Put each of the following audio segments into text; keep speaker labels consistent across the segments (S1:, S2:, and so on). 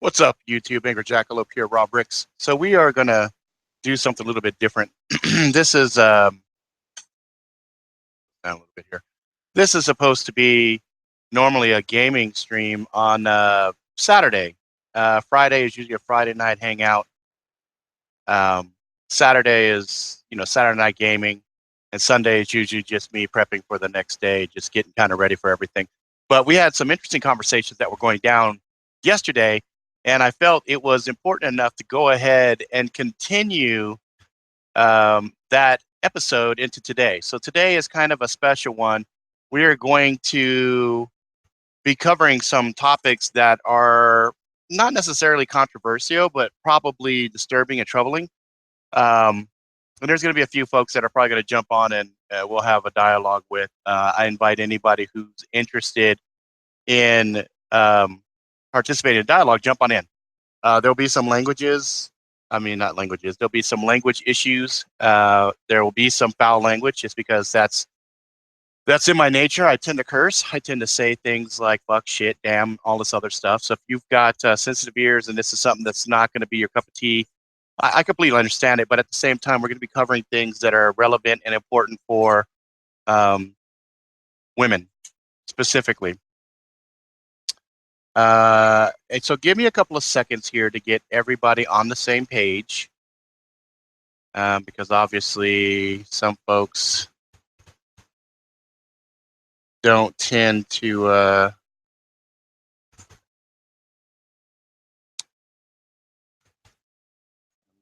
S1: What's up, YouTube? Angry Jackalope here, Rob Ricks. So we are going to do something a little bit different. This is a little bit here. This is supposed to be normally a gaming stream on Saturday. Friday is usually a Friday night hangout. Saturday is Saturday night gaming, and Sunday is usually just me prepping for the next day, just getting kind of ready for everything. But we had some interesting conversations that were going down yesterday. And I felt it was important enough to go ahead and continue that episode into today. So today is kind of a special one. We are going to be covering some topics that are not necessarily controversial, but probably disturbing and troubling. And there's going to be a few folks that are probably going to jump on and we'll have a dialogue with. I invite anybody who's interested in participating in dialogue, jump on in. There'll be some not languages. There'll be some language issues. There will be some foul language just because that's in my nature. I tend to curse. I tend to say things like fuck, shit, damn, all this other stuff. So if you've got sensitive ears and this is something that's not going to be your cup of tea, I completely understand it. But at the same time, we're going to be covering things that are relevant and important for women specifically. And so give me a couple of seconds here to get everybody on the same page, because obviously some folks don't tend to I'm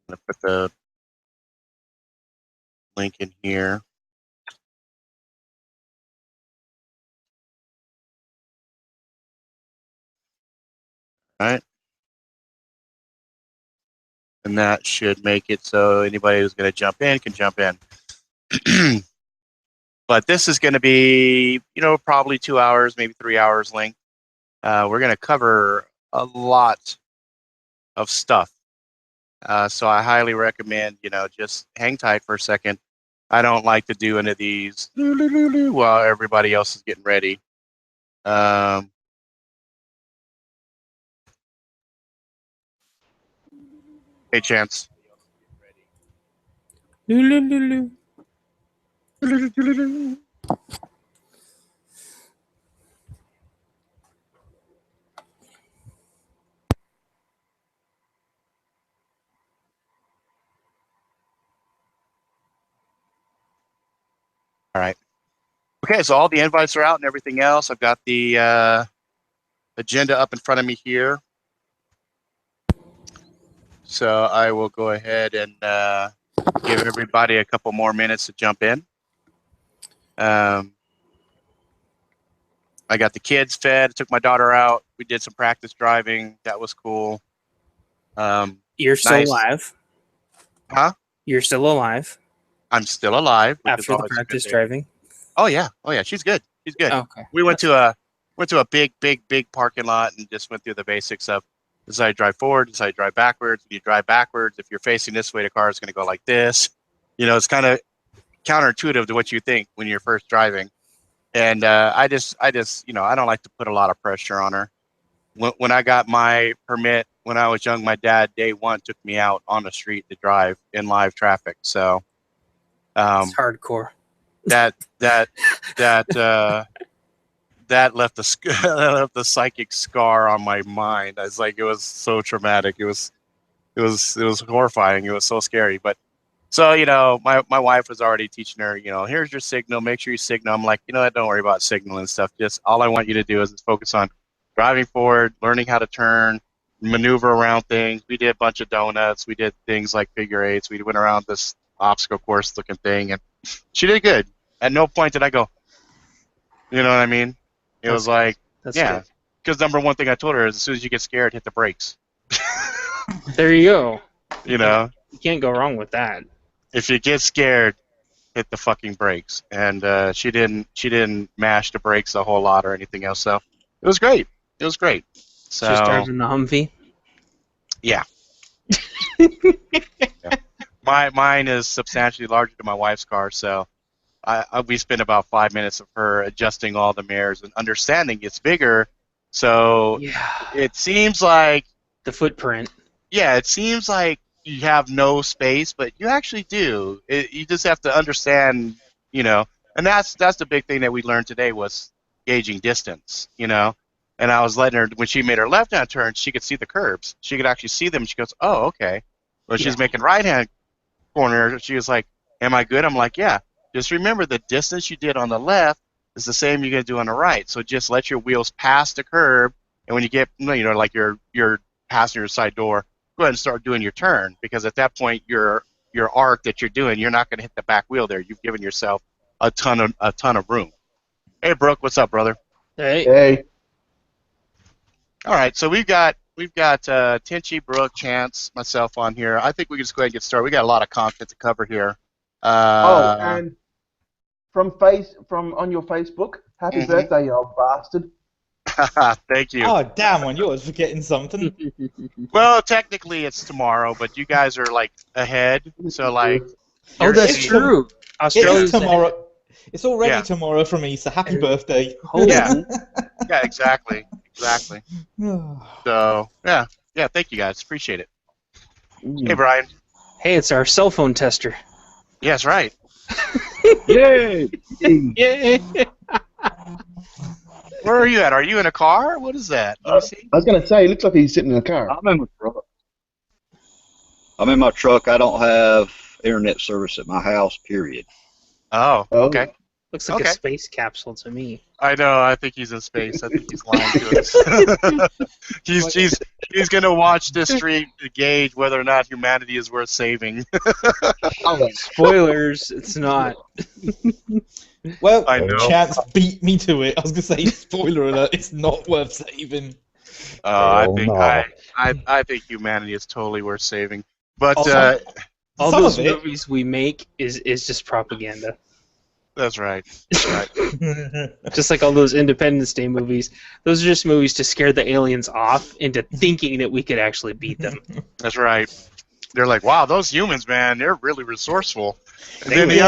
S1: gonna put the link in here. All right. And that should make it so anybody who's going to jump in can jump in. But this is going to be, probably 2 hours, maybe 3 hours length. We're going to cover a lot of stuff. So I highly recommend, just hang tight for a second. I don't like to do any of these while everybody else is getting ready. Hey, Chance. All right. Okay, so all the invites are out and everything else. I've got the agenda up in front of me here. So I will go ahead and give everybody a couple more minutes to jump in. I got the kids fed, took my daughter out. We did some practice driving. That was cool.
S2: You're still alive.
S1: Huh?
S2: You're still alive.
S1: I'm still alive.
S2: After the practice driving?
S1: Oh, yeah. Oh, yeah. She's good. She's good.
S2: Okay.
S1: We went to a big parking lot and just went through the basics of decide to drive forward, decide to drive backwards. When you drive backwards, if you're facing this way, the car is going to go like this. It's kind of counterintuitive to what you think when you're first driving. And I just, I don't like to put a lot of pressure on her. When I got my permit when I was young, my dad day one took me out on the street to drive in live traffic. So
S2: it's hardcore.
S1: That left the psychic scar on my mind. I was like, it was so traumatic. It was horrifying. It was so scary. But so, my wife was already teaching her, here's your signal. Make sure you signal. I'm like, don't worry about signaling and stuff. Just all I want you to do is focus on driving forward, learning how to turn, maneuver around things. We did a bunch of donuts. We did things like figure eights. We went around this obstacle course looking thing, and she did good. At no point did I go, you know what I mean? It was like, yeah. Because number one thing I told her is as soon as you get scared, hit the brakes.
S2: There you go.
S1: You
S2: can't go wrong with that.
S1: If you get scared, hit the fucking brakes. And she didn't mash the brakes a whole lot or anything else. So it was great. It was great. So
S2: she's driving the Humvee.
S1: Yeah. Yeah. Mine is substantially larger than my wife's car, so we spent about 5 minutes of her adjusting all the mirrors and understanding it's bigger. So it seems like
S2: The footprint.
S1: Yeah, it seems like you have no space, but you actually do. You just have to understand, and that's the big thing that we learned today was gauging distance, And I was letting her, when she made her left-hand turn, she could see the curbs. She could actually see them. She goes, oh, okay. When she's making right-hand corner, she was like, am I good? I'm like, yeah. Just remember the distance you did on the left is the same you're going to do on the right. So just let your wheels pass the curb, and when you get, like your passenger side door, go ahead and start doing your turn, because at that point your arc that you're doing, you're not going to hit the back wheel there. You've given yourself a ton of room. Hey, Brooke, what's up, brother?
S3: Hey.
S1: All right, so we've got Tinchy, Brooke, Chance, myself on here. I think we can just go ahead and get started. We got a lot of content to cover here.
S3: And from on your Facebook, happy birthday, you old bastard.
S1: Thank you.
S4: Oh, damn, on yours, forgetting something.
S1: Well, technically it's tomorrow, but you guys are like ahead, so like.
S2: Oh, that's true. Australia's
S4: tomorrow. It's already tomorrow for me, so happy birthday.
S1: Yeah, exactly. So yeah, thank you guys, appreciate it. Hey, Brian.
S2: Hey, it's our cell phone tester.
S1: Yeah, that's right.
S3: Yay!
S2: Yay!
S1: Where are you at? Are you in a car? What is that? Let me see.
S3: I was going to say, it looks like he's sitting in a car.
S5: I'm in my truck. I don't have internet service at my house, period.
S1: Oh, okay.
S2: Looks like a space capsule to me.
S1: I know. I think he's in space. I think he's lying to us. He's going to watch this stream to gauge whether or not humanity is worth saving.
S2: Spoilers, it's not.
S4: Well,
S1: I know.
S4: Chance beat me to it. I was going to say, spoiler alert, it's not worth saving.
S1: I think humanity is totally worth saving. But
S2: all those movies we make is just propaganda.
S1: That's right.
S2: Just like all those Independence Day movies. Those are just movies to scare the aliens off into thinking that we could actually beat them.
S1: That's right. They're like, wow, those humans, man, they're really resourceful. And then the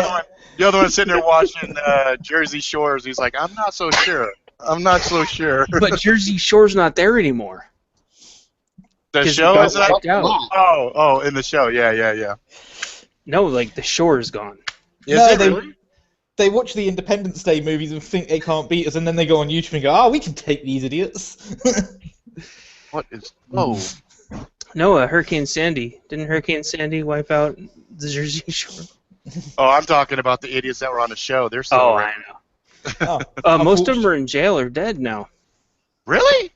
S1: other one sitting there watching Jersey Shores, he's like, I'm not so sure.
S2: But Jersey Shore's not there anymore.
S1: The show is
S2: wiped out.
S1: Oh, in the show, yeah.
S2: No, like the shore is gone.
S4: They watch the Independence Day movies and think they can't beat us, and then they go on YouTube and go, "Oh, we can take these idiots."
S1: What is? Oh,
S2: no, Hurricane Sandy. Didn't Hurricane Sandy wipe out the Jersey Shore?
S1: Oh, I'm talking about the idiots that were on the show. They're still.
S2: Oh, I know. Most of them are in jail or dead now.
S1: Really?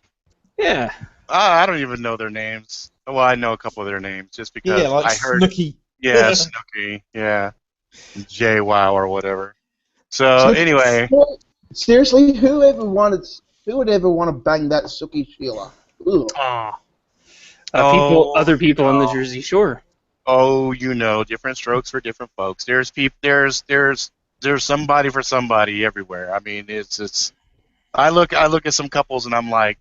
S2: Yeah.
S1: I don't even know their names. Well, I know a couple of their names just because
S4: like
S1: I heard.
S4: Snooki.
S1: Yeah, Snooki. Yeah, JWoww or whatever. So anyway.
S3: Seriously, who would ever want to bang that Suki Sheila?
S2: Other people on the Jersey Shore.
S1: Oh, different strokes for different folks. There's somebody for somebody everywhere. I mean, it's. I look at some couples and I'm like,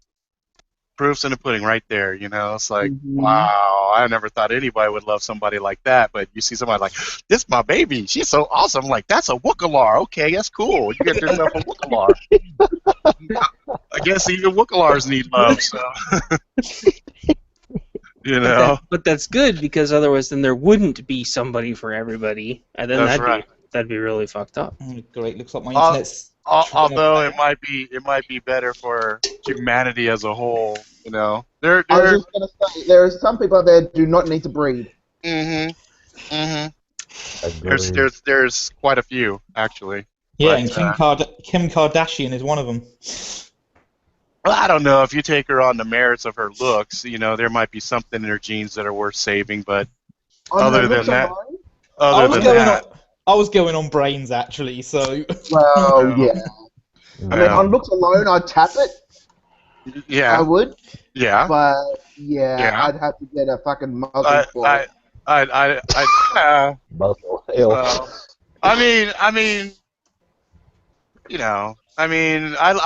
S1: proof's in the pudding right there. It's like, wow, I never thought anybody would love somebody like that. But you see somebody like, this is my baby. She's so awesome. Like, that's a Wookalar. Okay, that's cool. You get yourself a Wookalar. I guess even Wookalars need love. So,
S2: But that's good, because otherwise, then there wouldn't be somebody for everybody, and then that'd be really fucked up.
S4: Great. Looks like my internet's.
S1: Although it might be better for humanity as a whole, I was
S3: just gonna say, there are some people out there who do not need to breed.
S1: There's quite a few actually.
S4: Yeah, and Kim Kardashian is one of them.
S1: Well, I don't know if you take her on the merits of her looks. There might be something in her genes that are worth saving, but other than that.
S4: I was going on brains, actually, so...
S3: Well, yeah. I mean, on looks alone, I'd tap it.
S1: Yeah.
S3: I would.
S1: Yeah.
S3: But, I'd have to get a fucking muzzle for it.
S5: Muzzle.
S1: I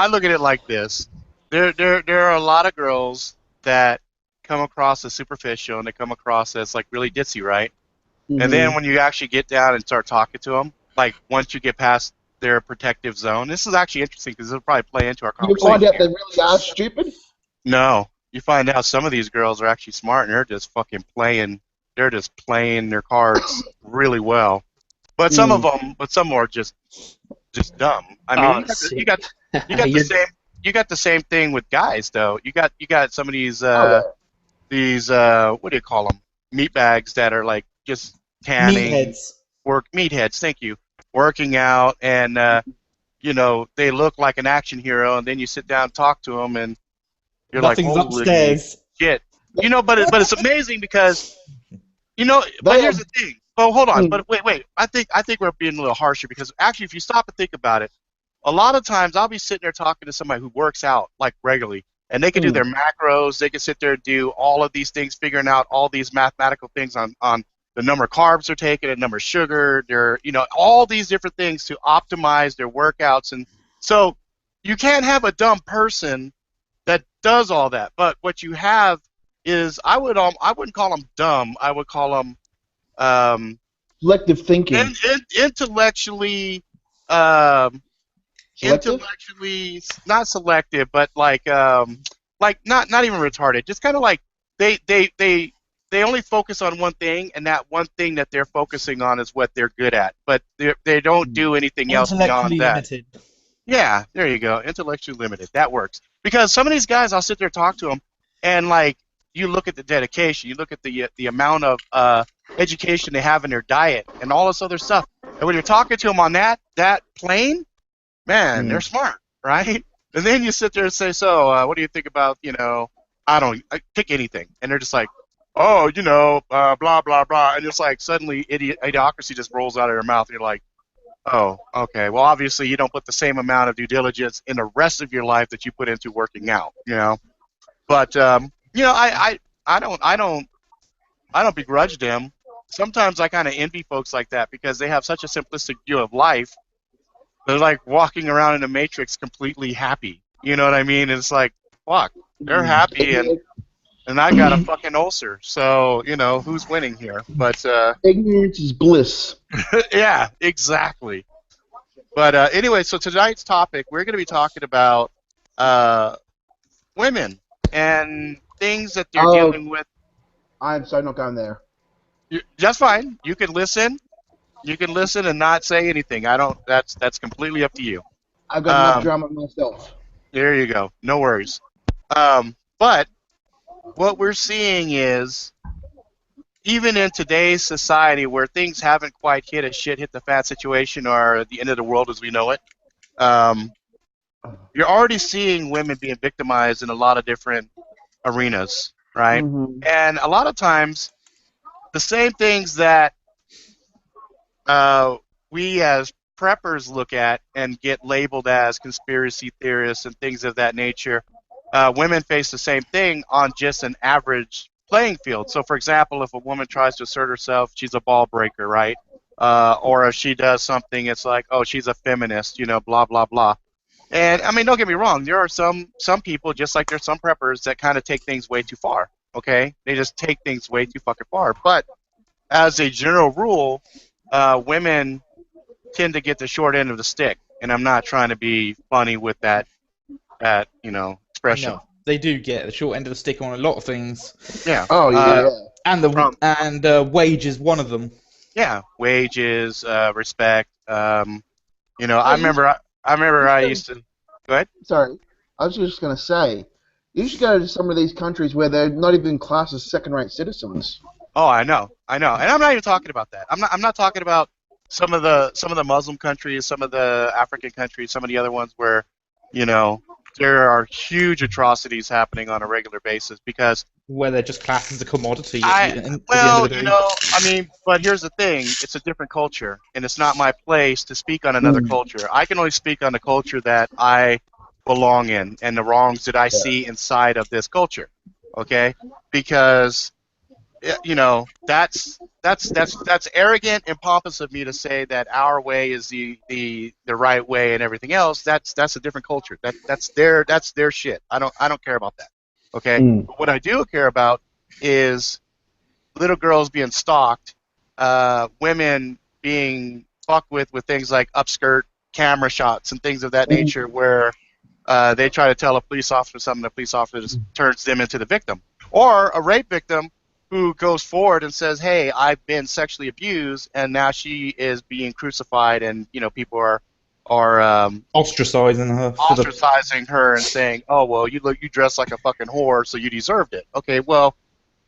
S1: look at it like this. There are a lot of girls that come across as superficial, and they come across as, like, really ditzy, right? And then when you actually get down and start talking to them, like once you get past their protective zone, this is actually interesting because it'll probably play into our conversation.
S3: You find out they really are stupid?
S1: No, you find out some of these girls are actually smart and they're just fucking playing. They're just playing their cards really well. But some of them, are just dumb. I mean, you got the same. You got the same thing with guys, though. You got some of these what do you call them? Meat bags that are like just tanning,
S4: Meatheads.
S1: meatheads. Thank you. Working out, and they look like an action hero, and then you sit down and talk to them, and you're
S4: Nothing's
S1: like, holy
S4: upstairs.
S1: shit. But it's amazing because but here's the thing. Oh, hold on. But wait. I think we're being a little harsher because actually, if you stop and think about it, a lot of times I'll be sitting there talking to somebody who works out like regularly, and they can do their macros. They can sit there and do all of these things, figuring out all these mathematical things on the number of carbs they're taking, the number of sugar, their all these different things to optimize their workouts. And so you can't have a dumb person that does all that. But what you have is I wouldn't call them dumb. I would call them
S3: selective thinking.
S1: Intellectually,
S3: Selective?
S1: intellectually not selective, but like not even retarded. Just kind of like they only focus on one thing, and that one thing that they're focusing on is what they're good at. But they don't do anything else beyond that.
S4: Limited.
S1: Yeah, there you go. Intellectually limited. That works. Because some of these guys, I'll sit there and talk to them, and like you look at the dedication, you look at the amount of education they have in their diet, and all this other stuff. And when you're talking to them on that plane, man, they're smart, right? And then you sit there and say, so what do you think about, I pick anything. And they're just like, oh, blah, blah, blah. And it's like suddenly idiocracy just rolls out of their mouth. And you're like, oh, okay. Well, obviously you don't put the same amount of due diligence in the rest of your life that you put into working out, But, I don't begrudge them. Sometimes I kind of envy folks like that because they have such a simplistic view of life. They're like walking around in a matrix completely happy. You know what I mean? And it's like, fuck, they're happy and I got a fucking ulcer. So, who's winning here? But
S3: ignorance is bliss.
S1: yeah, exactly. But anyway, so tonight's topic, we're going to be talking about women and things that they're dealing with.
S3: I'm sorry, not going there.
S1: That's fine. You can listen. You can listen and not say anything. That's completely up to you.
S3: I've got enough drama myself.
S1: There you go. No worries. But what we're seeing is, even in today's society where things haven't quite hit the fan situation or the end of the world as we know it, you're already seeing women being victimized in a lot of different arenas, right? And a lot of times, the same things that we as preppers look at and get labeled as conspiracy theorists and things of that nature, women face the same thing on just an average playing field. So, for example, if a woman tries to assert herself, she's a ball breaker, right? Or if she does something, it's like, oh, she's a feminist, blah, blah, blah. And, I mean, don't get me wrong. There are some people, just like there's some preppers, that kind of take things way too far, okay? They just take things way too fucking far. But as a general rule, women tend to get the short end of the stick. And I'm not trying to be funny with that expression.
S4: No, they do get the short end of the stick on a lot of things.
S1: Yeah.
S3: Oh, yeah.
S4: And wage is one of them.
S1: Yeah, wages, respect. I remember I used to. Go ahead.
S3: Sorry, I was just going to say, you should go to some of these countries where they're not even classed as second-rate citizens.
S1: Oh, I know, and I'm not even talking about that. I'm not talking about some of the Muslim countries, some of the African countries, some of the other ones where, there are huge atrocities happening on a regular basis because
S4: where they're just classed as a commodity.
S1: But here's the thing: it's a different culture, and it's not my place to speak on another culture. I can only speak on the culture that I belong in and the wrongs that I see inside of this culture. Okay, because that's arrogant and pompous of me to say that our way is the right way and everything else. That's a different culture. That's their shit. I don't care about that. Okay. But what I do care about is little girls being stalked, women being fucked with things like upskirt camera shots and things of that nature, where they try to tell a police officer something, the police officer just turns them into the victim. Or a rape victim who goes forward and says, hey, I've been sexually abused, and now she is being crucified, and people are
S4: Ostracizing her.
S1: ostracizing her and saying, oh, well, you dress like a fucking whore, so you deserved it. Okay, well,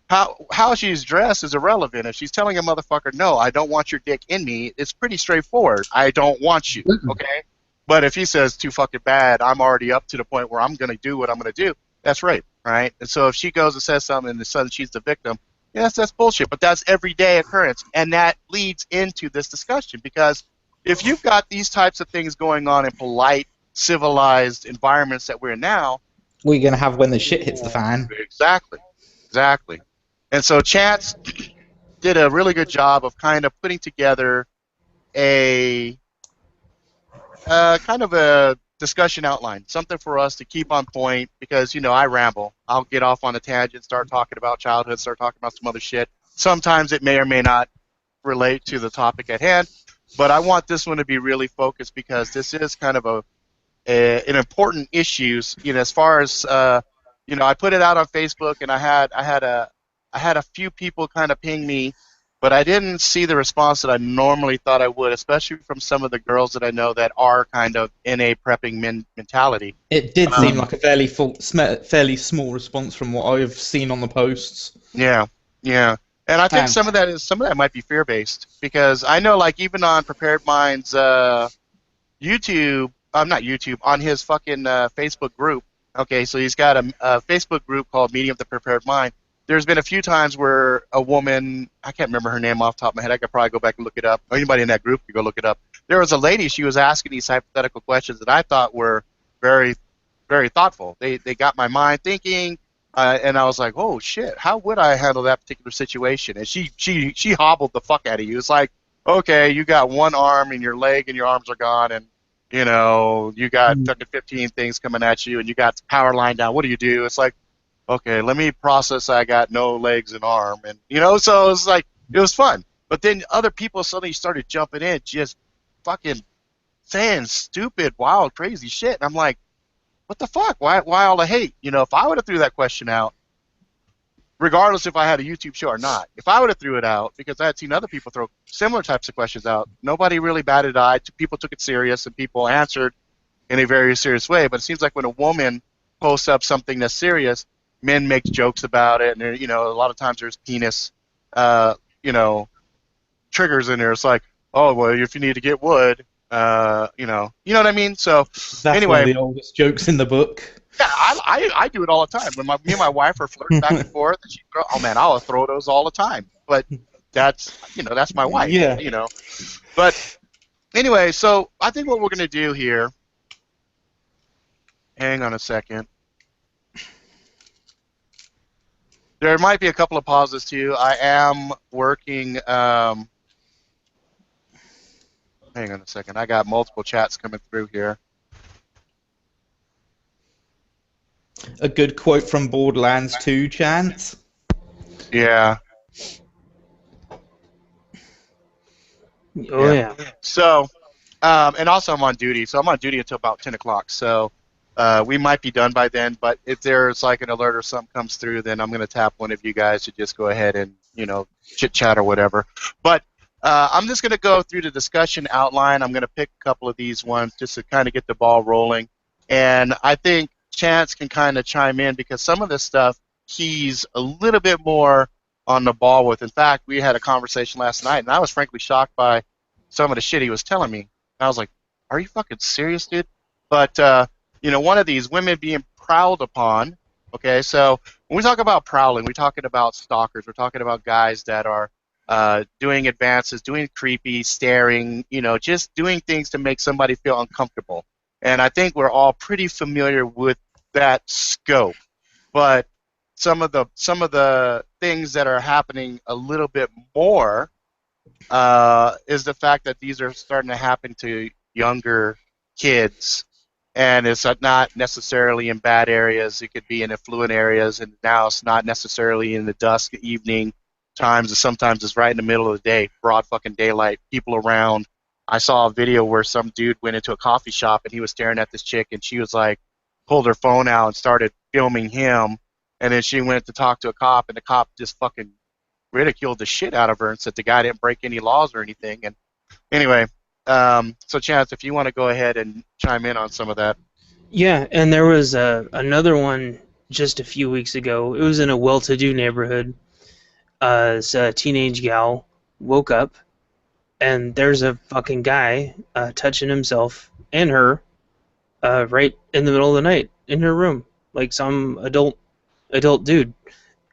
S1: how she's dressed is irrelevant. If she's telling a motherfucker, no, I don't want your dick in me, it's pretty straightforward. I don't want you, okay? But if he says too fucking bad, I'm already up to the point where I'm going to do what I'm going to do, that's rape, right? And so if she goes and says something and suddenly she's the victim, yes, that's bullshit. But that's everyday occurrence. And that leads into this discussion, because if you've got these types of things going on in polite, civilized environments that we're in now,
S4: what are you going to have when the shit hits the fan?
S1: Exactly. And so Chance did a really good job of kind of putting together a kind of a discussion outline, something for us to keep on point, because, I ramble. I'll get off on a tangent, start talking about childhood, start talking about some other shit. Sometimes it may or may not relate to the topic at hand, but I want this one to be really focused, because this is kind of an important issue, as far as, I put it out on Facebook, and I had a few people kind of ping me, but I didn't see the response that I normally thought I would, especially from some of the girls that I know that are kind of in a prepping mentality.
S4: It did seem like a fairly small response from what I've seen on the posts.
S1: Yeah. And I think some of that might be fear-based, because I know, like, even on Prepared Minds YouTube, not YouTube, on his fucking Facebook group. Okay, so he's got a Facebook group called Meeting of the Prepared Mind. There's been a few times where a woman, I can't remember her name off the top of my head, I could probably go back and look it up. Or anybody in that group could go look it up. There was a lady, she was asking these hypothetical questions that I thought were very, very thoughtful. They got my mind thinking, and I was like, oh shit, how would I handle that particular situation? And she hobbled the fuck out of you. It's like, okay, you got one arm and your leg and your arms are gone, and you got fucking 15 things coming at you, and you got the power line down. What do you do? It's like, okay, let me process I got no legs and arm. And, so it was like, it was fun. But then other people suddenly started jumping in, just fucking saying stupid, wild, crazy shit. And I'm like, what the fuck? Why all the hate? If I would have threw that question out, regardless if I had a YouTube show or not, if I would have threw it out, because I had seen other people throw similar types of questions out, nobody really batted an eye. People took it serious, and people answered in a very serious way. But it seems like when a woman posts up something that's serious, men make jokes about it, and a lot of times there's penis, triggers in there. It's like, oh well, if you need to get wood, you know what I mean. So
S4: that's
S1: anyway,
S4: one of the oldest jokes in the book.
S1: Yeah, I do it all the time. When me and my wife are flirting back and forth, and she oh man, I'll throw those all the time. But that's that's my wife.
S4: Yeah.
S1: But anyway, so I think what we're gonna do here. Hang on a second. There might be a couple of pauses too. I am working. Hang on a second. I got multiple chats coming through here.
S4: A good quote from Borderlands 2, Chance.
S1: Yeah.
S2: Oh yeah.
S1: So, and also I'm on duty. So I'm on duty until about 10 o'clock. So we might be done by then. But if there's like an alert or something comes through, then I'm going to tap one of you guys to just go ahead and chit chat or whatever. But I'm just going to go through the discussion outline. I'm going to pick a couple of these ones just to kind of get the ball rolling. And I think Chance can kind of chime in because some of this stuff he's a little bit more on the ball with. In fact, we had a conversation last night, and I was frankly shocked by some of the shit he was telling me. And I was like, are you fucking serious, dude? But, one of these women being prowled upon, okay, so when we talk about prowling, we're talking about stalkers. We're talking about guys that are doing advances, doing creepy, staring, just doing things to make somebody feel uncomfortable. And I think we're all pretty familiar with that scope. But some of the things that are happening a little bit more is the fact that these are starting to happen to younger kids, and it's not necessarily in bad areas. It could be in affluent areas, and now it's not necessarily in the dusk, evening times. Sometimes it's right in the middle of the day, broad fucking daylight, people around. I saw a video where some dude went into a coffee shop and he was staring at this chick, and she was like, pulled her phone out and started filming him. And then she went to talk to a cop, and the cop just fucking ridiculed the shit out of her and said the guy didn't break any laws or anything. And anyway, so Chance, if you want to go ahead and chime in on some of that.
S2: Yeah, and there was another one just a few weeks ago. It was in a well-to-do neighborhood. This teenage gal woke up, and there's a fucking guy touching himself and her right in the middle of the night in her room, like some adult dude.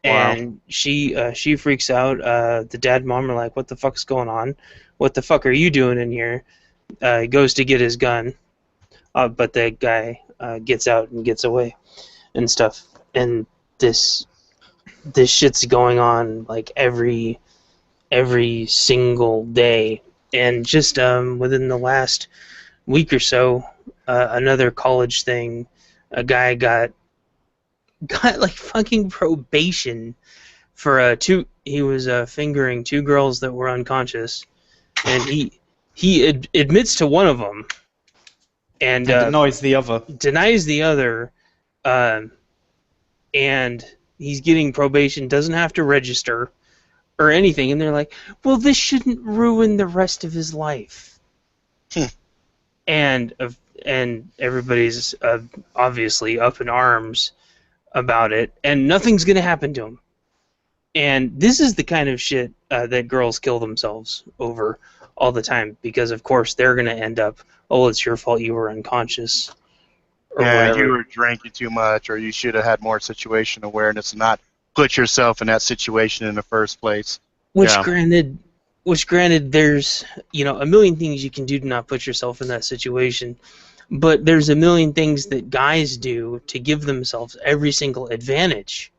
S1: Wow.
S2: And she freaks out. The dad and mom are like, "What the fuck's going on? What the fuck are you doing in here?" He goes to get his gun, but the guy gets out and gets away and stuff. And this shit's going on like every single day. And just within the last week or so, another college thing, a guy got like fucking probation for he was fingering two girls that were unconscious, and he admits to one of them and
S4: denies the other.
S2: And he's getting probation, doesn't have to register or anything. And they're like, well, this shouldn't ruin the rest of his life. And everybody's obviously up in arms about it, and nothing's going to happen to him. And this is the kind of shit that girls kill themselves over all the time, because of course they're going to end up, oh, it's your fault, you were unconscious. Or whatever.
S1: You were drinking too much, or you should have had more situation awareness and not put yourself in that situation in the first place.
S2: Which granted, there's a million things you can do to not put yourself in that situation, but there's a million things that guys do to give themselves every single advantage.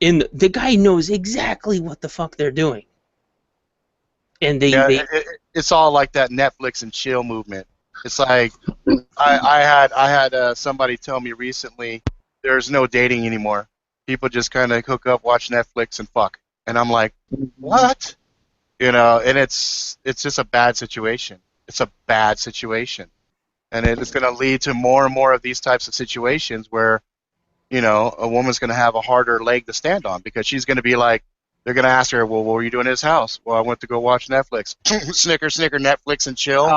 S2: And the guy knows exactly what the fuck they're doing. And
S1: it's all like that Netflix and chill movement. It's like I had somebody tell me recently there's no dating anymore. People just kind of hook up, watch Netflix, and fuck. And I'm like, what? And it's just a bad situation. It's a bad situation. And it's going to lead to more and more of these types of situations where, a woman's going to have a harder leg to stand on, because she's going to be like, they're going to ask her, well, what were you doing in his house? Well, I went to go watch Netflix. Snicker, Netflix and chill.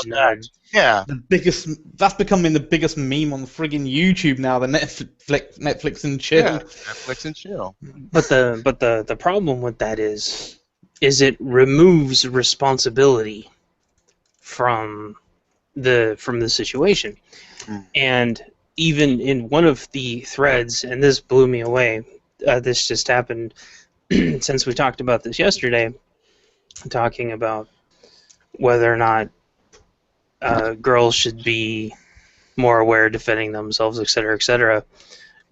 S2: Nudge.
S1: Yeah.
S4: That's becoming the biggest meme on friggin' YouTube now, the Netflix and chill.
S1: Yeah, Netflix and chill.
S2: But the problem with that is it removes responsibility from the situation. And even in one of the threads, and this blew me away, this just happened since we talked about this yesterday, talking about whether or not girls should be more aware, defending themselves, etc., etc.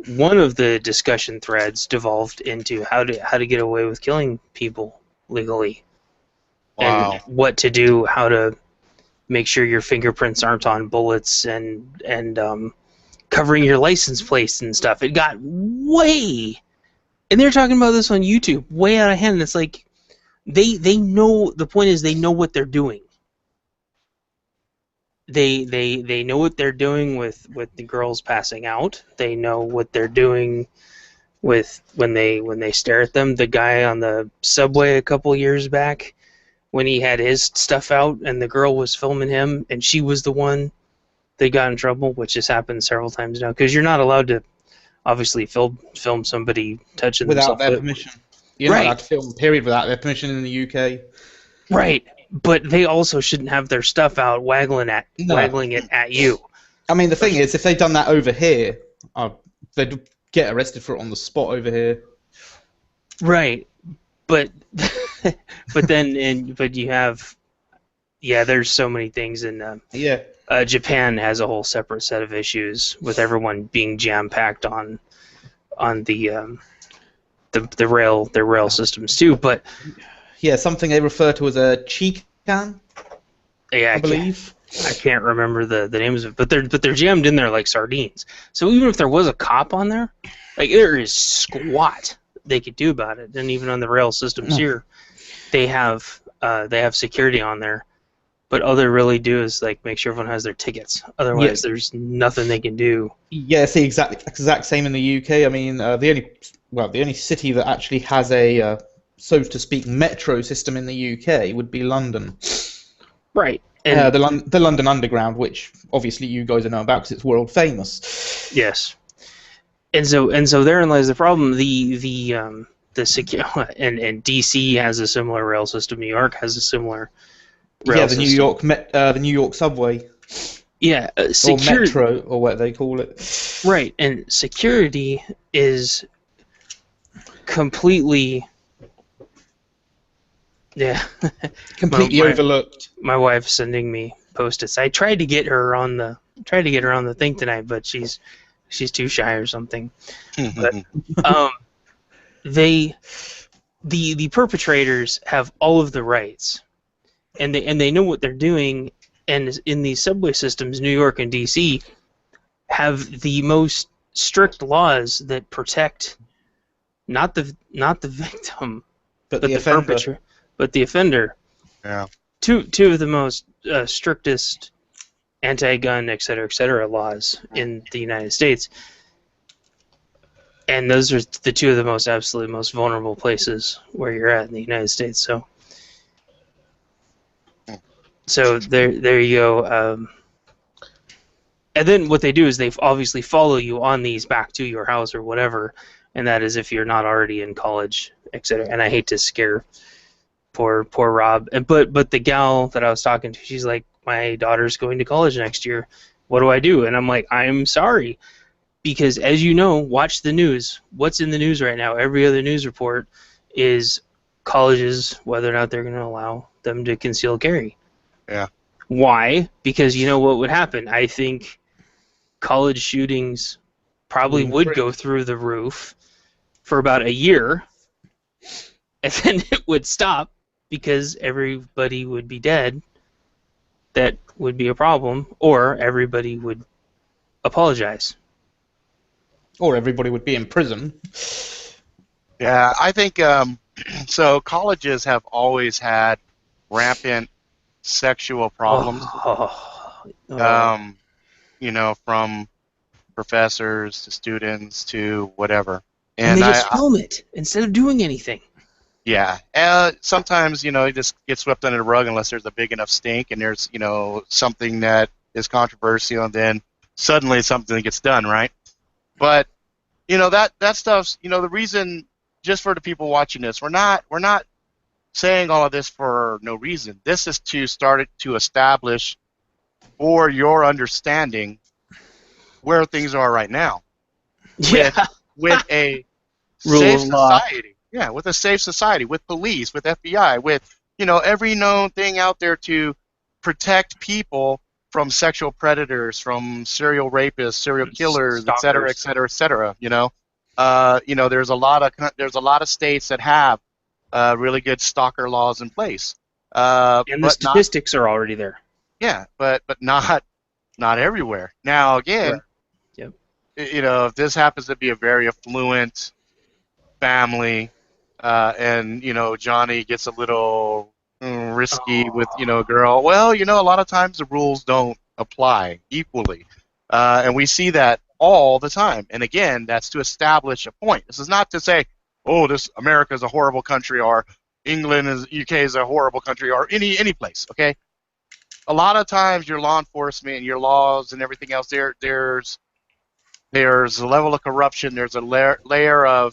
S2: One of the discussion threads devolved into how to get away with killing people legally.
S1: Wow.
S2: And what to do, how to make sure your fingerprints aren't on bullets, and covering your license plates and stuff. It got way, and they're talking about this on YouTube, way out of hand. It's like they know, the point is they know what they're doing. They know what they're doing with the girls passing out. They know what they're doing with when they stare at them. The guy on the subway a couple years back, when he had his stuff out and the girl was filming him, and she was the one that got in trouble, which has happened several times now, because you're not allowed to obviously film somebody touching
S4: without
S2: themselves
S4: their permission. You're not allowed to film, period, without their permission in the UK.
S2: Right, but they also shouldn't have their stuff out waggling it at you.
S4: I mean, the thing is, if they'd done that over here, they'd get arrested for it on the spot over here.
S2: Right, but you have, there's so many things in Japan has a whole separate set of issues with everyone being jam-packed on the rail systems too. But
S4: something they refer to as a chikan.
S2: Yeah,
S4: I believe.
S2: I can't remember the names of it, but they're jammed in there like sardines. So even if there was a cop on there, like, there is squat they could do about it. And even on the rail systems here, they have security on there But all they really do is like make sure everyone has their tickets. Otherwise, there's nothing they can do.
S4: Yeah, it's the exact same in the UK. I mean, the only city that actually has a so to speak metro system in the UK would be London.
S2: Right. And
S4: the London Underground, which obviously you guys know about because it's world famous.
S2: yes. And so therein lies the problem. The secure and DC has a similar rail system. New York has a similar rail system.
S4: The New York subway.
S2: Yeah,
S4: or metro, or what they call it.
S2: Right, and security is completely,
S4: completely overlooked.
S2: My wife's sending me post-its. I tried to get her on the thing tonight, but she's too shy or something. But the perpetrators have all of the rights, and they know what they're doing. And in these subway systems, New York and DC have the most strict laws that protect not the victim, but the perpetrator, but the offender.
S1: Yeah.
S2: Two of the most strictest anti-gun, et cetera, laws in the United States. And those are the two of the absolutely most vulnerable places where you're at in the United States. So there you go. And then what they do is they obviously follow you on these back to your house or whatever, and that is if you're not already in college, etc. And I hate to scare poor Rob, but the gal that I was talking to, she's like, my daughter's going to college next year. What do I do? And I'm like, I'm sorry, because as you know, watch the news. What's in the news right now? Every other news report is colleges, whether or not they're going to allow them to conceal carry.
S1: Yeah.
S2: Why? Because you know what would happen? I think college shootings probably would go through the roof for about a year, and then it would stop because everybody would be dead. That would be a problem, or everybody would apologize.
S4: Or everybody would be in prison.
S1: Yeah, I think so. Colleges have always had rampant sexual problems. You know, from professors to students to whatever.
S2: And they just film it instead of doing anything.
S1: Yeah. Sometimes, you just get swept under the rug unless there's a big enough stink and there's, something that is controversial, and then suddenly something gets done, right? But, that stuff's, the reason, just for the people watching this, we're not saying all of this for no reason. This is to start to establish for your understanding where things are right now.
S2: Yeah.
S1: With a safe society. Yeah, with a safe society, with police, with FBI, with, every known thing out there to protect people from sexual predators, from serial rapists, serial killers, et cetera, et cetera, et cetera. There's a lot of states that have really good stalker laws in place.
S2: And the statistics are already there.
S1: Yeah, but not everywhere. Now, again, if this happens to be a very affluent family, and Johnny gets a little risky with a girl, well, a lot of times the rules don't apply equally, and we see that all the time. And again, that's to establish a point. This is not to say, this America is a horrible country, or England is UK is a horrible country, or any place. Okay, a lot of times your law enforcement, your laws, and everything else, there's a level of corruption. There's a layer of,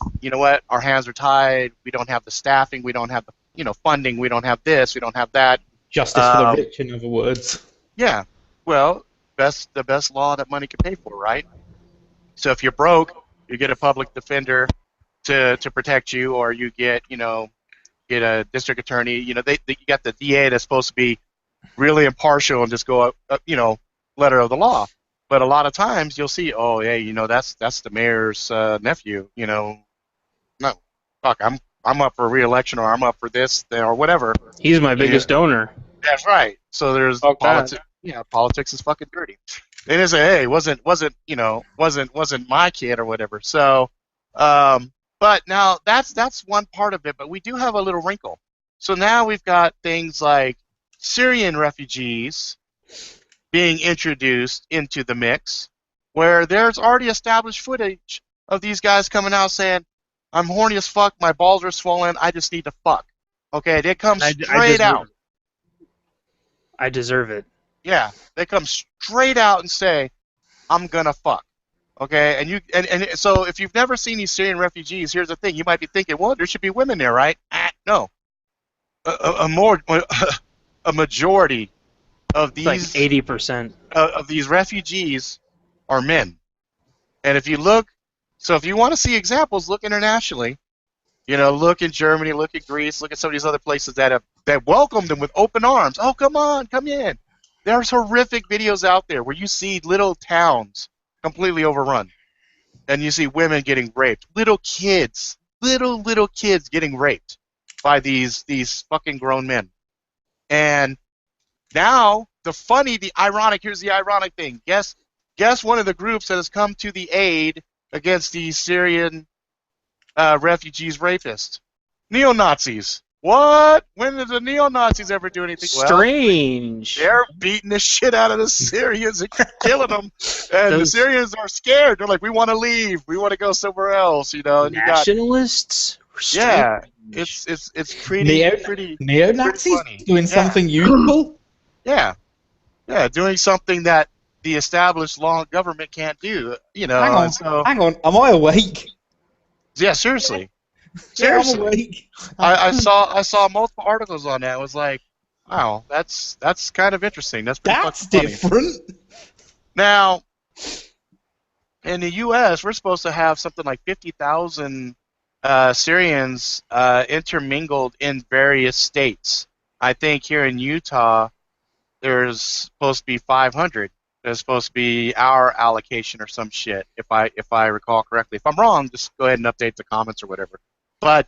S1: our hands are tied. We don't have the staffing. We don't have the, funding. We don't have this. We don't have that.
S4: Justice for the rich, in other words.
S1: Yeah. Well, the best law that money can pay for, right? So if you're broke, you get a public defender to protect you, or you get a district attorney. You got the DA that's supposed to be really impartial and just go letter of the law. But a lot of times you'll see, that's the mayor's nephew. No, fuck, I'm up for re-election, or I'm up for this or whatever.
S2: He's my biggest donor.
S1: That's right. So there's politics. Yeah, politics is fucking dirty. They didn't say, hey, wasn't my kid or whatever. So, but now that's one part of it. But we do have a little wrinkle. So now we've got things like Syrian refugees being introduced into the mix, where there's already established footage of these guys coming out saying, I'm horny as fuck, my balls are swollen, I just need to fuck. Okay, they come straight out.
S2: I deserve it.
S1: Yeah, they come straight out and say, I'm gonna fuck. Okay, and so if you've never seen these Syrian refugees, here's the thing: you might be thinking, well, there should be women there, right? No, a majority of
S2: It's like
S1: these
S2: 80%.
S1: of these refugees are men. And if you look, so if you want to see examples, look internationally. You know, look in Germany, look at Greece, look at some of these other places that welcomed them with open arms. Oh, come on, come in. There's horrific videos out there where you see little towns completely overrun, and you see women getting raped, little kids getting raped by these fucking grown men. And now the ironic. Here's the ironic thing. Guess one of the groups that has come to the aid against these Syrian refugees rapists? Neo-Nazis. What? When did the neo-Nazis ever do anything?
S2: Strange.
S1: Well, they're beating the shit out of the Syrians and killing them, and the Syrians are scared. They're like, we want to leave. We want to go somewhere else. You know. And
S2: Nationalists.
S1: Yeah, it's pretty
S4: neo-Nazis
S1: funny.
S4: doing something useful.
S1: Yeah, doing something that the established law and government can't do. You know.
S4: Hang on. Am I awake?
S1: Yeah, seriously.
S4: Yeah, I'm awake.
S1: I saw multiple articles on that. It was like, wow, that's kind of interesting. That's pretty fucking funny.
S4: Different.
S1: Now, in the U.S., we're supposed to have something like 50,000 Syrians intermingled in various states. I think here in Utah, there's supposed to be 500. There's supposed to be our allocation or some shit, if I recall correctly. If I'm wrong, just go ahead and update the comments or whatever. But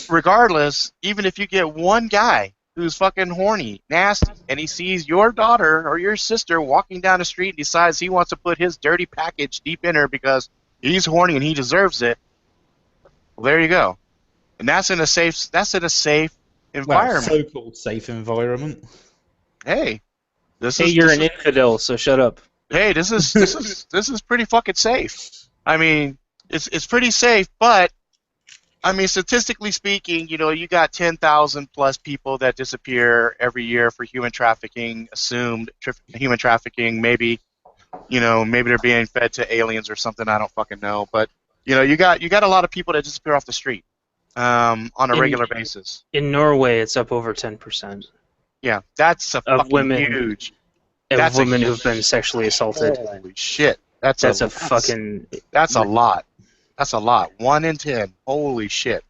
S1: regardless, even if you get one guy who's fucking horny, nasty, and he sees your daughter or your sister walking down the street and decides he wants to put his dirty package deep in her because he's horny and he deserves it, well, there you go. And that's in a safe environment.
S4: So-called safe environment.
S1: Hey,
S2: you're an infidel, so shut up.
S1: Hey, this is pretty fucking safe. I mean, it's pretty safe, but I mean, statistically speaking, you know, you got 10,000 plus people that disappear every year for human trafficking, assumed human trafficking. Maybe, you know, maybe they're being fed to aliens or something. I don't fucking know. But you know, you got a lot of people that disappear off the street on a regular basis.
S2: In Norway, it's up over 10%.
S1: Yeah, that's a fucking
S2: women,
S1: huge.
S2: Of women who've been sexually assaulted.
S1: Holy shit, that's a lot. That's a lot. 1 in 10. Holy shit.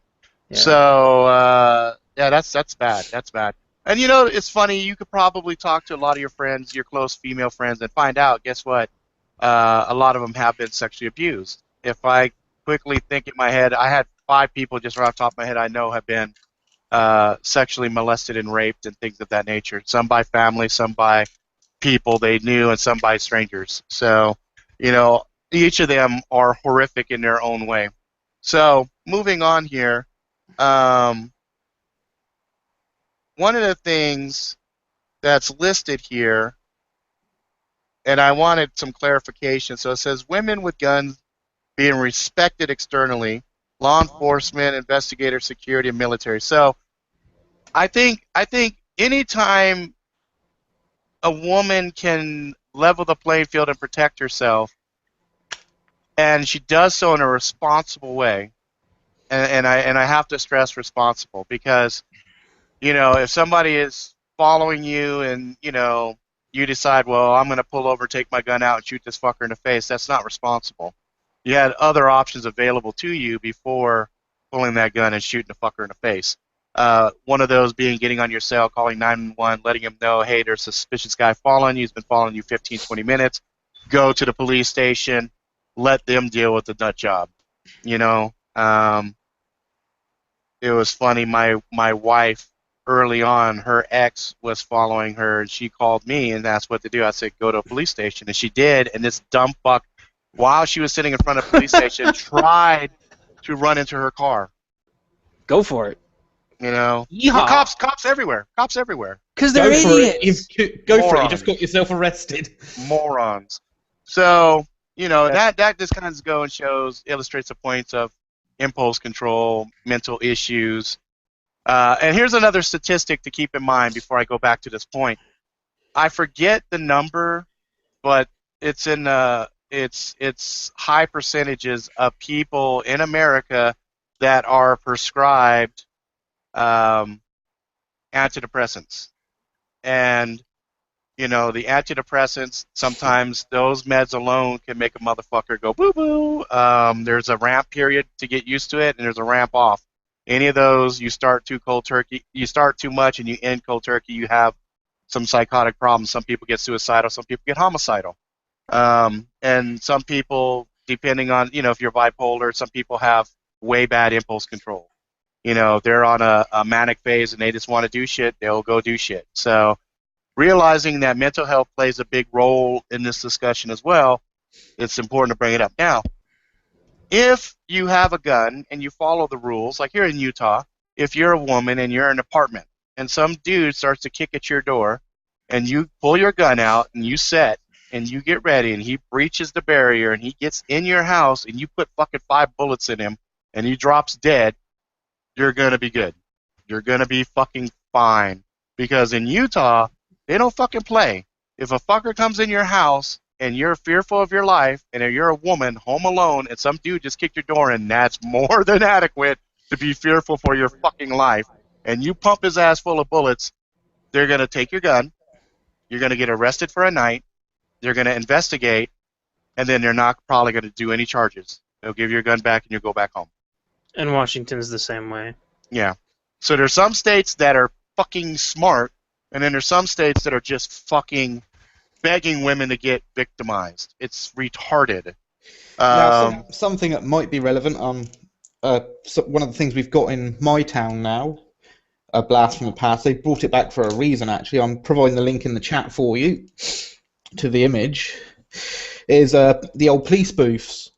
S1: Yeah. So yeah, that's bad. That's bad. And you know, it's funny. You could probably talk to a lot of your friends, your close female friends, and find out. Guess what? A lot of them have been sexually abused. If I quickly think in my head, I had 5 people just right off the top of my head I know have been sexually molested and raped and things of that nature. Some by family, some by people they knew, and some by strangers. So, you know, each of them are horrific in their own way. So, moving on here, one of the things that's listed here, and I wanted some clarification. So it says women with guns being respected externally, law enforcement, investigator, security, and military. So I think anytime a woman can level the playing field and protect herself, and she does so in a responsible way, and I have to stress responsible, because, you know, if somebody is following you and, you know, you decide, well, I'm going to pull over, take my gun out, and shoot this fucker in the face, that's not responsible. You had other options available to you before pulling that gun and shooting the fucker in the face. One of those being getting on your cell, calling 911, letting him know, hey, there's a suspicious guy following you. He's been following you 15, 20 minutes. Go to the police station. Let them deal with the nut job. You know, it was funny. My wife, early on, her ex was following her, and she called me and asked what to do. I said, go to a police station, and she did. And this dumb fuck, while she was sitting in front of a police station, tried to run into her car.
S2: Go for it.
S1: You know,
S2: Yeehaw.
S1: cops everywhere. Cops everywhere.
S2: Because they're
S4: Go for
S2: idiots.
S4: it. Go for it. You
S1: Morons.
S4: just got yourself arrested.
S1: Morons. So, you know, that just kind of goes and illustrates the points of impulse control, mental issues. And here's another statistic to keep in mind before I go back to this point. I forget the number, but it's in it's high percentages of people in America that are prescribed antidepressants. And you know, the antidepressants, sometimes those meds alone can make a motherfucker go boo-boo. There's a ramp period to get used to it, and there's a ramp off. Any of those, you start too cold turkey, you start too much and you end cold turkey, you have some psychotic problems. Some people get suicidal, some people get homicidal. And some people, depending on, you know, if you're bipolar, some people have way bad impulse control. You know, they're on a manic phase and they just want to do shit, they'll go do shit. So realizing that mental health plays a big role in this discussion as well, it's important to bring it up. Now, if you have a gun and you follow the rules, like here in Utah, if you're a woman and you're in an apartment and some dude starts to kick at your door and you pull your gun out and you set and you get ready and he breaches the barrier and he gets in your house and you put fucking 5 bullets in him and he drops dead, you're going to be good. You're going to be fucking fine. Because in Utah, they don't fucking play. If a fucker comes in your house and you're fearful of your life and you're a woman home alone and some dude just kicked your door in, that's more than adequate to be fearful for your fucking life. And you pump his ass full of bullets, they're going to take your gun, you're going to get arrested for a night, they're going to investigate, and then they're not probably going to do any charges. They'll give you your gun back and you'll go back home.
S2: And Washington's the same way.
S1: Yeah. So there's some states that are fucking smart, and then there's some states that are just fucking begging women to get victimized. It's retarded.
S4: Now, something that might be relevant. So one of the things we've got in my town now, a blast from the past. They brought it back for a reason. Actually, I'm providing the link in the chat for you to the image. Is the old police booths?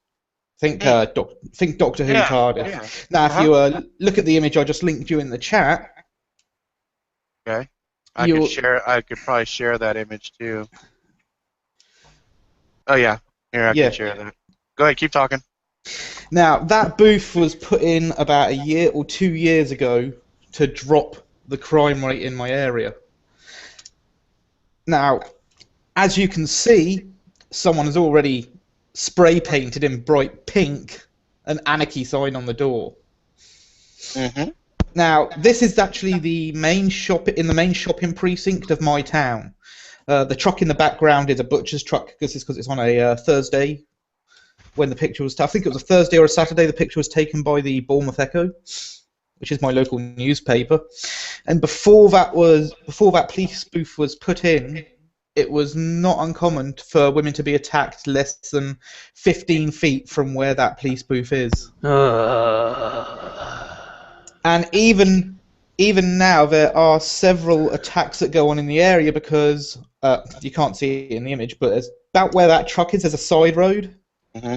S4: Think Doctor Who TARDIS. Yeah. Now, if you look at the image I just linked you in the chat.
S1: Okay. I could probably share that image too. Oh yeah. Here, I can share that. Go ahead, keep talking.
S4: Now, that booth was put in about a year or 2 years ago to drop the crime rate in my area. Now, as you can see, someone has already spray painted in bright pink an anarchy sign on the door.
S1: Mm-hmm.
S4: Now, this is actually the main shopping precinct of my town. The truck in the background is a butcher's truck because it's on a Thursday when the picture was. I think it was a Thursday or a Saturday. The picture was taken by the Bournemouth Echo, which is my local newspaper. And before that police booth was put in, it was not uncommon for women to be attacked less than 15 feet from where that police booth is. And even now, there are several attacks that go on in the area because you can't see it in the image, but about where that truck is, there's a side road.
S1: Mm-hmm.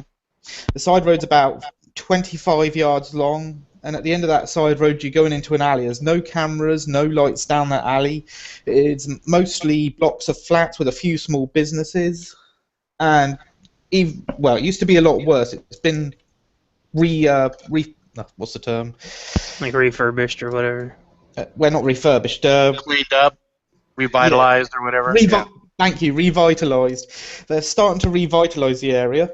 S4: The side road's about 25 yards long, and at the end of that side road, you're going into an alley. There's no cameras, no lights down that alley. It's mostly blocks of flats with a few small businesses, and it used to be a lot worse. It's been what's the term?
S2: Like refurbished or whatever.
S4: Well, not refurbished.
S1: Cleaned up, revitalized, or whatever.
S4: Thank you, revitalized. They're starting to revitalize the area.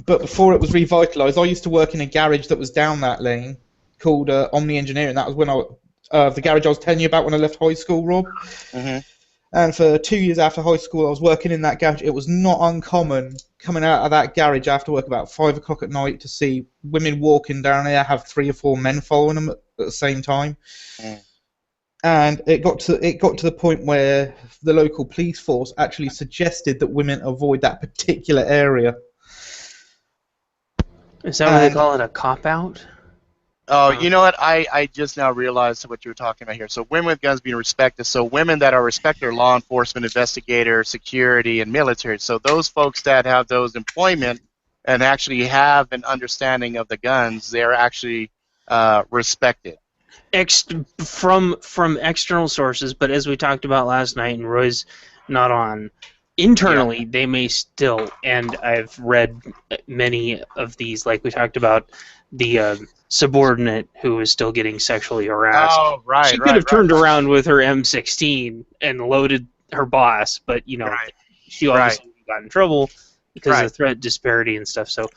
S4: But before it was revitalized, I used to work in a garage that was down that lane called Omni Engineering. That was when the garage I was telling you about when I left high school, Rob.
S1: Mm-hmm.
S4: And for 2 years after high school, I was working in that garage. It was not uncommon coming out of that garage after work about 5 o'clock at night to see women walking down there, have 3 or 4 men following them at the same time. Mm. And it got to the point where the local police force actually suggested that women avoid that particular area.
S2: Is that what they call it, a cop-out?
S1: Oh, you know what? I just now realized what you were talking about here. So women with guns being respected. So women that are respected are law enforcement, investigator, security, and military. So those folks that have those employment and actually have an understanding of the guns, they're actually respected.
S2: from external sources, but as we talked about last night, and Roy's not on, internally they may still, and I've read many of these, like we talked about the subordinate who is still getting sexually harassed.
S1: Oh, right.
S2: She could have turned around with her M16 and loaded her boss, but she obviously got in trouble because of threat disparity and stuff. So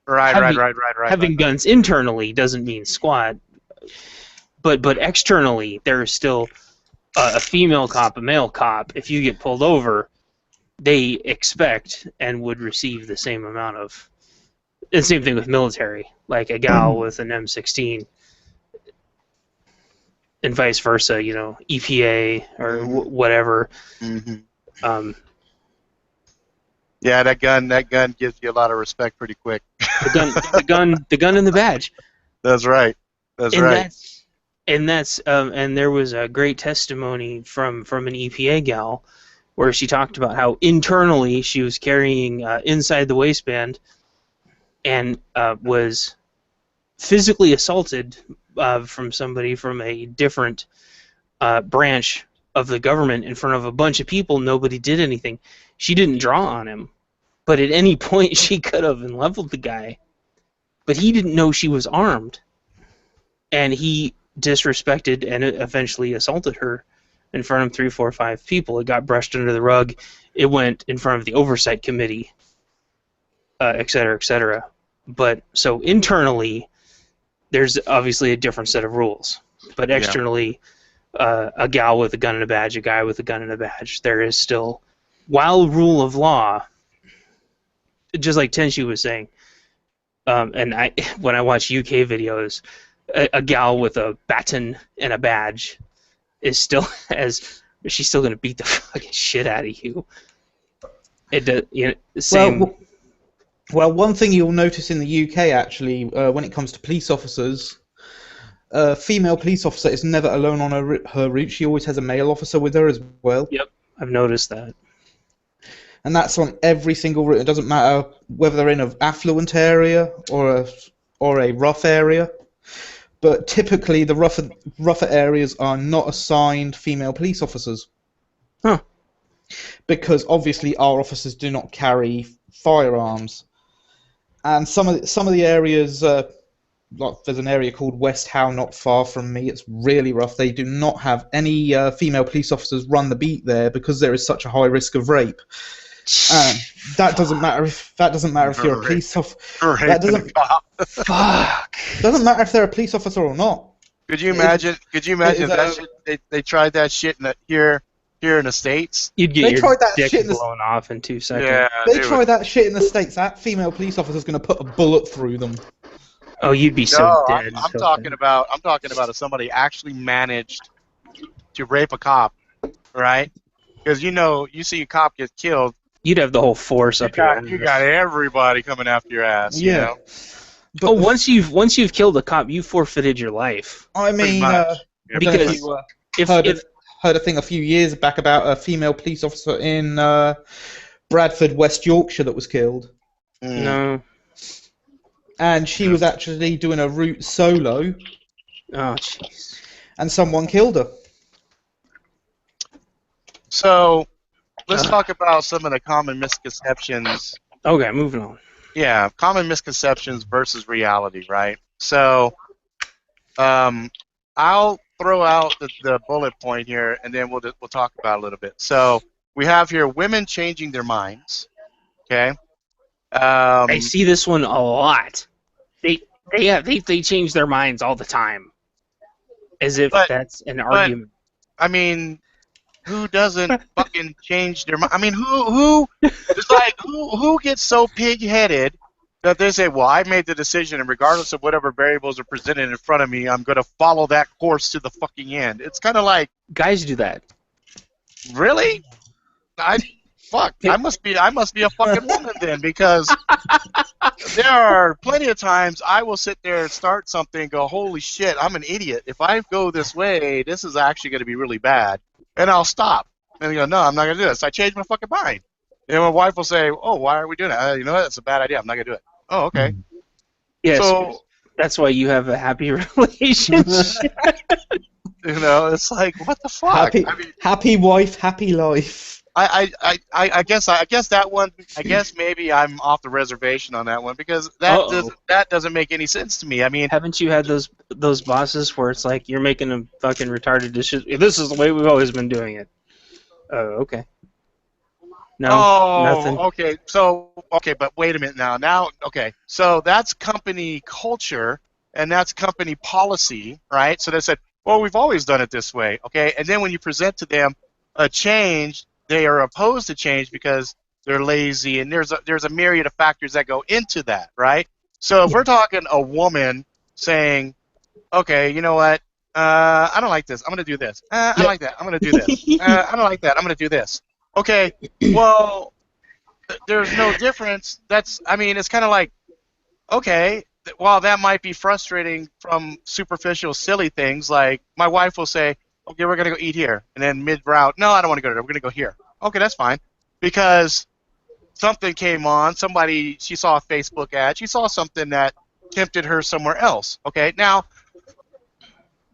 S2: having guns internally doesn't mean squat. But externally, there is still a female cop, a male cop. If you get pulled over, they expect and would receive the same amount of. And same thing with military, like a gal with an M16, and vice versa. EPA or whatever.
S1: Mm-hmm. Yeah, that gun gives you a lot of respect pretty quick.
S2: The gun, and the badge.
S1: That's right.
S2: And there was a great testimony from an EPA gal, where she talked about how internally she was carrying inside the waistband, and was physically assaulted from somebody from a different branch of the government in front of a bunch of people. Nobody did anything. She didn't draw on him, but at any point she could have and leveled the guy, but he didn't know she was armed, and he disrespected and eventually assaulted her in front of 3, 4, 5 people. It got brushed under the rug. It went in front of the oversight committee, et cetera, et cetera. But so internally, there's obviously a different set of rules. But externally, a gal with a gun and a badge, a guy with a gun and a badge, there is still, while rule of law, just like Tenshi was saying, and when I watch UK videos, a gal with a baton and a badge is still she's still gonna beat the fucking shit out of you. It does, same.
S4: Well, one thing you'll notice in the UK actually, when it comes to police officers, a female police officer is never alone on her route. She always has a male officer with her as well.
S2: Yep, I've noticed that.
S4: And that's on every single route. It doesn't matter whether they're in an affluent area or a rough area. But typically, the rougher areas are not assigned female police officers.
S2: Huh.
S4: Because obviously our officers do not carry firearms. And some of the areas, like there's an area called West Howe not far from me. It's really rough. They do not have any female police officers run the beat there because there is such a high risk of rape. That doesn't matter if you're a police officer. That doesn't.
S2: Fuck.
S4: Doesn't matter if they're a police officer or not.
S1: Could you imagine? That shit, they tried that shit here in the States?
S2: You'd get your dick blown off in 2 seconds.
S1: Yeah,
S4: they tried that shit in the States. That female police officer's going to put a bullet through them.
S2: Oh, you'd be so dead.
S1: I'm talking about if somebody actually managed to rape a cop, right? Because you see a cop get killed.
S2: You'd have the whole force up here.
S1: You got everybody coming after your ass.
S4: Yeah.
S1: You know?
S4: But
S2: once you've killed a cop, you forfeited your life.
S4: I mean,
S2: because
S4: heard a thing a few years back about a female police officer in Bradford, West Yorkshire, that was killed.
S2: No.
S4: And she was actually doing a route solo.
S2: Oh, jeez.
S4: And someone killed her.
S1: So, let's talk about some of the common misconceptions.
S2: Okay, moving on.
S1: Yeah, common misconceptions versus reality, right? So, I'll throw out the bullet point here, and then we'll talk about it a little bit. So, we have here women changing their minds. Okay.
S2: I see this one a lot. They change their minds all the time, as if that's an argument.
S1: I mean, who doesn't fucking change their mind? I mean, who gets so pig-headed that they say, well, I made the decision, and regardless of whatever variables are presented in front of me, I'm going to follow that course to the fucking end. It's kind of like...
S2: Guys do that.
S1: Really? I must be a fucking woman then, because there are plenty of times I will sit there and start something and go, holy shit, I'm an idiot. If I go this way, this is actually going to be really bad. And I'll stop. And I go, no, I'm not going to do this. I change my fucking mind. And my wife will say, oh, why are we doing that? You know what? That's a bad idea. I'm not going to do it. Oh, okay.
S2: Yes.
S1: So
S2: That's why you have a happy relationship.
S1: You know, it's like, what the fuck?
S4: Happy,
S1: I mean,
S4: happy wife, happy life.
S1: I guess that one. I guess maybe I'm off the reservation on that one because
S2: Uh-oh.
S1: that doesn't make any sense to me. I mean,
S2: Haven't you had those bosses where it's like you're making a fucking retarded decision? This is the way we've always been doing it. Oh, okay. No, nothing.
S1: okay. But wait a minute now. Okay. So that's company culture and that's company policy, right? So they said, well, we've always done it this way, okay? And then when you present to them a change, they are opposed to change because they're lazy, and there's a myriad of factors that go into that, right? So if we're talking a woman saying, okay, you know what? I don't like this. I'm going to do this. I don't like that. I'm going to do this. I don't like that. I'm going to do this. Okay, well, there's no difference. It's kind of like, okay, while that might be frustrating from superficial, silly things, like my wife will say, okay, we're going to go eat here. And then mid-route, no, I don't want to go there. We're going to go here. Okay, that's fine. Because something came on, she saw a Facebook ad, she saw something that tempted her somewhere else. Okay, now,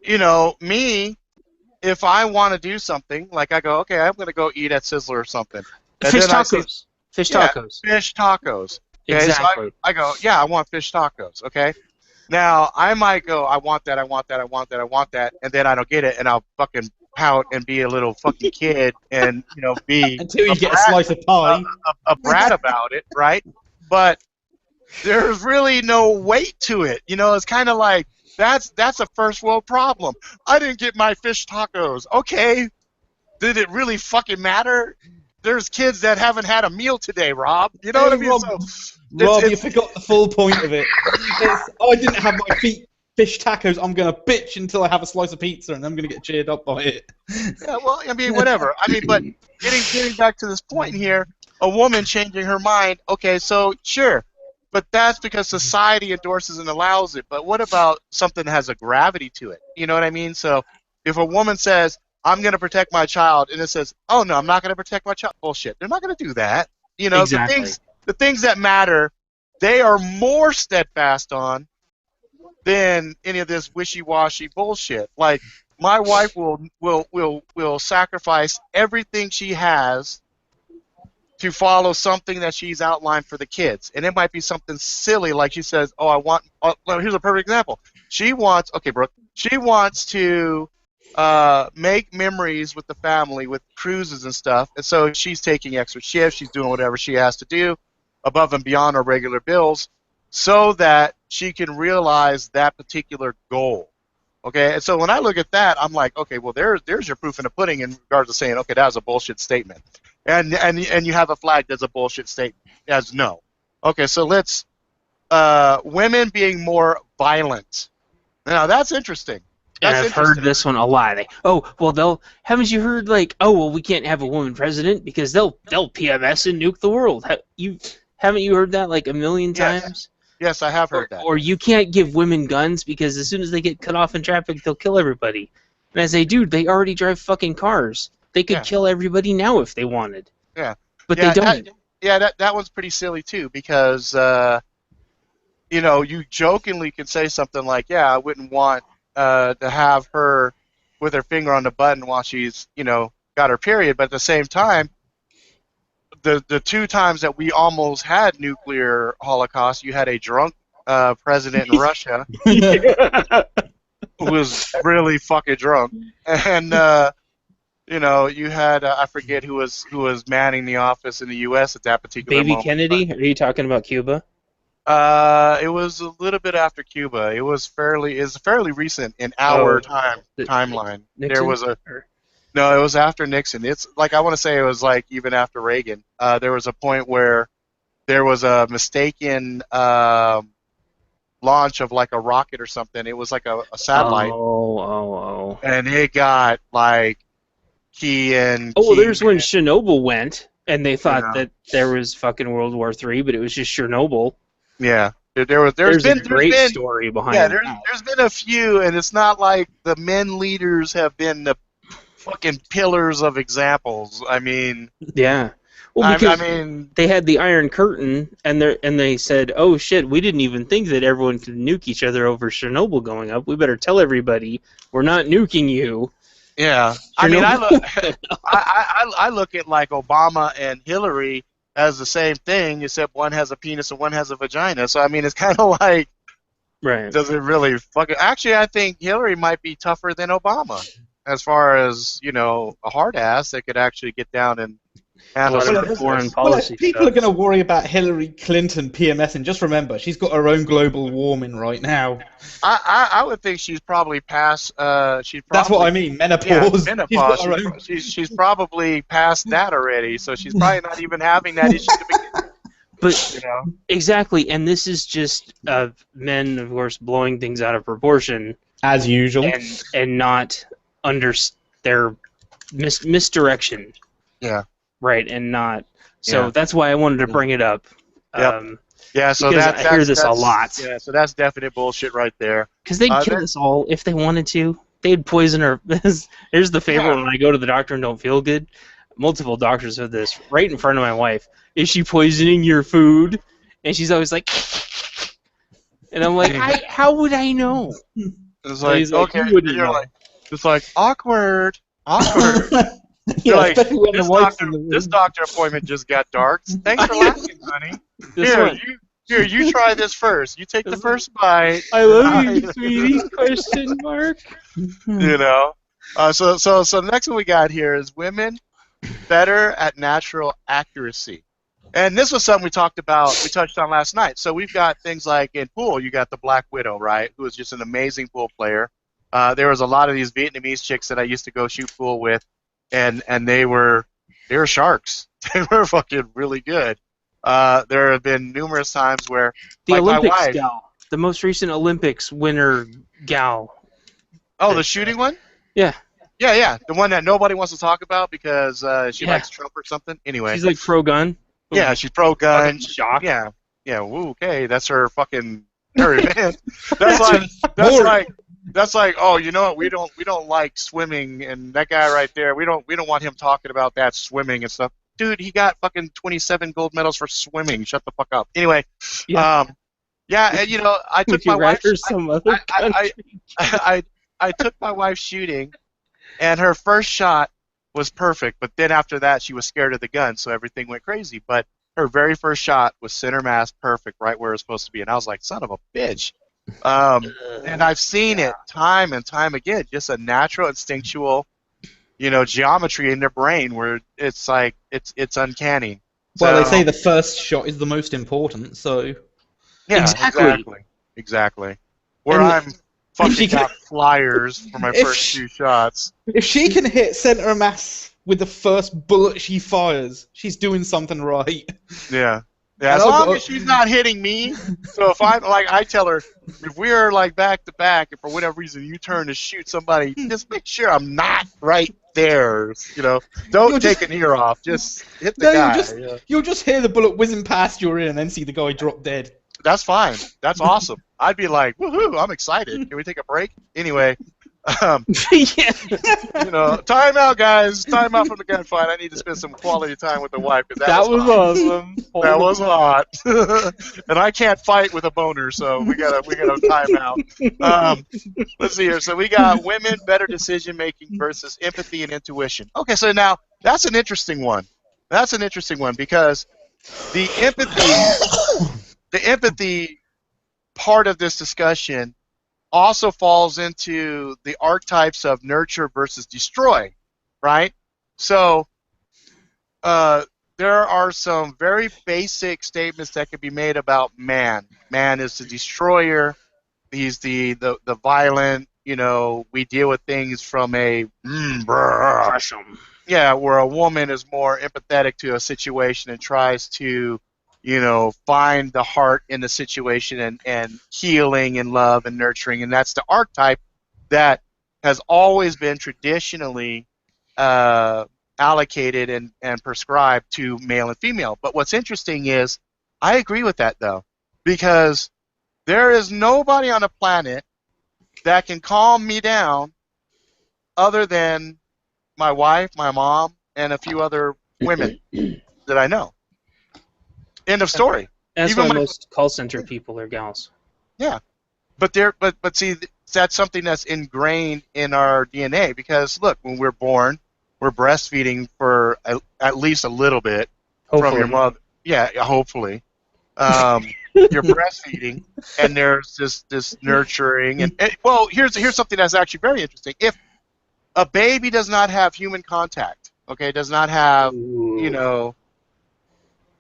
S1: you know, me, if I want to do something, like I go, okay, I'm going to go eat at Sizzler or something. And
S2: Fish
S1: then I say,
S2: tacos. Fish tacos.
S1: fish tacos. Okay,
S2: Exactly.
S1: so I go, yeah, I want fish tacos. Okay. Now I might go, I want that, I want that, I want that, I want that, and then I don't get it, and I'll fucking pout and be a little fucking kid, and you know, be
S4: Until you get a slice of pie.
S1: a brat about it, right? But there's really no weight to it. You know, it's kind of like that's a first world problem. I didn't get my fish tacos. Okay, did it really fucking matter? There's kids that haven't had a meal today, Rob. You know what I mean?
S4: Rob, you forgot the full point of it. I didn't have my fish tacos. I'm gonna bitch until I have a slice of pizza, and I'm gonna get cheered up by it.
S1: Yeah, well, I mean, whatever. I mean, but getting back to this point here, a woman changing her mind. Okay, so sure, but that's because society endorses and allows it. But what about something that has a gravity to it? You know what I mean? So if a woman says, I'm going to protect my child, and it says, oh, no, I'm not going to protect my child. Bullshit. They're not going to do that. You know,
S2: Exactly.
S1: the things that matter, they are more steadfast on than any of this wishy-washy bullshit. Like, my wife will sacrifice everything she has to follow something that she's outlined for the kids. And it might be something silly, like she says, here's a perfect example. She wants to make memories with the family, with cruises and stuff, and so she's taking extra shifts, she's doing whatever she has to do above and beyond her regular bills so that she can realize that particular goal. Okay, and so when I look at that, I'm like, okay, well, there's your proof in the pudding in regards to saying, okay, that was a bullshit statement. And you have a flag that's a bullshit statement as no. Okay, so let's women being more violent. Now that's interesting.
S2: And I've heard this one a lot. Haven't you heard we can't have a woman president because they'll PMS and nuke the world. Haven't you heard that like a million times?
S1: Yes, I have heard that.
S2: Or you can't give women guns because as soon as they get cut off in traffic, they'll kill everybody. And I say, dude, they already drive fucking cars. They could kill everybody now if they wanted.
S1: Yeah.
S2: But they don't.
S1: That one's pretty silly too because you know, you jokingly can say something like, yeah, I wouldn't want to have her with her finger on the button while she's, you know, got her period, but at the same time, the two times that we almost had nuclear holocaust, you had a drunk president in Russia who was really fucking drunk, and you know, you had I forget who was manning the office in the U.S. at that particular moment.
S2: Baby Kennedy? Are you talking about Cuba?
S1: It was a little bit after Cuba. It was fairly recent in our timeline.
S2: Nixon?
S1: There was no, it was after Nixon. It's like I want to say it was like even after Reagan. There was a point where there was a mistaken launch of like a rocket or something. It was like a satellite.
S2: Oh.
S1: And it got like there's
S2: when Chernobyl went, and they thought that there was fucking World War III, but it was just Chernobyl.
S1: Yeah, there's been
S2: a great story behind.
S1: Yeah, there's been a few, and it's not like the men leaders have been the fucking pillars of examples. I mean,
S2: yeah. Well, because
S1: I mean,
S2: they had the Iron Curtain, and they said, "Oh shit, we didn't even think that everyone could nuke each other over Chernobyl going up. We better tell everybody we're not nuking you."
S1: yeah. I mean,
S2: Chernobyl-
S1: I look at like Obama and Hillary as the same thing, except one has a penis and one has a vagina. So I mean, it's kind of like,
S2: right.
S1: does it really fucking? Actually, I think Hillary might be tougher than Obama, as far as a hard ass that could actually get down and handle
S2: lot
S1: some
S2: of
S1: business.
S2: foreign
S4: Well,
S2: policy
S4: if people are
S2: stuff.
S4: going to worry about Hillary Clinton PMS, and just remember, she's got her own global warming right now.
S1: I would think she's probably past.
S4: That's what I mean, menopause.
S1: Yeah,
S4: She's got
S1: menopause.
S4: her own.
S1: She's probably past that already, so she's probably not even having that issue to begin with.
S2: But exactly, and this is just men, of course, blowing things out of proportion,
S4: As usual.
S2: and not under their misdirection.
S1: Yeah.
S2: Right, and not. So
S1: Yeah.
S2: that's why I wanted to bring it up.
S1: Yep. Yeah, so
S2: because
S1: that's,
S2: I hear this a lot.
S1: Yeah, so that's definite bullshit right there.
S2: Because they'd kill us all if they wanted to. They'd poison our. Here's the favorite when I go to the doctor and don't feel good. Multiple doctors have this right in front of my wife. Is she poisoning your food? And she's always like, and I'm like, how would I know?
S1: It's like,
S2: he's like,
S1: okay,
S2: you wouldn't
S1: you're
S2: know.
S1: like, it's like awkward.
S4: Yeah,
S1: You're like,
S4: especially when the wife's in the room.
S1: this doctor appointment just got dark. Thanks for laughing, honey.
S2: This one.
S1: You try this first. You take the first bite.
S2: I love you, sweetie. Question mark.
S1: So the next one we got here is women better at natural accuracy. And this was something we touched on last night. So we've got things like in pool, you got the Black Widow, right, who is just an amazing pool player. There was a lot of these Vietnamese chicks that I used to go shoot pool with, and they were sharks. They were fucking really good. There have been numerous times where
S2: The
S1: like
S2: Olympics
S1: my wife,
S2: gal. The most recent Olympics winner gal.
S1: Oh, the shooting one?
S2: Yeah.
S1: Yeah. The one that nobody wants to talk about because she
S2: Yeah.
S1: likes Trump or something. Anyway.
S2: She's like pro-gun.
S1: Yeah, she's pro-gun.
S2: Fucking shocked.
S1: Yeah. Woo, okay, that's her fucking Harry Van. That's like, oh, you know what? We don't like swimming, and that guy right there, we don't want him talking about that swimming and stuff. Dude, he got fucking 27 gold medals for swimming. Shut the fuck up. Anyway,
S2: Yeah.
S1: and I took
S2: Would you
S1: my wife.
S2: rather some other country?
S1: I took my wife shooting, and her first shot was perfect, but then after that she was scared of the gun, so everything went crazy. But her very first shot was center mass perfect, right where it was supposed to be, and I was like, son of a bitch. And I've seen it time and time again, just a natural instinctual, geometry in their brain where it's like it's uncanny.
S4: Well,
S1: So,
S4: they say the first shot is the most important, so...
S1: yeah,
S2: Exactly.
S1: exactly. Where
S4: And
S1: I'm fucking
S4: she can-
S1: got flyers for my
S4: If
S1: first
S4: she-
S1: 2 shots.
S4: If she can hit center mass with the first bullet she fires, she's doing something right.
S1: Yeah.
S4: And
S1: As
S4: I'll
S1: long
S4: go-
S1: as she's not hitting me. So if I'm like, I tell her, if we're like back to back, and for whatever reason you turn to shoot somebody, just make sure I'm not right there. Don't
S4: You'll
S1: take
S4: just-
S1: an ear off. Just hit the
S4: No,
S1: guy.
S4: you'll just hear the bullet whizzing past your ear and then see the guy drop dead.
S1: That's fine. That's awesome. I'd be like, woohoo! I'm excited. Can we take a break? Anyway.
S2: Yeah.
S1: Time out, guys. Time out from the gunfight. I need to spend some quality time with the wife. 'Cause
S2: That was
S1: hot.
S2: awesome.
S1: That was hot. And I can't fight with a boner, so we gotta time out. Let's see here. So we got women, better decision making versus empathy and intuition. Okay, so now that's an interesting one. Because the empathy part of this discussion also falls into the archetypes of nurture versus destroy, right? So there are some very basic statements that can be made about man. Man is the destroyer. He's the violent. We deal with things from a
S2: Crush 'em.
S1: yeah, where a woman is more empathetic to a situation and tries to find the heart in the situation and healing and love and nurturing. And that's the archetype that has always been traditionally allocated and prescribed to male and female. But what's interesting is I agree with that, though, because there is nobody on the planet that can calm me down other than my wife, my mom, and a few other women. that I know. End of story.
S2: That's
S1: Even
S2: why
S1: my-
S2: most call center people are gals.
S1: Yeah, but see, that's something that's ingrained in our DNA because look, when we're born, we're breastfeeding for at least a little bit from your
S2: Hopefully.
S1: mother. Yeah, hopefully. You're breastfeeding, and there's this nurturing, and well, here's something that's actually very interesting. If a baby does not have human contact, okay, does not have,
S2: Ooh.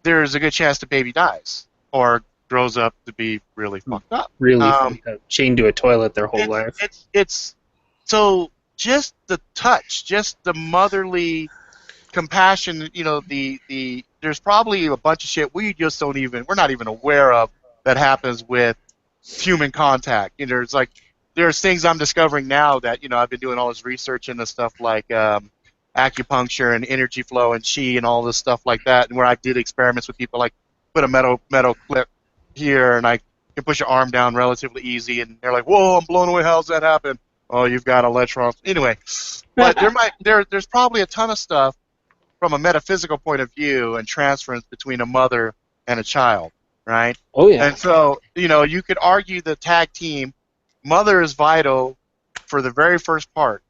S1: there's a good chance the baby dies or grows up to be really fucked up.
S2: Really fucked up. Chained to a toilet their whole life.
S1: It's so just the touch, just the motherly compassion. There's probably a bunch of shit we're not even aware of that happens with human contact. There's things I'm discovering now that I've been doing all this research into stuff like acupuncture and energy flow and chi and all this stuff like that, and where I did experiments with people like put a metal clip here and I can push your arm down relatively easy, and they're like, "Whoa, I'm blown away. How's that happen?" Oh, you've got electrons. Anyway, but there's probably a ton of stuff from a metaphysical point of view and transference between a mother and a child, right?
S2: Oh yeah.
S1: And so, you could argue the tag team, mother is vital for the very first part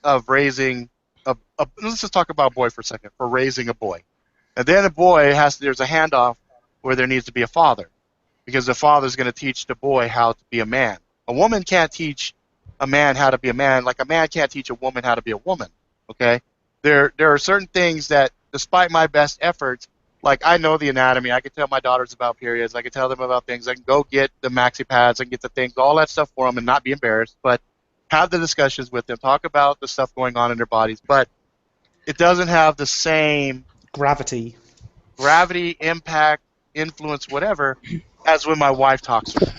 S1: of raising let's just talk about boy for a second, for raising a boy. And then a boy there's a handoff where there needs to be a father, because the father's going to teach the boy how to be a man. A woman can't teach a man how to be a man, like a man can't teach a woman how to be a woman, okay? There are certain things that, despite my best efforts, like I know the anatomy, I can tell my daughters about periods, I can tell them about things, I can go get the maxi pads, I can get the things, all that stuff for them and not be embarrassed, but have the discussions with them, talk about the stuff going on in their bodies, but it doesn't have the same
S4: Gravity,
S1: impact, influence, whatever, as when my wife talks to me,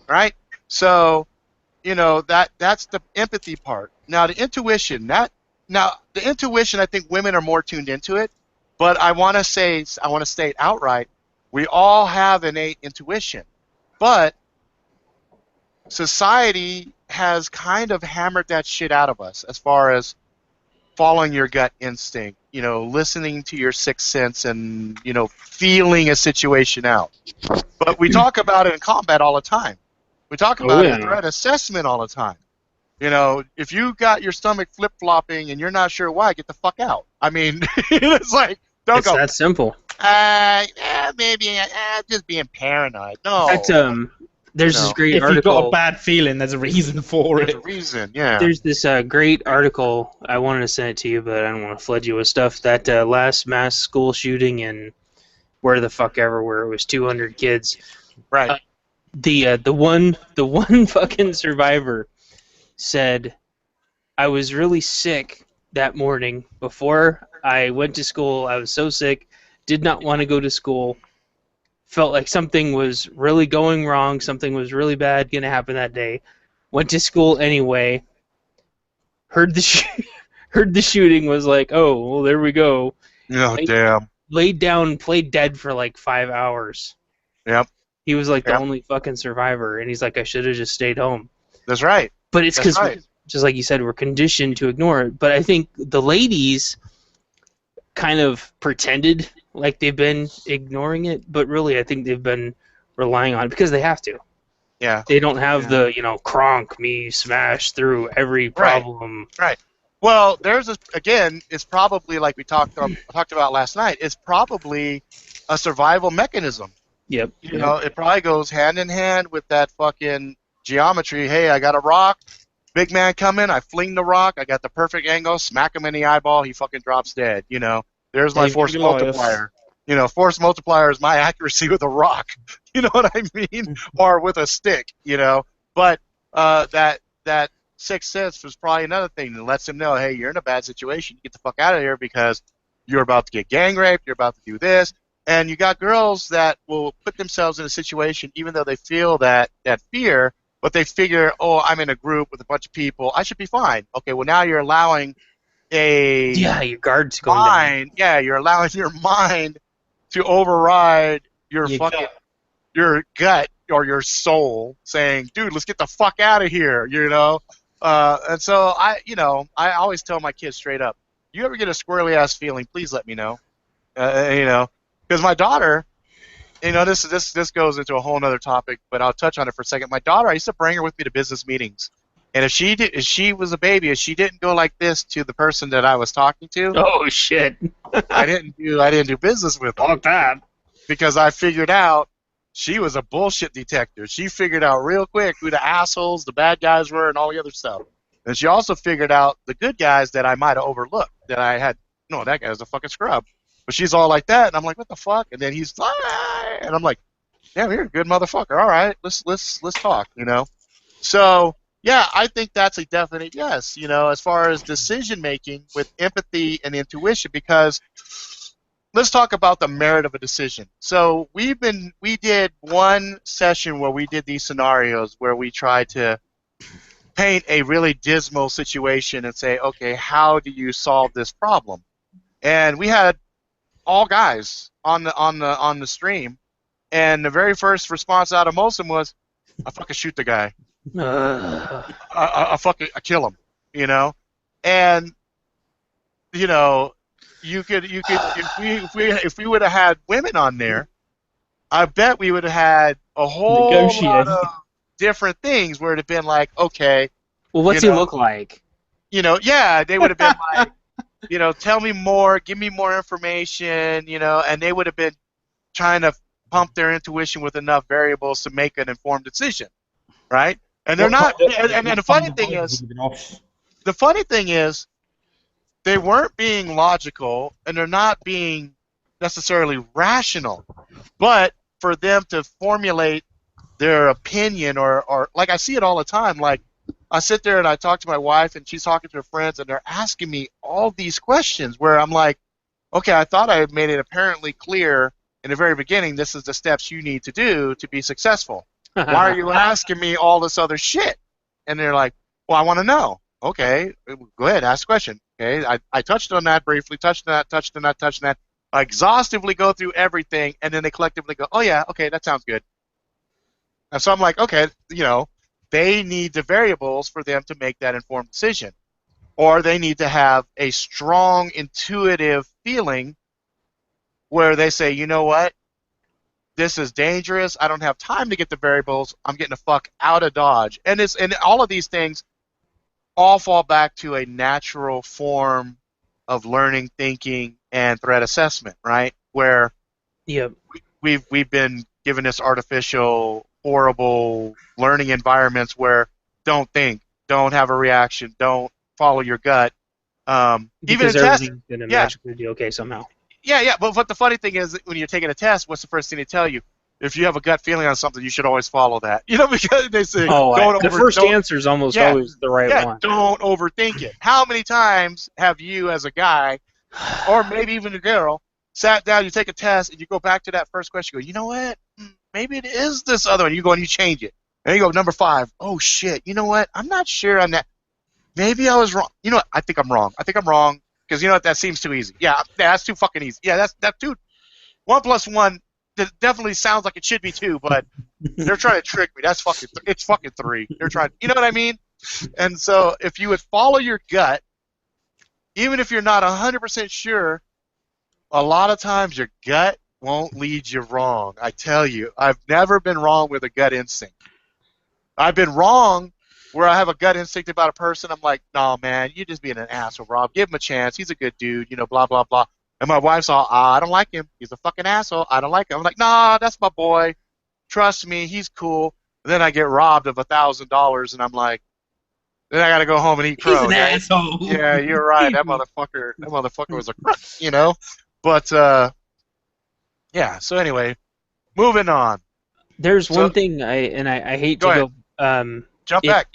S1: right? So, that's the empathy part. Now, the intuition, I think women are more tuned into it, but I want to state outright, we all have innate intuition, but society has kind of hammered that shit out of us as far as following your gut instinct, listening to your sixth sense and, feeling a situation out. But we talk about it in combat all the time. We talk about it in threat assessment all the time. If you got your stomach flip-flopping and you're not sure why, get the fuck out. I mean, it's like, don't go.
S2: It's that simple.
S1: Maybe just being paranoid. No.
S2: There's this great
S4: if
S2: article.
S4: you've got a bad feeling, there's a reason for
S1: There's
S4: it.
S1: a reason, yeah.
S2: There's this great article. I wanted to send it to you, but I don't want to flood you with stuff. That last mass school shooting in where the fuck ever, where it was 200 kids.
S1: Right.
S2: The one fucking survivor said, "I was really sick that morning before I went to school. I was so sick, did not want to go to school. Felt like something was really going wrong, something was really bad going to happen that day. Went to school anyway. Heard the shooting, was like, oh, well, there we go.
S1: Oh, damn.
S2: Laid down, played dead for like 5 hours.
S1: Yep.
S2: He was like the only fucking survivor, and he's like, I should have just stayed home.
S1: That's right.
S2: But it's because, just like you said, we're conditioned to ignore it. But I think the ladies kind of pretended like they've been ignoring it, but really I think they've been relying on it because they have to.
S1: Yeah.
S2: They don't have the, cronk me smash through every problem.
S1: Right. Well, it's probably like we talked about last night, it's probably a survival mechanism.
S2: Yep.
S1: It probably goes hand in hand with that fucking geometry. Hey, I got a rock, big man coming, I fling the rock, I got the perfect angle, smack him in the eyeball, he fucking drops dead, There's my force multiplier. Force multiplier is my accuracy with a rock. You know what I mean? Or with a stick, But that sixth sense was probably another thing that lets him know, hey, you're in a bad situation. Get the fuck out of here because you're about to get gang raped, you're about to do this. And you got girls that will put themselves in a situation even though they feel that fear, but they figure, oh, I'm in a group with a bunch of people, I should be fine. Okay, well now you're allowing
S2: your guard's going down.
S1: Yeah, you're allowing your mind to override your gut or your soul, saying, "Dude, let's get the fuck out of here," And so I always tell my kids straight up, you ever get a squirrely ass feeling, please let me know. You know, because my daughter, you know, this goes into a whole nother topic, but I'll touch on it for a second. My daughter, I used to bring her with me to business meetings, and if she was a baby, if she didn't go like this to the person that I was talking to,
S2: Oh shit!
S1: I didn't do business with them.
S2: Fuck that.
S1: Because I figured out she was a bullshit detector. She figured out real quick who the assholes, the bad guys were, and all the other stuff. And she also figured out the good guys that I might have overlooked, that I had, no, that guy's a fucking scrub. But she's all like that, and I'm like, what the fuck? And then he's like, and I'm like, damn, you're a good motherfucker. All right, let's talk, you know? So, yeah, I think that's a definite yes, you know, as far as decision making with empathy and intuition, because let's talk about the merit of a decision. So we did one session where we did these scenarios where we tried to paint a really dismal situation and say, okay, how do you solve this problem? And we had all guys on the stream, and the very first response out of most of them was, I fucking shoot the guy. I kill him, you know? And, you know, you could if we would have had women on there, I bet we would have had a whole lot of different things where it'd have been like, okay,
S2: well, what's he look like?
S1: You know, yeah, they would have been like, you know, tell me more, give me more information, you know, and they would have been trying to pump their intuition with enough variables to make an informed decision, right? And they're not. And the funny thing is, they weren't being logical, and they're not being necessarily rational. But for them to formulate their opinion, or like I see it all the time, like I sit there and I talk to my wife, and she's talking to her friends, and they're asking me all these questions where I'm like, okay, I thought I had made it apparently clear in the very beginning, this is the steps you need to do to be successful. Why are you asking me all this other shit? And they're like, well, I want to know. Okay, go ahead, ask the question. Okay, I touched on that briefly, touched on that. I exhaustively go through everything, and then they collectively go, oh yeah, okay, that sounds good. And so I'm like, okay, you know, they need the variables for them to make that informed decision. Or they need to have a strong intuitive feeling where they say, you know what, this is dangerous, I don't have time to get the variables, I'm getting the fuck out of Dodge. And all of these things all fall back to a natural form of learning, thinking, and threat assessment, right? Where we've been given this artificial, horrible learning environments where don't think, don't have a reaction, don't follow your gut.
S2: Because everything's going to magically be okay somehow.
S1: Yeah, but the funny thing is, when you're taking a test, what's the first thing they tell you? If you have a gut feeling on something, you should always follow that. You know, because they say,
S2: the first answer is almost always the right one.
S1: Don't overthink it. How many times have you, as a guy, or maybe even a girl, sat down, you take a test, and you go back to that first question, you go, you know what? Maybe it is this other one. You go and you change it. And you go, number 5. Oh, shit. You know what? I'm not sure on that. Maybe I was wrong. You know what? I think I'm wrong. Because you know what? That seems too easy. Yeah, that's too fucking easy. Yeah, that's too. 1 + 1 definitely sounds like it should be 2, but they're trying to trick me. It's fucking 3. They're trying. You know what I mean? And so if you would follow your gut, even if you're not 100% sure, a lot of times your gut won't lead you wrong. I tell you, I've never been wrong with a gut instinct. I've been wrong where I have a gut instinct about a person. I'm like, no, man, you're just being an asshole, Rob. Give him a chance. He's a good dude, you know, blah, blah, blah. And my wife's all, I don't like him. He's a fucking asshole. I don't like him. I'm like, nah, that's my boy. Trust me, he's cool. And then I get robbed of $1,000, and I'm like, then I got to go home and eat crow.
S2: He's an asshole.
S1: Yeah, you're right. That motherfucker was a crook, you know? But, yeah, so anyway, moving on.
S2: There's one thing, I hate to go...
S1: Jump back.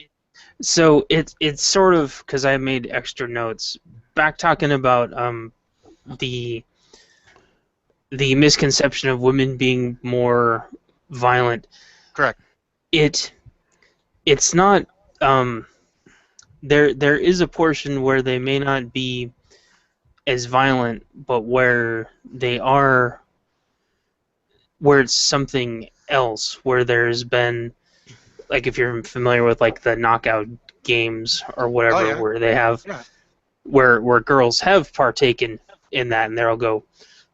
S2: So it's sort of, because I made extra notes, back talking about the misconception of women being more violent.
S1: Correct.
S2: It's not... there is a portion where they may not be as violent, but where they are... where it's something else, where there's been... like if you're familiar with like the knockout games or whatever, where they have where girls have partaken in that, and they'll go,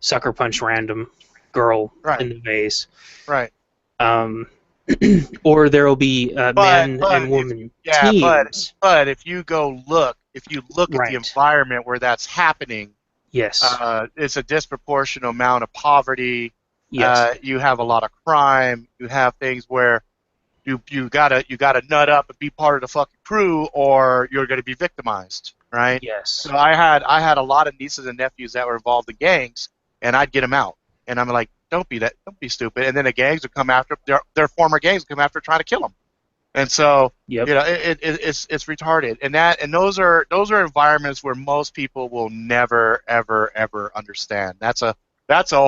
S2: sucker punch random girl
S1: Right.
S2: in the vase.
S1: Right.
S2: Or there will be man and
S1: if
S2: woman
S1: teams.
S2: teams.
S1: But if you look at the environment where that's happening,
S2: yes,
S1: it's a disproportionate amount of poverty.
S2: yes,
S1: You have a lot of crime. You have things where you gotta nut up and be part of the fucking crew, or you're gonna be victimized, right?
S2: yes,
S1: So I had a lot of nieces and nephews that were involved in gangs, and I'd get them out, and I'm like, don't be stupid. And then the gangs would come after their former gangs would come after trying to kill them, and so
S2: yep.
S1: you know it's retarded, and those are environments where most people will never ever understand. That's a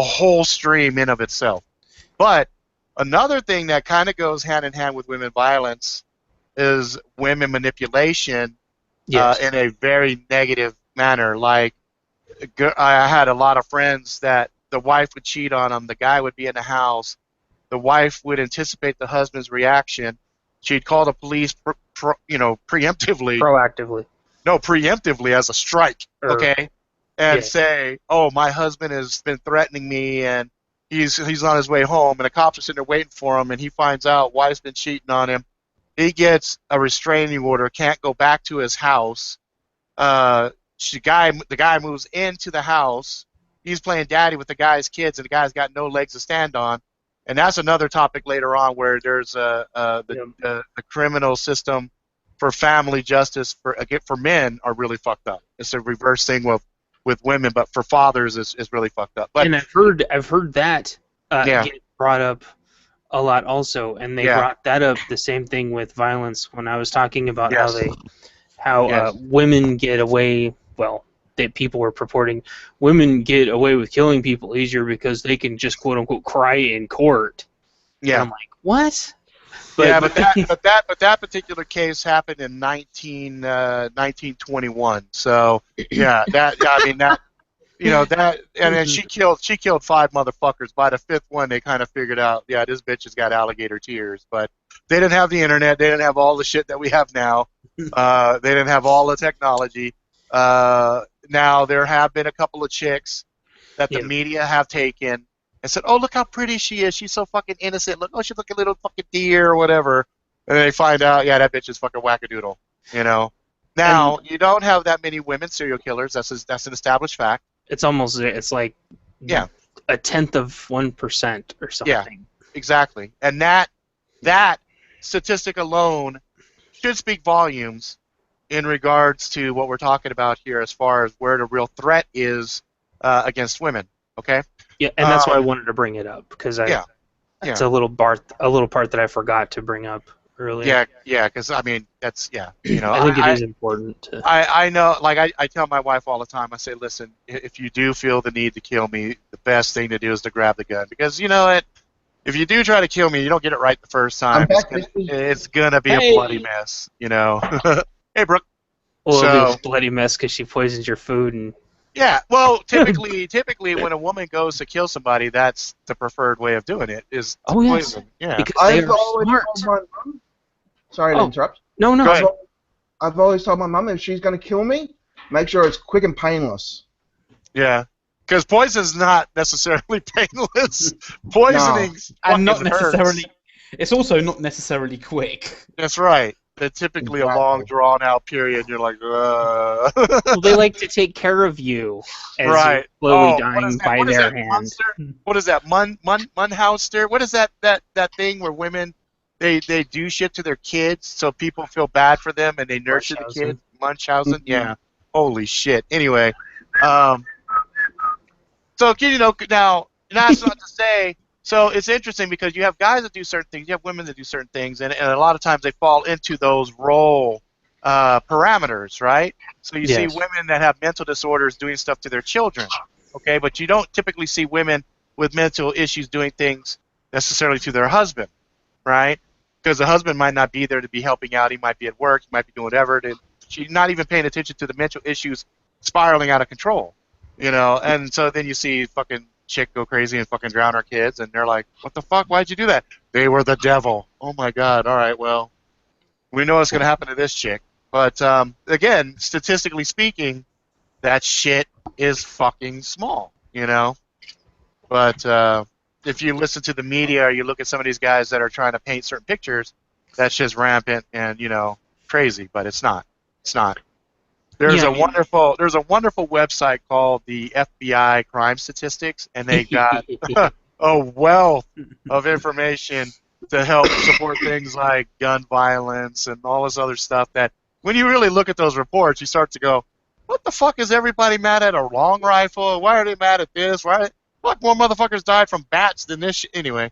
S1: whole stream in of itself. But another thing that kind of goes hand in hand with women violence is women manipulation
S2: Yes.
S1: in a very negative manner. Like, I had a lot of friends that the wife would cheat on them, the guy would be in the house, the wife would anticipate the husband's reaction, she'd call the police, preemptively.
S2: Proactively.
S1: No, preemptively as a strike, okay? And say, oh, my husband has been threatening me, and he's on his way home, and the cops are sitting there waiting for him, and he finds out wife's been cheating on him. He gets a restraining order, can't go back to his house. The guy moves into the house. He's playing daddy with the guy's kids, and the guy's got no legs to stand on. And that's another topic later on, where there's the criminal system for family justice for men are really fucked up. It's a reverse thing with women, but for fathers is really fucked up. But,
S2: and I've heard that get brought up a lot also, and they brought that up, the same thing with violence, when I was talking about how women get away, that people were purporting women get away with killing people easier because they can just quote unquote cry in court.
S1: Yeah.
S2: And I'm like, what?
S1: But that particular case happened in 1921. So and she killed 5 motherfuckers. By the 5th one, they kind of figured out, this bitch has got alligator tears. But they didn't have the internet. They didn't have all the shit that we have now. They didn't have all the technology. Now there have been a couple of chicks that the media have taken and said, oh, look how pretty she is. She's so fucking innocent. Look, she's like a little fucking deer or whatever. And they find out, that bitch is fucking wackadoodle. Now, you don't have that many women serial killers. That's an established fact.
S2: It's like a tenth of 1% or something.
S1: Yeah, exactly. And that statistic alone should speak volumes in regards to what we're talking about here, as far as where the real threat is against women. Okay.
S2: Yeah, and that's why I wanted to bring it up, because it's a little part that I forgot to bring up earlier.
S1: Yeah, because I mean that's
S2: I think it is important.
S1: I know, like I tell my wife all the time. I say, listen, if you do feel the need to kill me, the best thing to do is to grab the gun, because you know what. If you do try to kill me, you don't get it right the first time. It's gonna be a bloody mess, Hey, Brooke.
S2: Well, it'll be a bloody mess because she poisons your food and.
S1: Yeah, well, typically, when a woman goes to kill somebody, that's the preferred way of doing it. Is to poison. Yeah.
S2: Because they are smart.
S3: Sorry to interrupt.
S2: No.
S3: I've always told my mum, if she's going to kill me, make sure it's quick and painless.
S1: Yeah. Because poison's not necessarily painless. Poisoning's
S4: and not necessarily.
S1: Hurts.
S4: It's also not necessarily quick.
S1: That's right. They're typically a long, drawn-out period. You're like,
S2: Well, they like to take care of you as you're slowly dying by their hand.
S1: What is that? Munhauser? What is that thing where women they do shit to their kids so people feel bad for them and they nurture the kids? Munchausen? Yeah. Holy shit. Anyway, so now that's not to say. So it's interesting because you have guys that do certain things, you have women that do certain things, and a lot of times they fall into those role parameters, right? So you see women that have mental disorders doing stuff to their children, okay? But you don't typically see women with mental issues doing things necessarily to their husband, right? Because the husband might not be there to be helping out. He might be at work. He might be doing whatever. She's not even paying attention to the mental issues spiraling out of control, And so then you see fucking chick go crazy and fucking drown her kids, and they're like, what the fuck, why'd you do that? They were the devil. Oh my god. All right, well, we know what's going to happen to this chick, but again, statistically speaking, that shit is fucking small, But if you listen to the media or you look at some of these guys that are trying to paint certain pictures, that's just rampant and crazy. But it's not. It's not. There's a wonderful website called the FBI Crime Statistics, and they got a wealth of information to help support things like gun violence and all this other stuff that when you really look at those reports, you start to go, what the fuck is everybody mad at a long rifle? Why are they mad at this? Why? Fuck, more motherfuckers died from bats than this shit. Anyway.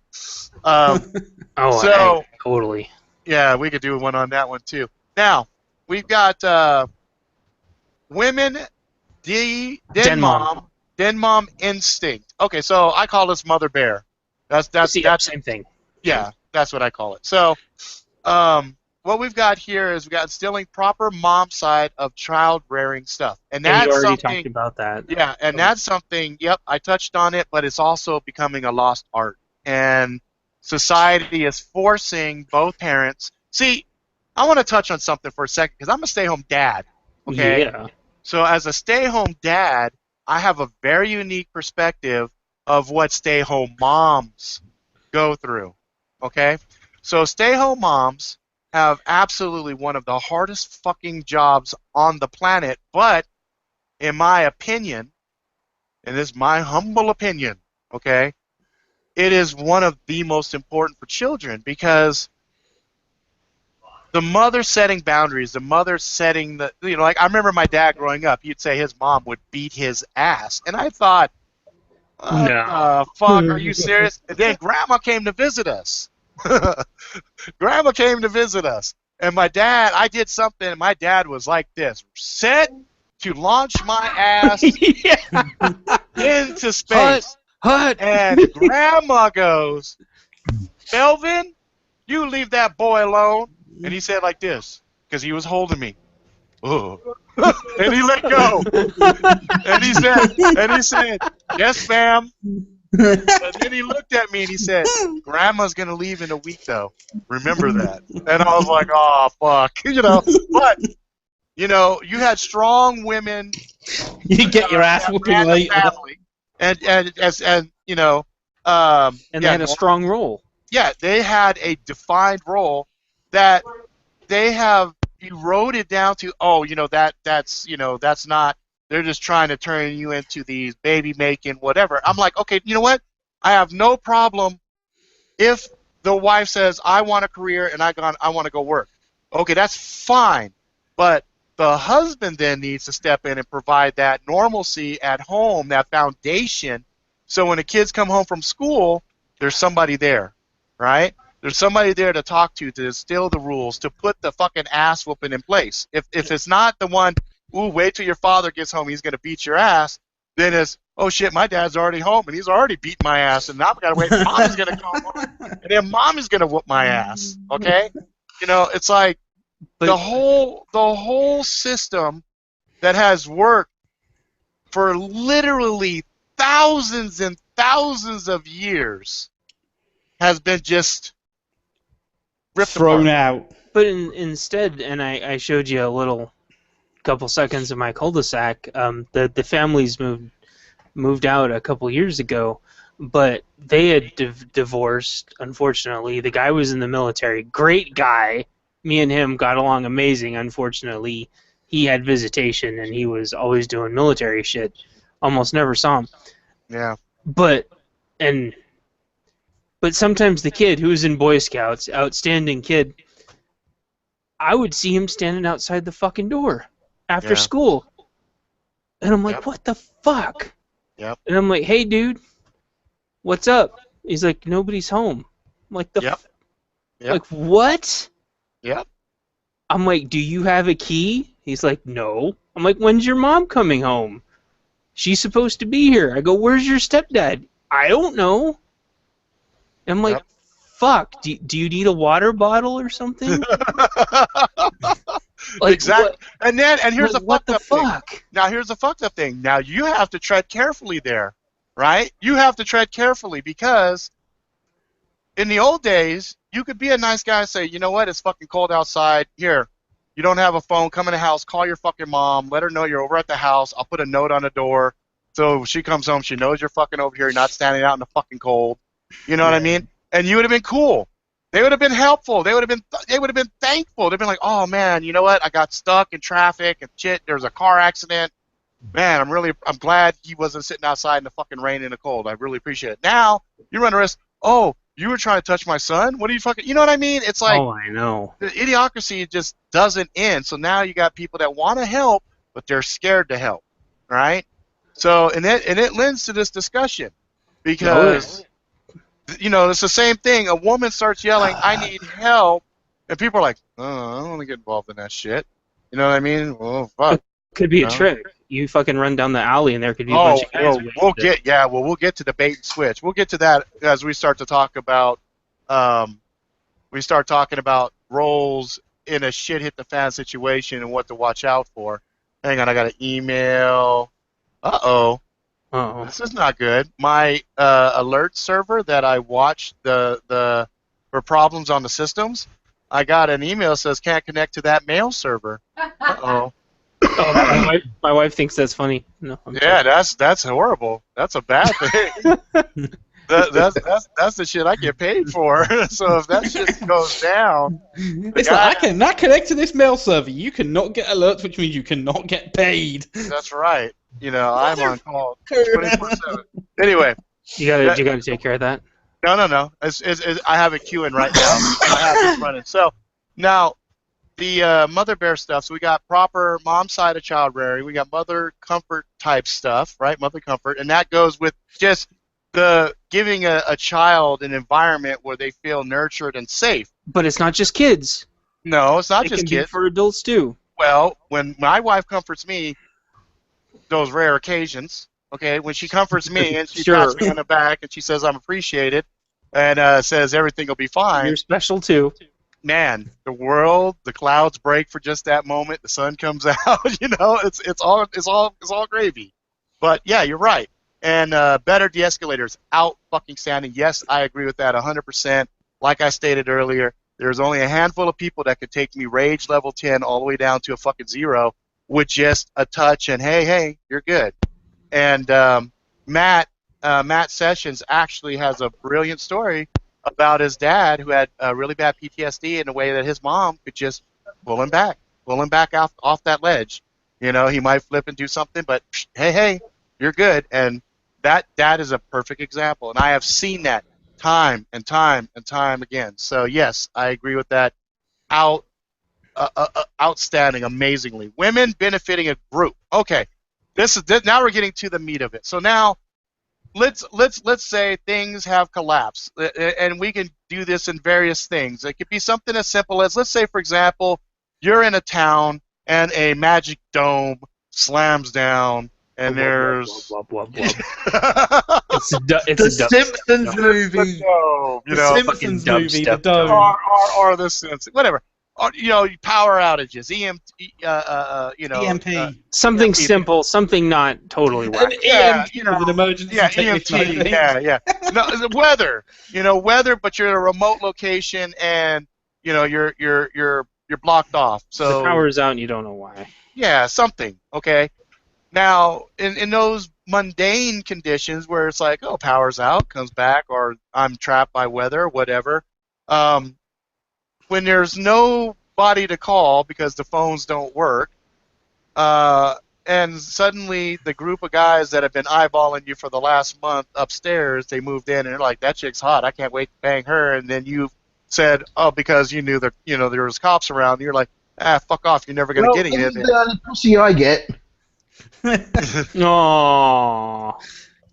S2: Totally.
S1: Yeah, we could do one on that one, too. Now, we've got women, den mom instinct. Okay, so I call this mother bear. That's
S2: same thing.
S1: Yeah, that's what I call it. So, what we've got here is we've got instilling proper mom side of child rearing stuff, and that's
S2: you already
S1: something.
S2: Talked about that.
S1: Yeah, and that's something. Yep, I touched on it, but it's also becoming a lost art, and society is forcing both parents. See, I want to touch on something for a second because I'm a stay-home dad. Okay.
S2: Yeah.
S1: So as a stay-home dad, I have a very unique perspective of what stay-home moms go through. Okay? So stay-home moms have absolutely one of the hardest fucking jobs on the planet, but in my opinion, and this is my humble opinion, okay, it is one of the most important for children because the mother setting boundaries, the mother setting the, like I remember my dad growing up, he'd say his mom would beat his ass. And I thought, what the fuck, are you serious? And then Grandma came to visit us. Grandma came to visit us. And my dad, I did something, my dad was like this, set to launch my ass into space.
S2: Hut.
S1: And Grandma goes, Melvin, you leave that boy alone. And he said like this, because he was holding me. Oh. And he let go. And he said, yes, ma'am. And then he looked at me and he said, Grandma's going to leave in a week, though. Remember that. And I was like, oh, fuck. But, you had strong women.
S4: You get your ass whooping later.
S1: Family. And they had
S2: a strong role.
S1: Yeah, they had a defined role that they have eroded down to, that's not, they're just trying to turn you into these baby making whatever. I'm like, okay, you know what? I have no problem if the wife says, I want a career and I want to go work. Okay, that's fine. But the husband then needs to step in and provide that normalcy at home, that foundation, so when the kids come home from school, there's somebody there, right? There's somebody there to talk to instill the rules, to put the fucking ass whooping in place. If it's not the one, ooh, wait till your father gets home, he's going to beat your ass, then it's, oh shit, my dad's already home and he's already beating my ass, and now I've got to wait, mommy's going to come home, and then mommy's going to whoop my ass, okay? It's like the whole system that has worked for literally thousands and thousands of years has been just
S4: thrown out.
S2: But instead, and I showed you a little couple seconds of my cul-de-sac, the families moved out a couple years ago, but they had divorced, unfortunately. The guy was in the military. Great guy. Me and him got along amazing. Unfortunately, he had visitation, and he was always doing military shit. Almost never saw him.
S1: Yeah.
S2: But sometimes the kid who was in Boy Scouts, outstanding kid, I would see him standing outside the fucking door after school. And I'm like, what the fuck?
S1: Yep.
S2: And I'm like, hey, dude, what's up? He's like, nobody's home. I'm like, like, what?
S1: Yep.
S2: I'm like, do you have a key? He's like, no. I'm like, when's your mom coming home? She's supposed to be here. I go, where's your stepdad? I don't know. And I'm like, fuck, do you need a water bottle or something? Like,
S1: exactly. And here's the
S2: what the fuck?
S1: Thing. Now here's the fucked up thing. Now you have to tread carefully there, right? You have to tread carefully because in the old days, you could be a nice guy and say, you know what, it's fucking cold outside. Here, you don't have a phone, come in the house, call your fucking mom, let her know you're over at the house, I'll put a note on the door, So she comes home, she knows you're fucking over here, not standing out in the fucking cold. You know what I mean? And you would have been cool. They would have been helpful. They would have been thankful. They'd been like, oh man, you know what? I got stuck in traffic and shit. There's a car accident. Man, I'm glad he wasn't sitting outside in the fucking rain and the cold. I really appreciate it. Now you run the risk. Oh, you were trying to touch my son? What are you fucking? You know what I mean? It's like,
S2: oh, I know.
S1: the idiocracy just doesn't end. So now you got people that want to help, but they're scared to help, right? So and it lends to this discussion because you know it's the same thing. A woman starts yelling, "I need help," and people are like, "Oh, I don't want to get involved in that shit." You know what I mean? Well, fuck.
S2: Could be a trick. You fucking run down the alley and there could be a bunch of guys.
S1: We'll get to the bait and switch. We'll get to that as we start to talk about roles in a shit hit the fan situation and what to watch out for. Hang on, I got an email. Uh-oh. This is not good. My alert server that I watched for problems on the systems, I got an email that says can't connect to that mail server. Uh-oh.
S2: Oh, my wife thinks that's funny. No,
S1: that's horrible. That's a bad thing. That's the shit I get paid for. So if that shit goes down,
S4: it's like I cannot connect to this mail server. You cannot get alerts, which means you cannot get paid.
S1: That's right. You know, I'm on call 24/7. Anyway,
S2: you gotta take care of that.
S1: No. I have it queuing right now. I have it running. So now. The mother bear stuff, so we got proper mom side of child rearing, we got mother comfort type stuff, right? Mother comfort, and that goes with just the giving a child an environment where they feel nurtured and safe.
S2: But it's not just kids.
S1: No, it's not just
S2: kids. It can be
S1: kids.
S2: for adults too.
S1: Well, when my wife comforts me, those rare occasions, okay, when she comforts me and she pats me on the back and she says I'm appreciated and says everything will be fine.
S2: You're special too.
S1: Man, the clouds break for just that moment. The sun comes out. You know, it's all gravy. But yeah, you're right. And better de-escalators, out fucking standing. Yes, I agree with that 100%. Like I stated earlier, there's only a handful of people that could take me rage level 10 all the way down to a fucking 0 with just a touch and hey, you're good. And Matt Sessions actually has a brilliant story about his dad who had really bad PTSD in a way that his mom could just pull him back off that ledge. You know, he might flip and do something, but hey, you're good. And that is a perfect example. And I have seen that time and time and time again. So yes, I agree with that. Outstanding, amazingly. Women benefiting a group. Okay, now we're getting to the meat of it. So now. Let's say things have collapsed, and we can do this in various things. It could be something as simple as, let's say, for example, you're in a town and a magic dome slams down, and there's
S2: it's the
S4: Simpsons movie. The Simpsons movie, the dome,
S1: or the Simpsons, whatever. Or, you know, power outages, EMP,
S2: something
S1: EMP.
S2: Simple, something not totally wacky.
S4: An emergency.
S1: EMT. No, weather, but you're in a remote location and you know you're blocked off. So
S2: the power's out and you don't know why.
S1: Yeah, something. Okay. Now, in those mundane conditions where it's like, oh, power's out, comes back, or I'm trapped by weather, whatever. When there's nobody to call because the phones don't work, and suddenly the group of guys that have been eyeballing you for the last month upstairs, they moved in and they're like, that chick's hot, I can't wait to bang her. And then you said, oh, because you knew that there was cops around, you're like, fuck off, you're never gonna get any of it.
S3: The pussy I get.
S2: Aww.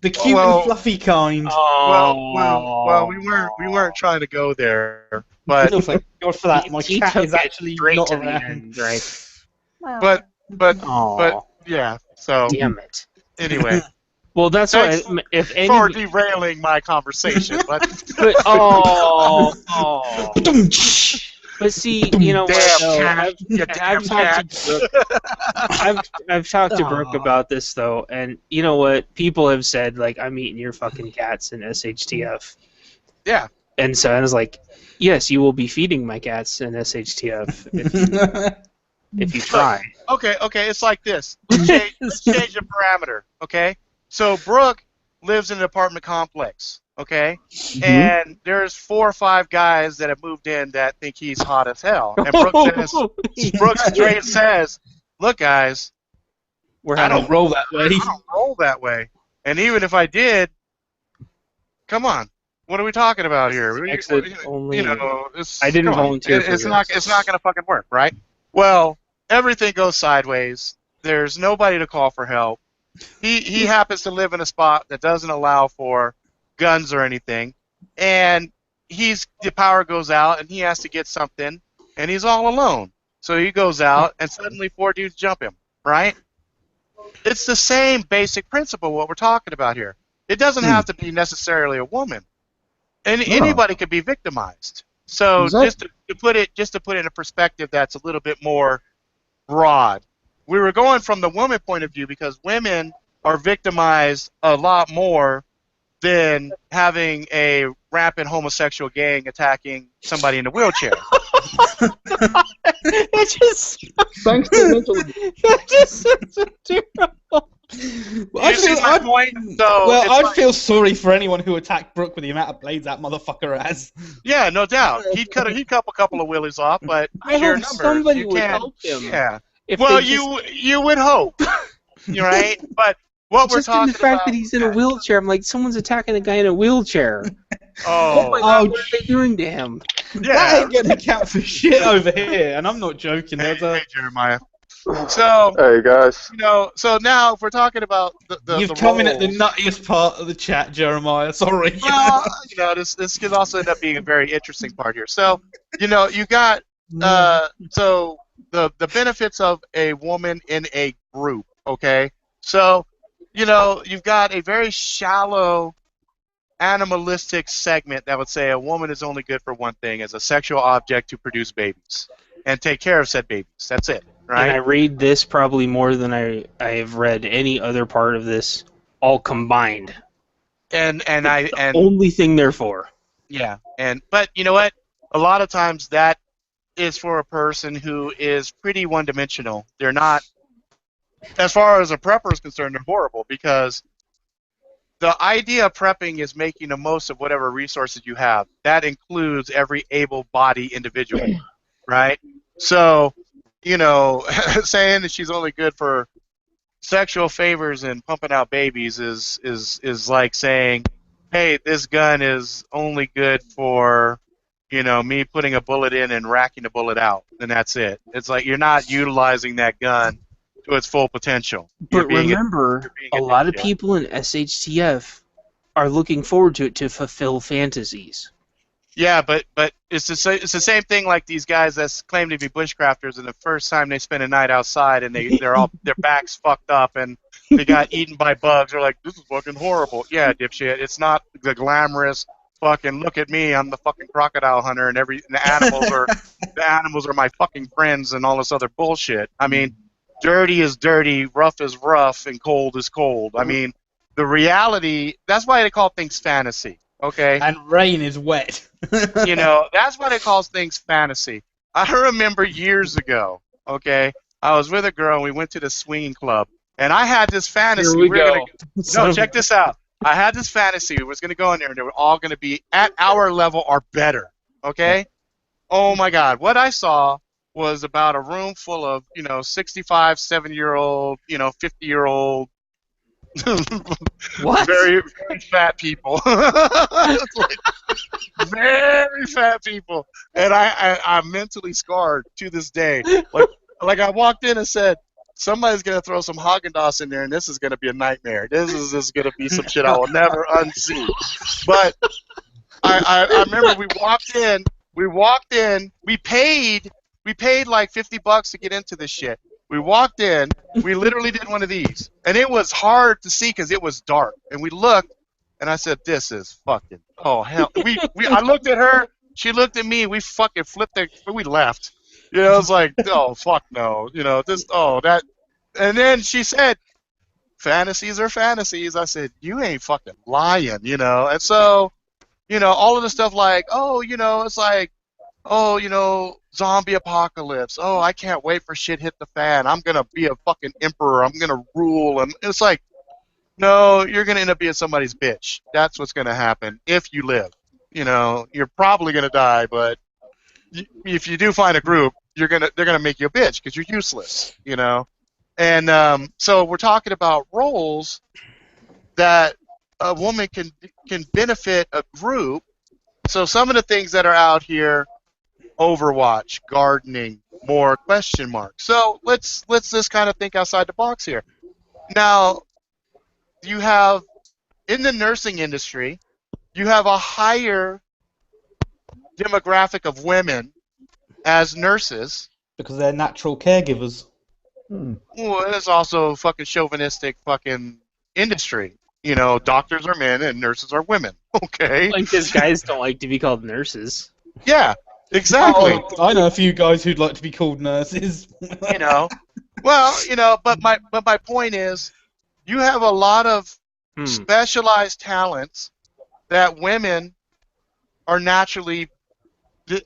S4: The cute and fluffy kind.
S1: Well, we weren't trying to go there, but
S4: God for that. My cat is actually not around.
S2: Right.
S1: But yeah. So
S2: damn it.
S1: Anyway.
S2: Well, that's why if any
S1: for derailing my conversation, but
S2: But see, you know what? I've talked to Brooke about this though, and you know what? People have said like, I'm eating your fucking cats in SHTF.
S1: Yeah.
S2: And so I was like, yes, you will be feeding my cats in SHTF if you try.
S1: Okay. It's like this. Let's change the parameter. Okay. So Brooke lives in an apartment complex, okay?
S2: Mhm.
S1: And there's 4 or 5 guys that have moved in that think he's hot as hell. And Brooke straight says, "Look, guys,
S2: We're
S1: I
S2: having
S1: don't
S4: roll that way.
S1: I don't roll that way. And even if I did, come on, what are we talking about here?
S2: exit only.
S1: You know, it's,
S2: I didn't
S1: come on.
S2: volunteer for
S1: It's
S2: this.
S1: not going to fucking work, right? Well, everything goes sideways. There's nobody to call for help. He happens to live in a spot that doesn't allow for guns or anything, and the power goes out, and he has to get something, and he's all alone. So he goes out, and suddenly 4 dudes jump him, right? It's the same basic principle what we're talking about here. It doesn't have to be necessarily a woman. Anybody could be victimized. So
S3: Exactly.
S1: just to put it in a perspective that's a little bit more broad. We were going from the woman point of view because women are victimized a lot more than having a rampant homosexual gang attacking somebody in a wheelchair.
S2: That just
S3: Thanks to mental.
S2: that just sounds so terrible.
S4: I
S1: You see
S4: feel,
S1: my point? So
S4: well,
S1: it's
S4: I
S1: like-
S4: feel sorry for anyone who attacked Brooke with the amount of blades that motherfucker has.
S1: Yeah, no doubt. He'd cut a couple of willies off, but
S2: I
S1: sheer
S2: hope
S1: numbers,
S2: somebody
S1: you
S2: would
S1: can't.
S2: help him.
S1: Yeah.
S2: If
S1: Well,
S2: they just,
S1: you would hope, you're right? But what we're
S2: just in
S1: talking
S2: the fact
S1: about,
S2: that he's in a wheelchair, I'm like, someone's attacking a guy in a wheelchair.
S1: oh,
S2: my
S4: Oh,
S2: God, what are they doing to him?
S4: That
S1: yeah.
S4: ain't gonna count for shit over here, and I'm not joking.
S1: Hey,
S4: There's a,
S1: hey, Jeremiah. So
S3: Hey guys.
S1: so now if we're talking about the
S4: you've come in at the
S1: roles,
S4: nuttiest part of the chat, Jeremiah. Sorry.
S1: well, this could also end up being a very interesting part here. So, you got so the benefits of a woman in a group, okay? So, you've got a very shallow animalistic segment that would say a woman is only good for one thing, as a sexual object to produce babies and take care of said babies. That's it, right?
S2: And I read this probably more than I have read any other part of this, all combined.
S1: And
S2: Only thing they're for.
S1: yeah, but you know what? A lot of times that is for a person who is pretty one-dimensional. They're not, as far as a prepper is concerned, they're horrible because the idea of prepping is making the most of whatever resources you have. That includes every able-bodied individual, right? So, saying that she's only good for sexual favors and pumping out babies is like saying, hey, this gun is only good for, me putting a bullet in and racking the bullet out, and that's it. It's like you're not utilizing that gun to its full potential.
S2: But remember, a lot of people in SHTF are looking forward to it to fulfill fantasies.
S1: Yeah, but it's the same thing like these guys that claim to be bushcrafters, and the first time they spend a night outside and their backs fucked up and they got eaten by bugs, they're like, this is fucking horrible. Yeah, dipshit. It's not the glamorous fucking look at me, I'm the fucking crocodile hunter and the animals are my fucking friends and all this other bullshit. I mean, dirty is dirty, rough is rough, and cold is cold. I mean, the reality, that's why they call things fantasy. Okay.
S4: And rain is wet.
S1: That's why they call things fantasy. I remember years ago, okay, I was with a girl and we went to the swinging club, and I had this fantasy.
S2: Here we go.
S1: No, check this out. I had this fantasy. We was going to go in there and they were all going to be at our level or better, okay? Oh my God. What I saw was about a room full of, 65, 7-year-old, 50-year-old,
S2: What?
S1: very, very fat people. It's like, very fat people, and I'm mentally scarred to this day. Like I walked in and said, somebody's gonna throw some Haagen-Dazs in there, and this is gonna be a nightmare. This is gonna be some shit I will never unsee. But I remember we walked in, we paid like $50 to get into this shit. We walked in, we literally did one of these, and it was hard to see because it was dark. And we looked, and I said, "This is fucking hell." I looked at her, she looked at me, we fucking flipped it, we left. It was like, oh fuck no, that. And then she said, "Fantasies are fantasies." I said, "You ain't fucking lying," And so, all of the stuff like, it's like, zombie apocalypse. Oh, I can't wait for shit hit the fan. I'm gonna be a fucking emperor. I'm gonna rule. And it's like, No, you're going to end up being somebody's bitch. That's what's going to happen if you live. You know, you're probably going to die, but if you do find a group, they're going to make you a bitch because you're useless, you know. And so we're talking about roles that a woman can benefit a group. So some of the things that are out here, Overwatch, gardening, more question marks. So let's just kind of think outside the box here. Now, you have in the nursing industry, you have a higher demographic of women as nurses.
S4: Because they're natural caregivers.
S1: Well, it's also a fucking chauvinistic fucking industry. You know, doctors are men and nurses are women. Okay.
S2: Like, these guys don't like to be called nurses.
S1: Yeah, exactly.
S4: Oh, I know a few guys who'd like to be called nurses.
S1: You know, well, you know, but my point is, you have a lot of specialized talents that women are naturally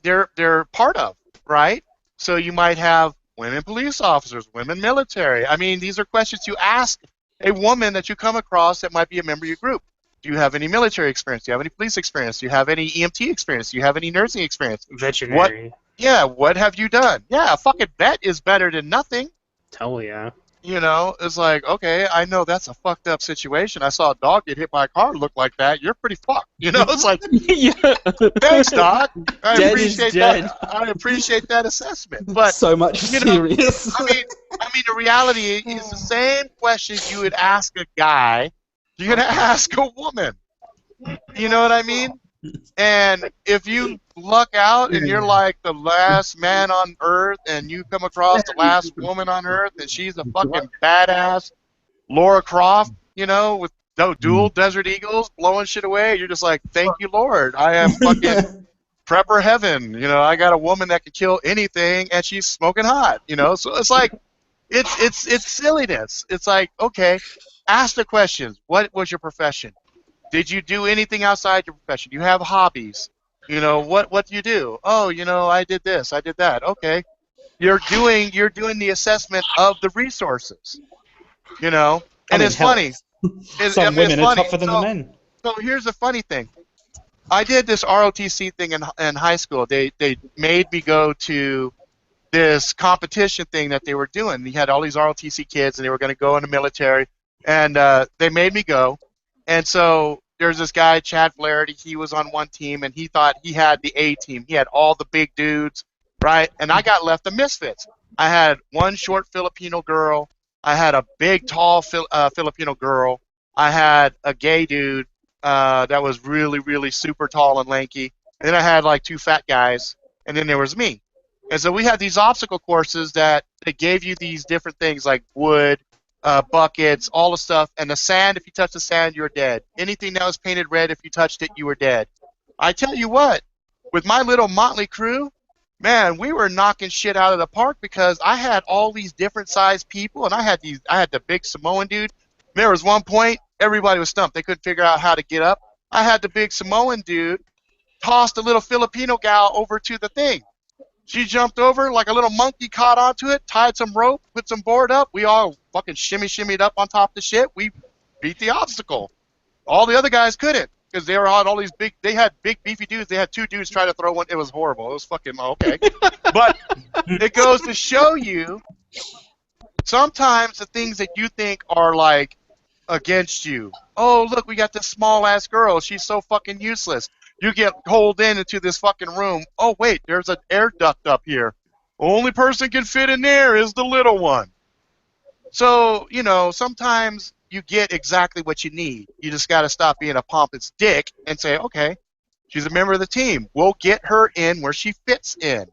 S1: they're part of, right? So you might have women police officers, women military. I mean, these are questions you ask a woman that you come across that might be a member of your group. Do you have any military experience? Do you have any police experience? Do you have any EMT experience? Do you have any nursing experience?
S2: Veterinary.
S1: What have you done? Yeah, a fucking vet is better than nothing.
S2: Hell yeah.
S1: You know, it's like, okay, I know that's a fucked up situation. I saw a dog get hit by a car look like that. You're pretty fucked. You know, it's like,
S2: Yeah.
S1: thanks, Doc. I
S2: Dead
S1: appreciate
S2: is dead.
S1: that. I appreciate that assessment. But
S4: so much
S1: you know,
S4: serious.
S1: I mean, the reality is the same question you would ask a guy, you're gonna ask a woman. You know what I mean? And if you luck out and you're like the last man on Earth and you come across the last woman on Earth and she's a fucking badass Laura Croft, you know, with dual Desert Eagles blowing shit away, you're just like, thank you, Lord. I am fucking prepper heaven. You know, I got a woman that can kill anything and she's smoking hot, you know? So it's like, it's silliness. It's like, okay, ask the questions. What was your profession? Did you do anything outside your profession? Do you have hobbies? You know, what do you do? Oh, you know, I did this, I did that. Okay. You're doing the assessment of the resources. You know? And it's funny.
S4: Some women are tougher than the men.
S1: So here's the funny thing. I did this ROTC thing in high school. They made me go to this competition thing that they were doing. You had all these ROTC kids, and they were going to go in the military, and they made me go. And so there's this guy, Chad Flaherty. He was on one team, and he thought he had the A team. He had all the big dudes, right? And I got left the misfits. I had one short Filipino girl. I had a big, tall Filipino girl. I had a gay dude that was really, really super tall and lanky. And then I had like two fat guys, and then there was me. And so we had these obstacle courses that they gave you these different things like wood, buckets, all the stuff. And the sand, if you touch the sand, you're dead. Anything that was painted red, if you touched it, you were dead. I tell you what, with my little motley crew, man, we were knocking shit out of the park because I had all these different sized people, and I had the big Samoan dude. There was one point, everybody was stumped. They couldn't figure out how to get up. I had the big Samoan dude toss the little Filipino gal over to the thing. She jumped over like a little monkey, caught onto it, tied some rope, put some board up. We all fucking shimmied up on top of the shit. We beat the obstacle. All the other guys couldn't because they were on all these big. They had big beefy dudes. They had two dudes try to throw one. It was horrible. It was fucking okay. But it goes to show you sometimes the things that you think are like against you. Oh, look, we got this small ass girl. She's so fucking useless. You get holed into this fucking room. Oh, wait, there's an air duct up here. Only person can fit in there is the little one. So, you know, sometimes you get exactly what you need. You just got to stop being a pompous dick and say, okay, she's a member of the team. We'll get her in where she fits in.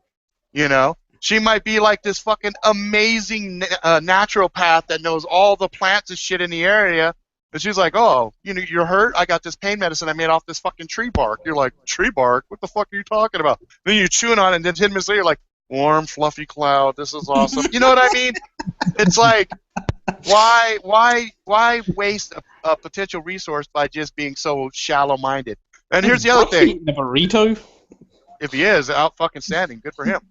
S1: You know, she might be like this fucking amazing naturopath that knows all the plants and shit in the area. And she's like, oh, you know, you're hurt? I got this pain medicine I made off this fucking tree bark. You're like, tree bark? What the fuck are you talking about? Then you're chewing on it, and then 10 minutes later, you're like, warm, fluffy cloud. This is awesome. You know what I mean? It's like, why waste a potential resource by just being so shallow-minded? And here's the other thing.
S4: The burrito?
S1: If he is out fucking standing, good for him.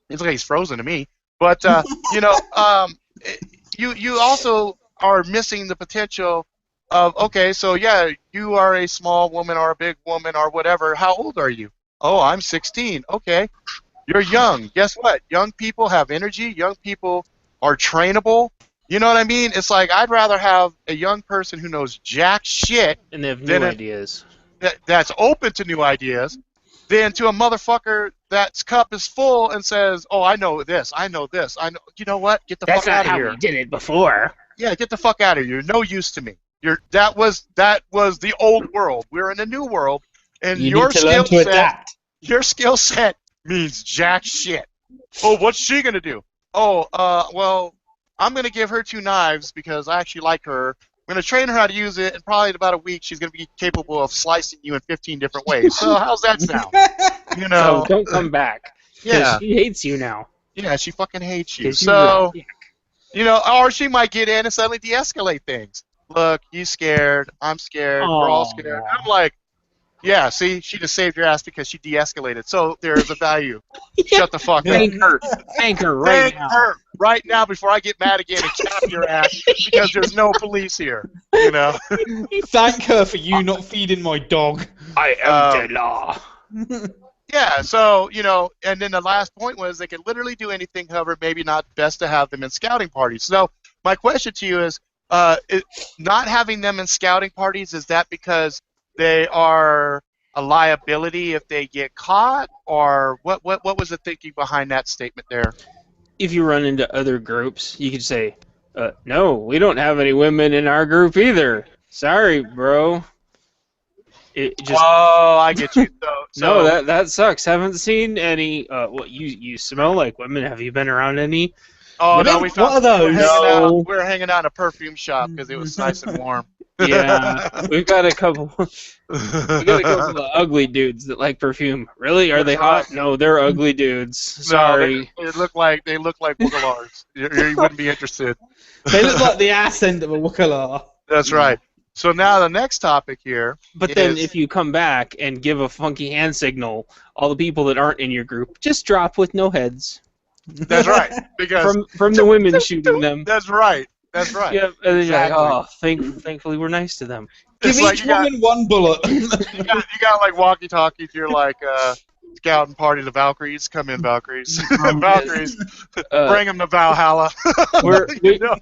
S1: He's like he's frozen to me. But, you know, you also are missing the potential of, okay, so yeah, you are a small woman or a big woman or whatever. How old are you? Oh, I'm 16. Okay. You're young. Guess what? Young people have energy. Young people are trainable. You know what I mean? It's like I'd rather have a young person who knows jack shit
S2: And they have
S1: than
S2: new ideas.
S1: that's open to new ideas than to a motherfucker that's cup is full and says, "Oh, I know this. I know this. I know." You know what? Get the
S2: That's
S1: fuck
S2: not
S1: out of
S2: how
S1: here.
S2: we did it before.
S1: Yeah, get the fuck out of here. You're no use to me. That was the old world. We're in a new world, and
S4: You need to learn to adapt.
S1: your skill set means jack shit. Oh, what's she gonna do? Oh, well, I'm gonna give her 2 knives because I actually like her. I'm gonna train her how to use it, and probably in about a week she's gonna be capable of slicing you in 15 different ways. So how's that sound? You
S2: So
S1: know?
S2: don't come back. Because
S1: Yeah,
S2: she hates you now.
S1: yeah, she fucking hates you.
S2: 'Cause
S1: So.
S2: you're
S1: You know, or she might get in and suddenly de-escalate things. Look, you scared. I'm scared. We're all scared. I'm like, yeah, see, she just saved your ass because she de-escalated. So there's a value. Shut the fuck up.
S2: thank her. Thank her right
S1: Thank
S2: now.
S1: her right now before I get mad again and chop your ass because there's no police here. You know?
S4: Thank her for you not feeding my dog.
S2: I am the law.
S1: Yeah, so, you know, and then the last point was they can literally do anything, however, maybe not best to have them in scouting parties. So my question to you is, not having them in scouting parties, is that because they are a liability if they get caught, or what was the thinking behind that statement there?
S2: If you run into other groups, you could say, no, we don't have any women in our group either. Sorry, bro. It just
S1: Oh, I get you. So
S2: no, that sucks. Haven't seen any. What you smell like women? Have you been around any?
S1: oh no,
S4: Women? What are those?
S2: No.
S1: We were hanging out in a perfume shop because it was nice and warm.
S2: Yeah, we've got a couple. We got a couple of ugly dudes that like perfume. Really? Are they hot?
S1: Right.
S2: No, they're ugly dudes. Sorry.
S1: No, they look like boogalars. You wouldn't be interested.
S4: They look like the ass end of a Wookalar.
S1: That's right. So now the next topic here.
S2: But then
S1: is-
S2: if you come back and give a funky hand signal, all the people that aren't in your group just drop with no heads.
S1: That's right. Because
S2: From the women shooting them.
S1: That's right. That's right.
S2: Yep, and then
S1: Exactly.
S2: you're like, oh, thankfully we're nice to them.
S4: Give
S1: It's like
S4: each woman one bullet.
S1: you got like walkie-talkies. You're like scouting party to Valkyries. Come in, Valkyries. Valkyries. Bring them to Valhalla. You know?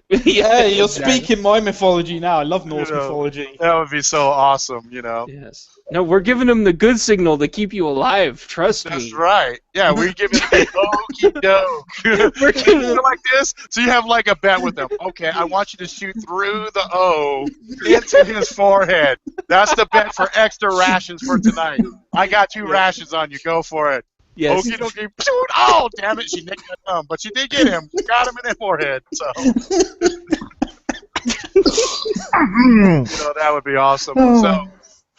S4: Yeah, you're speaking my mythology now. I love Norse
S1: You know.
S4: mythology.
S1: That would be so awesome, you know.
S2: Yes. No, we're giving them the good signal to keep you alive. Trust
S1: That's
S2: me.
S1: right. Yeah, we're giving it okey doke. We're giving it like this. So you have like a bet with them. Okay, I want you to shoot through the O into his forehead. That's the bet for extra rations for tonight. I got 2 rations on you. Go for it.
S2: Yes.
S1: Okie dokie. Oh, damn it. She nicked my thumb. But she did get him. Got him in the forehead. So. That would be awesome. So,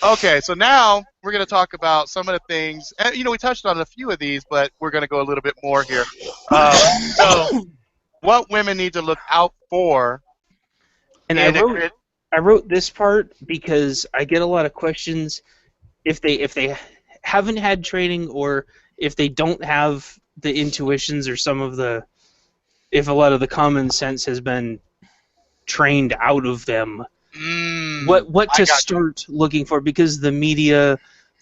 S1: okay, so now we're going to talk about some of the things. And, we touched on a few of these, but we're going to go a little bit more here. So, what women need to look out for.
S2: And I wrote this part because I get a lot of questions if they haven't had training or if they don't have the intuitions or if a lot of the common sense has been trained out of them. What to start looking for, because the media,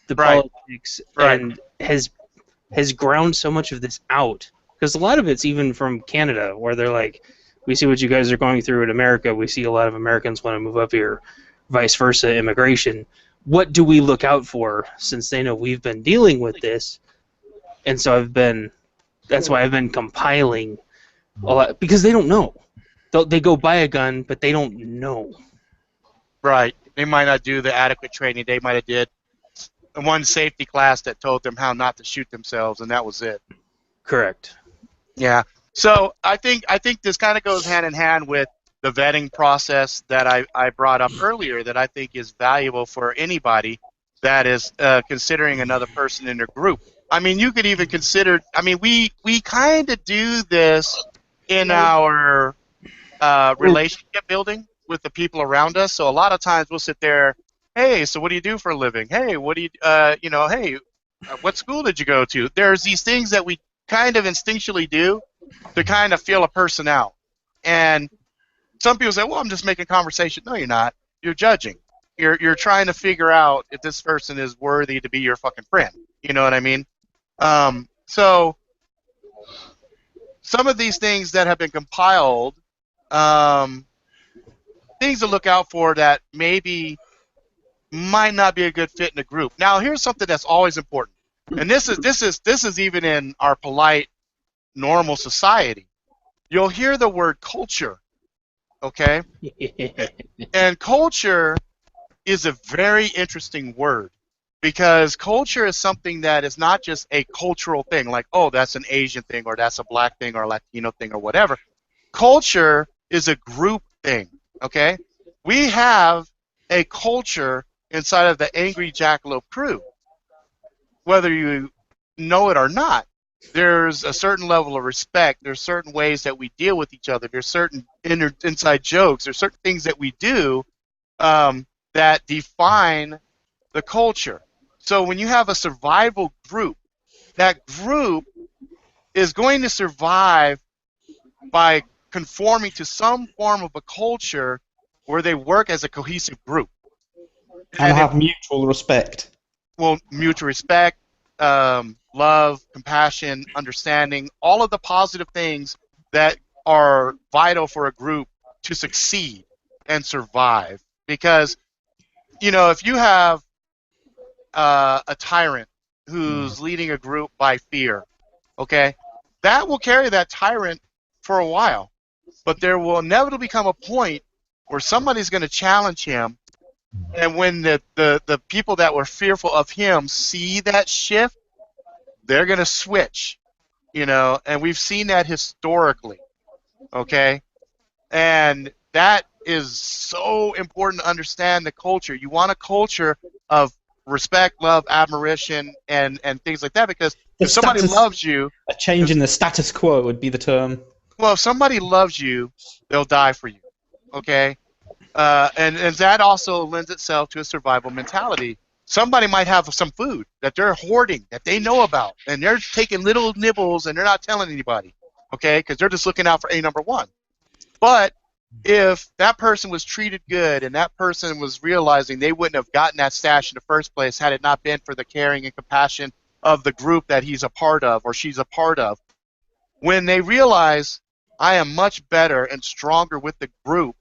S2: the politics, and has ground so much of this out. Because a lot of it's even from Canada, where they're like, we see what you guys are going through in America. We see a lot of Americans want to move up here, vice versa, immigration. What do we look out for, since they know we've been dealing with this? And so that's why I've been compiling a lot, because they don't know. They go buy a gun, but they don't know.
S1: Right. They might not do the adequate training. They might have did one safety class that told them how not to shoot themselves, and that was it.
S2: Correct.
S1: Yeah. So I think this kind of goes hand in hand with the vetting process that I brought up earlier, that I think is valuable for anybody that is considering another person in their group. I mean, you could even consider. I mean, we kind of do this in our relationship building with the people around us. So a lot of times we'll sit there, hey, so what do you do for a living? Hey, what do you, hey, what school did you go to? There's these things that we kind of instinctually do to kind of feel a person out. And some people say, well, I'm just making conversation. No, you're not. You're judging. You're trying to figure out if this person is worthy to be your fucking friend. You know what I mean? So some of these things that have been compiled, things to look out for that maybe might not be a good fit in a group. Now, here's something that's always important, and this is even in our polite, normal society. You'll hear the word culture, okay? And culture is a very interesting word because culture is something that is not just a cultural thing, like, oh, that's an Asian thing or that's a black thing or a Latino thing or whatever. Culture is a group thing, okay? We have a culture inside of the Angry Jackalope crew. Whether you know it or not, there's a certain level of respect. There's certain ways that we deal with each other. There's certain inside jokes. There's certain things that we do that define the culture. So when you have a survival group, that group is going to survive by conforming to some form of a culture where they work as a cohesive group.
S4: And have mutual respect.
S1: Well, mutual respect, love, compassion, understanding, all of the positive things that are vital for a group to succeed and survive. Because, you know, if you have a tyrant who's leading a group by fear, okay, that will carry that tyrant for a while. But there will inevitably come a point where somebody's going to challenge him, and when the people that were fearful of him see that shift, they're going to switch, you know, and we've seen that historically, okay? And that is so important to understand the culture. You want a culture of respect, love, admiration, and things like that, because if somebody loves you...
S4: A change in the status quo would be the term.
S1: Well, if somebody loves you, they'll die for you, okay? And that also lends itself to a survival mentality. Somebody might have some food that they're hoarding, that they know about, and they're taking little nibbles and they're not telling anybody, okay? Because they're just looking out for number one. But if that person was treated good and that person was realizing they wouldn't have gotten that stash in the first place had it not been for the caring and compassion of the group that he's a part of or she's a part of, when they realize I am much better and stronger with the group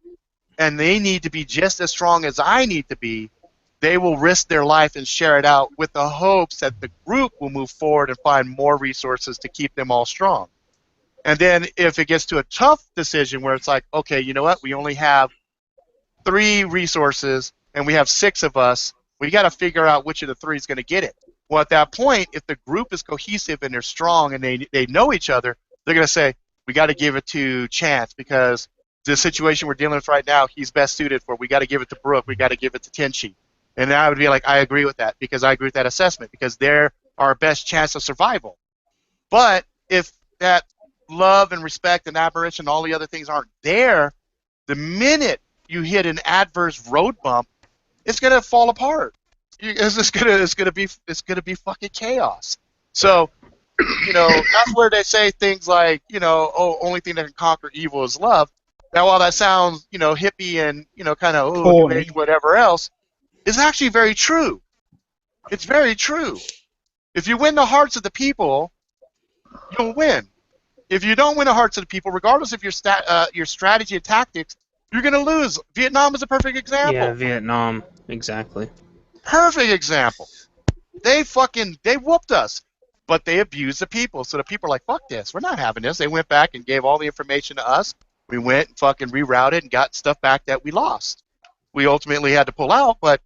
S1: and they need to be just as strong as I need to be, they will risk their life and share it out with the hopes that the group will move forward and find more resources to keep them all strong. And then if it gets to a tough decision where it's like, okay, you know what, we only have 3 resources and we have 6 of us, we got to figure out which of the 3 is going to get it. Well, at that point, if the group is cohesive and they're strong and they know each other, they're going to say, we got to give it to Chance because the situation we're dealing with right now, he's best suited for. We got to give it to Brooke. We got to give it to Tenchi. And I would be like, I agree with that because I agree with that assessment because they're our best chance of survival. But if that love and respect and admiration and all the other things aren't there, the minute you hit an adverse road bump, it's going to fall apart. It's going to be fucking chaos. So, you know, that's where they say things like, you know, oh, only thing that can conquer evil is love. Now, while that sounds, you know, hippie and, you know, kind of whatever else, it's actually very true. It's very true. If you win the hearts of the people, you'll win. If you don't win the hearts of the people, regardless of your strategy and tactics, you're going to lose. Vietnam is a perfect example.
S2: Yeah, Vietnam, exactly.
S1: Perfect example. They whooped us, but they abused the people. So the people are like, fuck this. We're not having this. They went back and gave all the information to us. We went and fucking rerouted and got stuff back that we lost. We ultimately had to pull out, but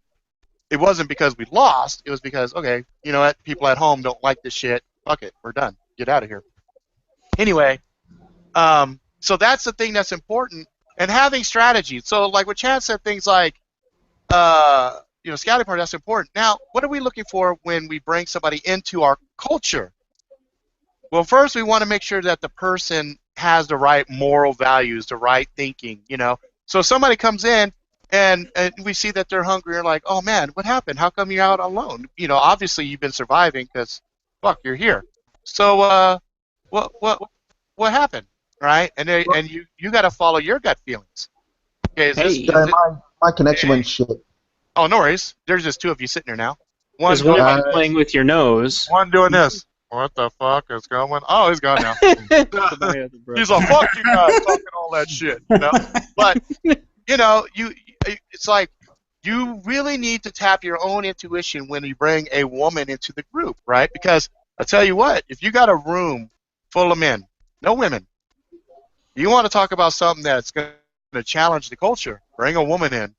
S1: it wasn't because we lost. It was because, okay, you know what? People at home don't like this shit. Fuck it. We're done. Get out of here. Anyway, so that's the thing that's important. And having strategy. So like what Chance said, things like, you know, scouting party, that's important. Now, what are we looking for when we bring somebody into our culture? Well, first we want to make sure that the person has the right moral values, the right thinking, you know. So if somebody comes in and we see that they're hungry, and like, oh man, what happened? How come you're out alone? You know, obviously you've been surviving because, fuck, you're here. So what happened, right? And you got to follow your gut feelings. Okay, is this?
S2: Hey.
S1: Is
S3: Sorry,
S1: it,
S3: my connection went shit.
S1: oh, no worries. There's just two of you sitting there now.
S2: There's
S1: One
S2: one
S1: doing,
S2: of you playing with your nose.
S1: one doing this. What the fuck is going? Oh, he's gone now. He's like, fuck you guys talking all that shit, you know. But you know, it's like you really need to tap your own intuition when you bring a woman into the group, right? Because I tell you what, if you got a room full of men, no women, you want to talk about something that's going to challenge the culture. Bring a woman in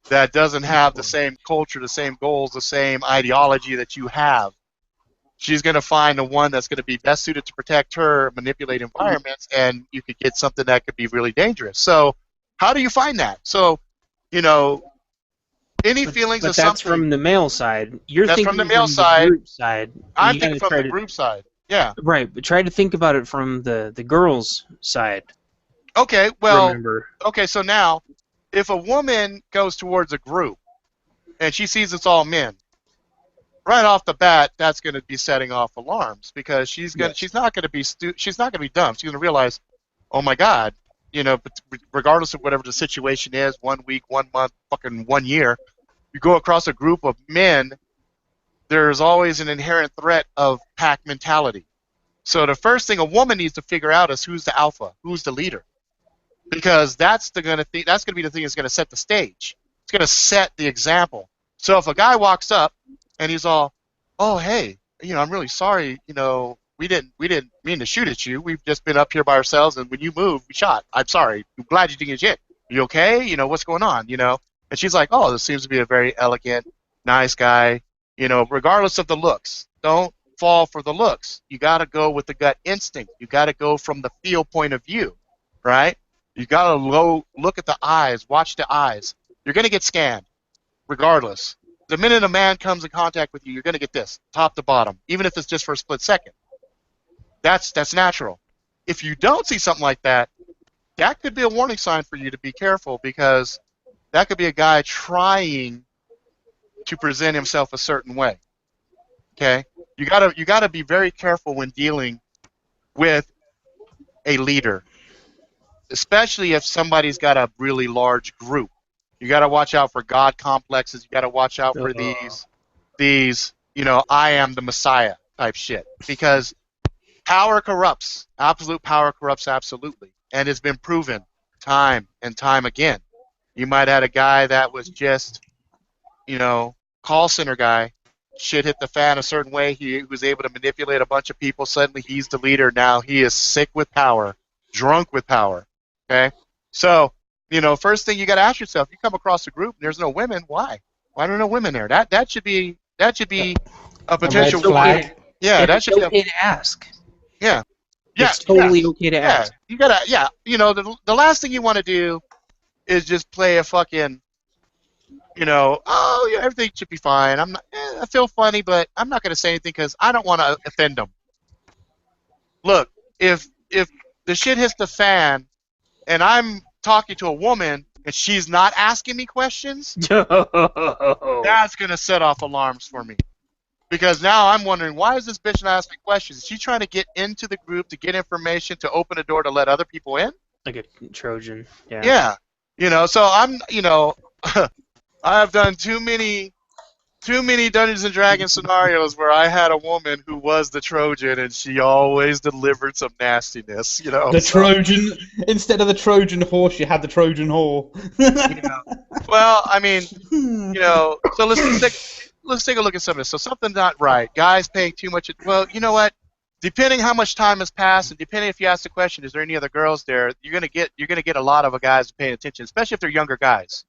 S1: that doesn't have the same culture, the same goals, the same ideology that you have. She's going to find the one that's going to be best suited to protect her, manipulate environments, and you could get something that could be really dangerous. So how do you find that? So, you know, any feelings
S2: But
S1: of
S2: that's
S1: something.
S2: from the male side. You're
S1: That's
S2: thinking
S1: from the male side.
S2: group side.
S1: I'm
S2: You
S1: thinking
S2: gotta
S1: from the
S2: try
S1: group side. Yeah.
S2: Right, but try to think about it from the girls' side.
S1: Okay, well,
S2: Remember.
S1: okay, so now, if a woman goes towards a group and she sees it's all men, right off the bat, that's going to be setting off alarms because she's not going to be she's not going to be dumb. She's going to realize, oh my God, you know, regardless of whatever the situation is, 1 week, 1 month, fucking 1 year, you go across a group of men, there's always an inherent threat of pack mentality. So the first thing a woman needs to figure out is who's the alpha, who's the leader, because that's going to be the thing that's going to set the stage. It's going to set the example. So if a guy walks up and he's all, oh hey, you know, I'm really sorry, you know, we didn't mean to shoot at you. We've just been up here by ourselves, and when you moved, we shot. I'm sorry. I'm glad you didn't get hit. Are you okay? You know, what's going on? You know, and she's like, oh, this seems to be a very elegant, nice guy. You know, regardless of the looks, don't fall for the looks. You got to go with the gut instinct. You got to go from the feel point of view, right? You got to look at the eyes, watch the eyes. You're going to get scanned, regardless. The minute a man comes in contact with you, you're going to get this, top to bottom, even if it's just for a split second. That's natural. If you don't see something like that, that could be a warning sign for you to be careful, because that could be a guy trying to present himself a certain way. Okay? You gotta be very careful when dealing with a leader, especially if somebody's got a really large group. You got to watch out for God complexes. You got to watch out for these, you know, I am the Messiah type shit, because power corrupts. Absolute power corrupts absolutely, and it's been proven time and time again. You might have had a guy that was just, you know, call center guy. Shit hit the fan a certain way. He was able to manipulate a bunch of people. Suddenly he's the leader. Now he is sick with power, drunk with power. Okay? So, you know, first thing you got to ask yourself, you come across a group and there's no women, why? Why are there no women there? That should be a potential
S4: red flag.
S1: Yeah,
S2: And
S1: that
S2: it's
S1: should be
S2: okay to ask.
S1: yeah.
S2: It's totally okay to ask.
S1: You got to you know, the last thing you want to do is just play a fucking, you know, oh, yeah, everything should be fine. I'm not, I feel funny, but I'm not going to say anything because I don't want to offend them. Look, if the shit hits the fan and I'm talking to a woman and she's not asking me questions, that's going to set off alarms for me. Because now I'm wondering, why is this bitch not asking questions? Is she trying to get into the group to get information to open a door to let other people in?
S2: Like a Trojan. Yeah.
S1: Yeah. You know, so I'm, you know, I've done too many Dungeons and Dragons scenarios where I had a woman who was the Trojan and she always delivered some nastiness, you know.
S4: The Trojan, instead of the Trojan horse, you had the Trojan whore.
S1: You know. Well, I mean, you know, so let's take a look at some of this. So something's not right. Guys paying too much. Well, you know what? Depending how much time has passed, and depending if you ask the question, is there any other girls there? You're gonna get a lot of guys paying attention, especially if they're younger guys.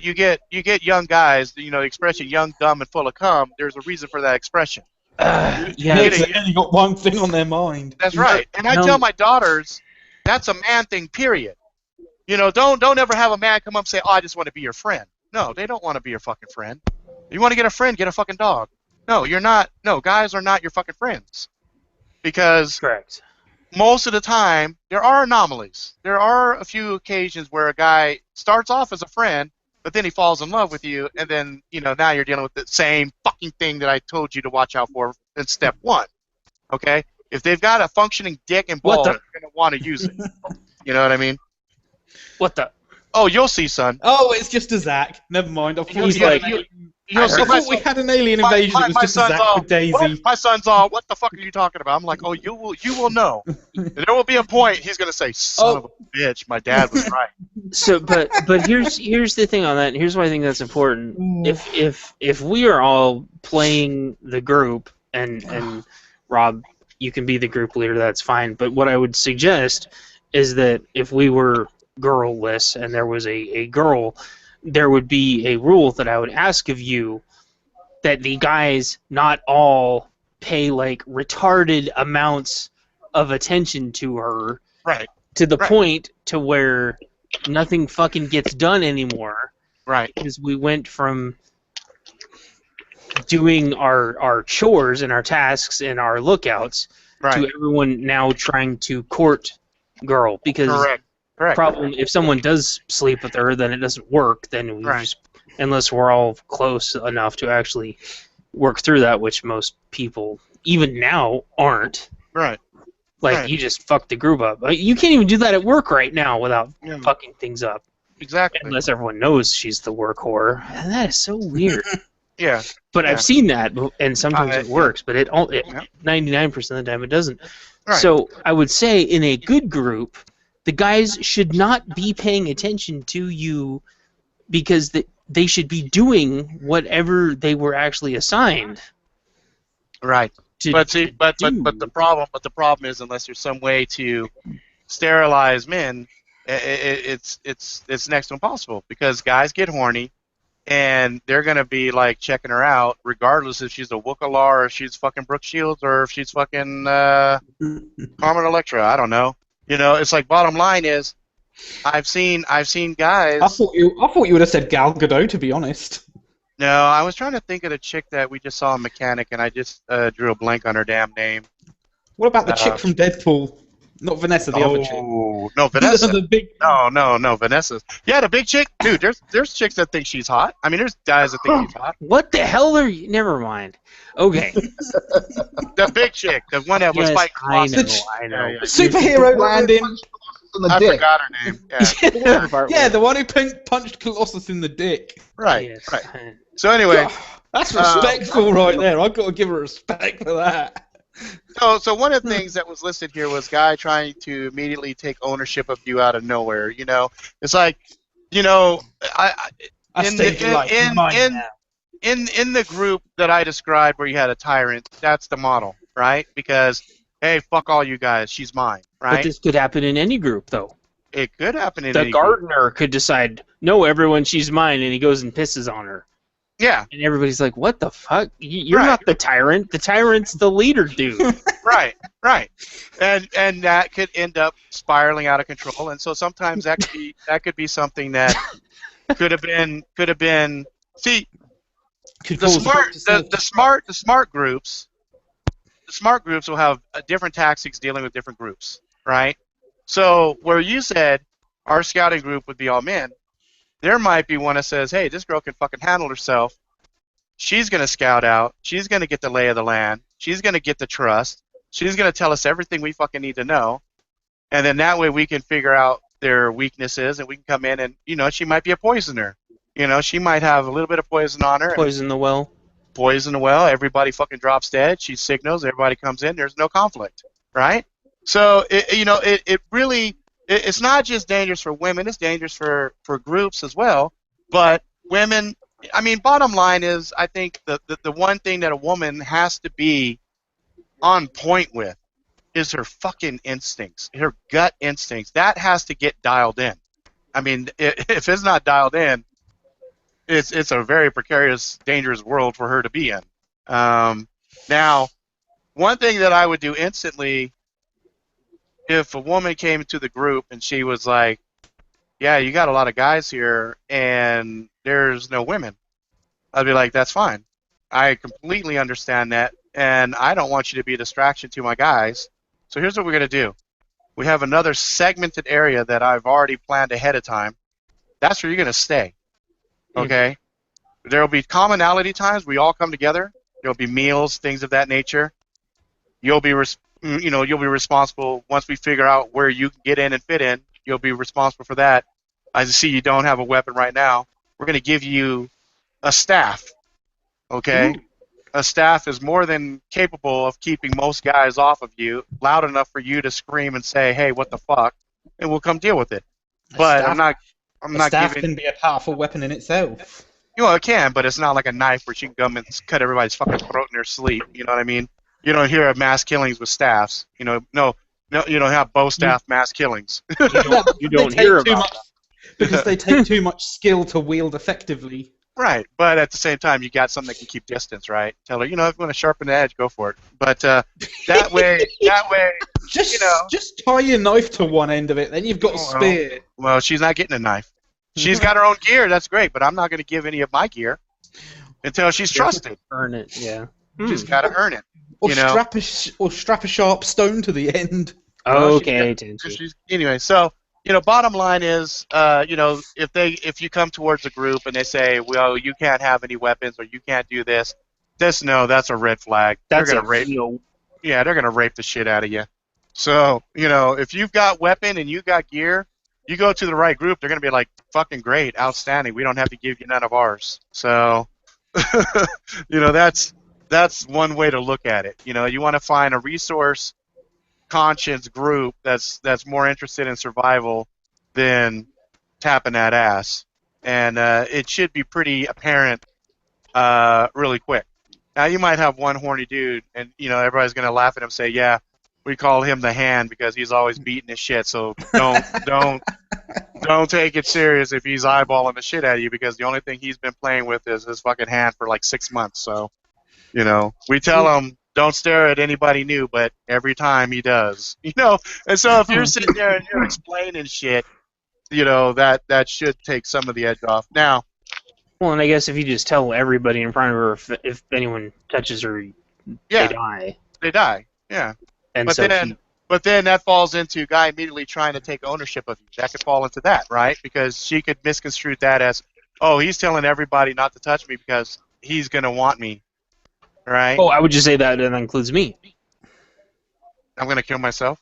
S1: You get young guys, you know, the expression young, dumb, and full of cum. There's a reason for that expression.
S2: Yeah.
S4: They only got one thing on their mind.
S1: That's right. And I tell my daughters, that's a man thing, period. You know, don't ever have a man come up and say, oh, I just want to be your friend. No, they don't want to be your fucking friend. You want to get a friend, get a fucking dog. No, you're not. No, guys are not your fucking friends. Because
S2: Correct.
S1: most of the time, there are anomalies. There are a few occasions where a guy starts off as a friend, but then he falls in love with you, and then, you know, now you're dealing with the same fucking thing that I told you to watch out for in step one. Okay? If they've got a functioning dick and balls, you're going to want to use it. You know what I mean?
S2: What the?
S1: Oh, you'll see, son.
S4: Oh, it's just a Zach. Never mind. I thought,
S1: You'll see.
S4: I thought we had an alien invasion. It was
S1: My
S4: just a
S1: son's
S4: Zach
S1: all,
S4: with Daisy.
S1: what? My son's all, what the fuck are you talking about? I'm like, oh, you will know. There will be a point he's gonna say, son of a bitch, my dad was right.
S2: So, but here's the thing on that, and here's why I think that's important. If we are all playing the group, and Rob, you can be the group leader, that's fine. But what I would suggest is that if we were girl-less and there was a girl, there would be a rule that I would ask of you that the guys not all pay like retarded amounts of attention to her,
S1: Right.
S2: to the point to where nothing fucking gets done anymore.
S1: Right.
S2: Because we went from doing our chores and our tasks and our lookouts to everyone now trying to court girl. Because
S1: Correct.
S2: problem, if someone does sleep with her, then it doesn't work. Then we just, unless we're all close enough to actually work through that, which most people even now aren't.
S1: Right.
S2: Like, you just fuck the group up. You can't even do that at work right now without fucking things up.
S1: Exactly.
S2: Unless everyone knows she's the work whore. And that is so weird.
S1: Yeah.
S2: But I've seen that, and sometimes it works, but 99% of the time it doesn't.
S1: Right.
S2: So I would say in a good group, the guys should not be paying attention to you because they should be doing whatever they were actually assigned.
S1: Right. But the problem is, unless there's some way to sterilize men, it's next to impossible, because guys get horny and they're gonna be like checking her out regardless if she's a Wookalar or if she's fucking Brooke Shields or if she's fucking Carmen Electra. I don't know. You know, it's like, bottom line is, I've seen guys.
S4: I thought you would have said Gal Gadot, to be honest.
S1: No, I was trying to think of the chick that we just saw in Mechanic, and I just drew a blank on her damn name.
S4: What about the chick from Deadpool? Not Vanessa, the other chick.
S1: No, Vanessa.
S4: The big...
S1: No, Vanessa. Yeah, the big chick. Dude, there's chicks that think she's hot. I mean, there's guys that think she's hot.
S2: What the hell are you? Never mind. Okay.
S1: The big chick, the one that was fighting.
S2: I know.
S1: Yeah.
S4: Superhero landing.
S1: I forgot her name.
S4: Yeah, the one who punched Colossus in the dick.
S1: Right.
S2: Yes.
S1: Right. So anyway,
S4: God, that's respectful right there. I've got to give her respect for that.
S1: So one of the things that was listed here was guy trying to immediately take ownership of you out of nowhere. You know, it's like, you know, in the group that I described where you had a tyrant, that's the model, right? Because, hey, fuck all you guys, she's mine, right?
S2: But this could happen in any group, though.
S1: It could happen in
S2: the
S1: any
S2: gardener
S1: group.
S2: Could decide, no, everyone, she's mine, and he goes and pisses on her.
S1: Yeah.
S2: And everybody's like, what the fuck? You're not the tyrant. The tyrant's the leader, dude.
S1: Right. And that could end up spiraling out of control. And so sometimes that could be something that could have been. See, the smart groups will have different tactics dealing with different groups, right? So where you said our scouting group would be all men, there might be one that says, hey, this girl can fucking handle herself. She's going to scout out. She's going to get the lay of the land. She's going to get the trust. She's going to tell us everything we fucking need to know. And then that way we can figure out their weaknesses, and we can come in and, you know, she might be a poisoner. You know, she might have a little bit of poison on her.
S2: Poison the well.
S1: Poison the well. Everybody fucking drops dead. She signals. Everybody comes in. There's no conflict, right? So, it really... It's not just dangerous for women, it's dangerous for groups as well. But women, I mean, bottom line is, I think the one thing that a woman has to be on point with is her fucking instincts, her gut instincts. That has to get dialed in. I mean, if it's not dialed in, it's a very precarious, dangerous world for her to be in. Now, one thing that I would do instantly, if a woman came into the group and she was like, yeah, you got a lot of guys here and there's no women, I'd be like, that's fine. I completely understand that, and I don't want you to be a distraction to my guys. So here's what we're going to do. We have another segmented area that I've already planned ahead of time. That's where you're going to stay, okay? There will be commonality times. We all come together. There will be meals, things of that nature. You'll be responsible once we figure out where you can get in and fit in. You'll be responsible for that. I see you don't have a weapon right now. We're going to give you a staff, okay?
S3: Ooh.
S1: A staff is more than capable of keeping most guys off of you, loud enough for you to scream and say, "Hey, what the fuck?" and we'll come deal with it. But I'm not
S4: staff
S1: giving.
S4: can be a powerful weapon in itself.
S1: You know, it can, but it's not like a knife where she can come and cut everybody's fucking throat in their sleep. You know what I mean? You don't hear of mass killings with staffs. You know, no, you don't have bow staff mass killings.
S2: You don't hear about
S4: much, because they take too much skill to wield effectively.
S1: Right, but at the same time, you got something that can keep distance, right? Tell her, if you want to sharpen the edge, go for it. But that way,
S4: just tie your knife to one end of it, then you've got a spear.
S1: Well, she's not getting a knife. She's got her own gear, that's great, but I'm not going to give any of my gear until she's trusted.
S2: Earn it, yeah.
S1: She's got to earn it.
S4: Or strap a sharp stone to the end.
S2: Okay,
S1: anyway, so bottom line is, if you come towards a group and they say, well, you can't have any weapons or you can't do this, that's a red flag. They're gonna rape. Yeah, they're gonna rape the shit out of you. So if you've got weapon and you got gear, you go to the right group, they're gonna be like, fucking great, outstanding. We don't have to give you none of ours. So, that's one way to look at it. You want to find a resource conscience group that's more interested in survival than tapping that ass, and it should be pretty apparent really quick. Now you might have one horny dude, and everybody's gonna laugh at him and say, "Yeah, we call him the hand because he's always beating his shit." So don't take it serious if he's eyeballing the shit out of you, because the only thing he's been playing with is his fucking hand for like 6 months. So we tell him, don't stare at anybody new, but every time he does, And so if you're sitting there and you're explaining shit, that should take some of the edge off. Now,
S2: well, and I guess if you just tell everybody in front of her, if anyone touches her, they die.
S1: They die. Yeah.
S2: And
S1: but then that falls into a guy immediately trying to take ownership of you. That could fall into that, right? Because she could misconstrue that as, oh, he's telling everybody not to touch me because he's gonna want me. Right?
S2: Oh, I would just say that includes me.
S1: I'm gonna kill myself.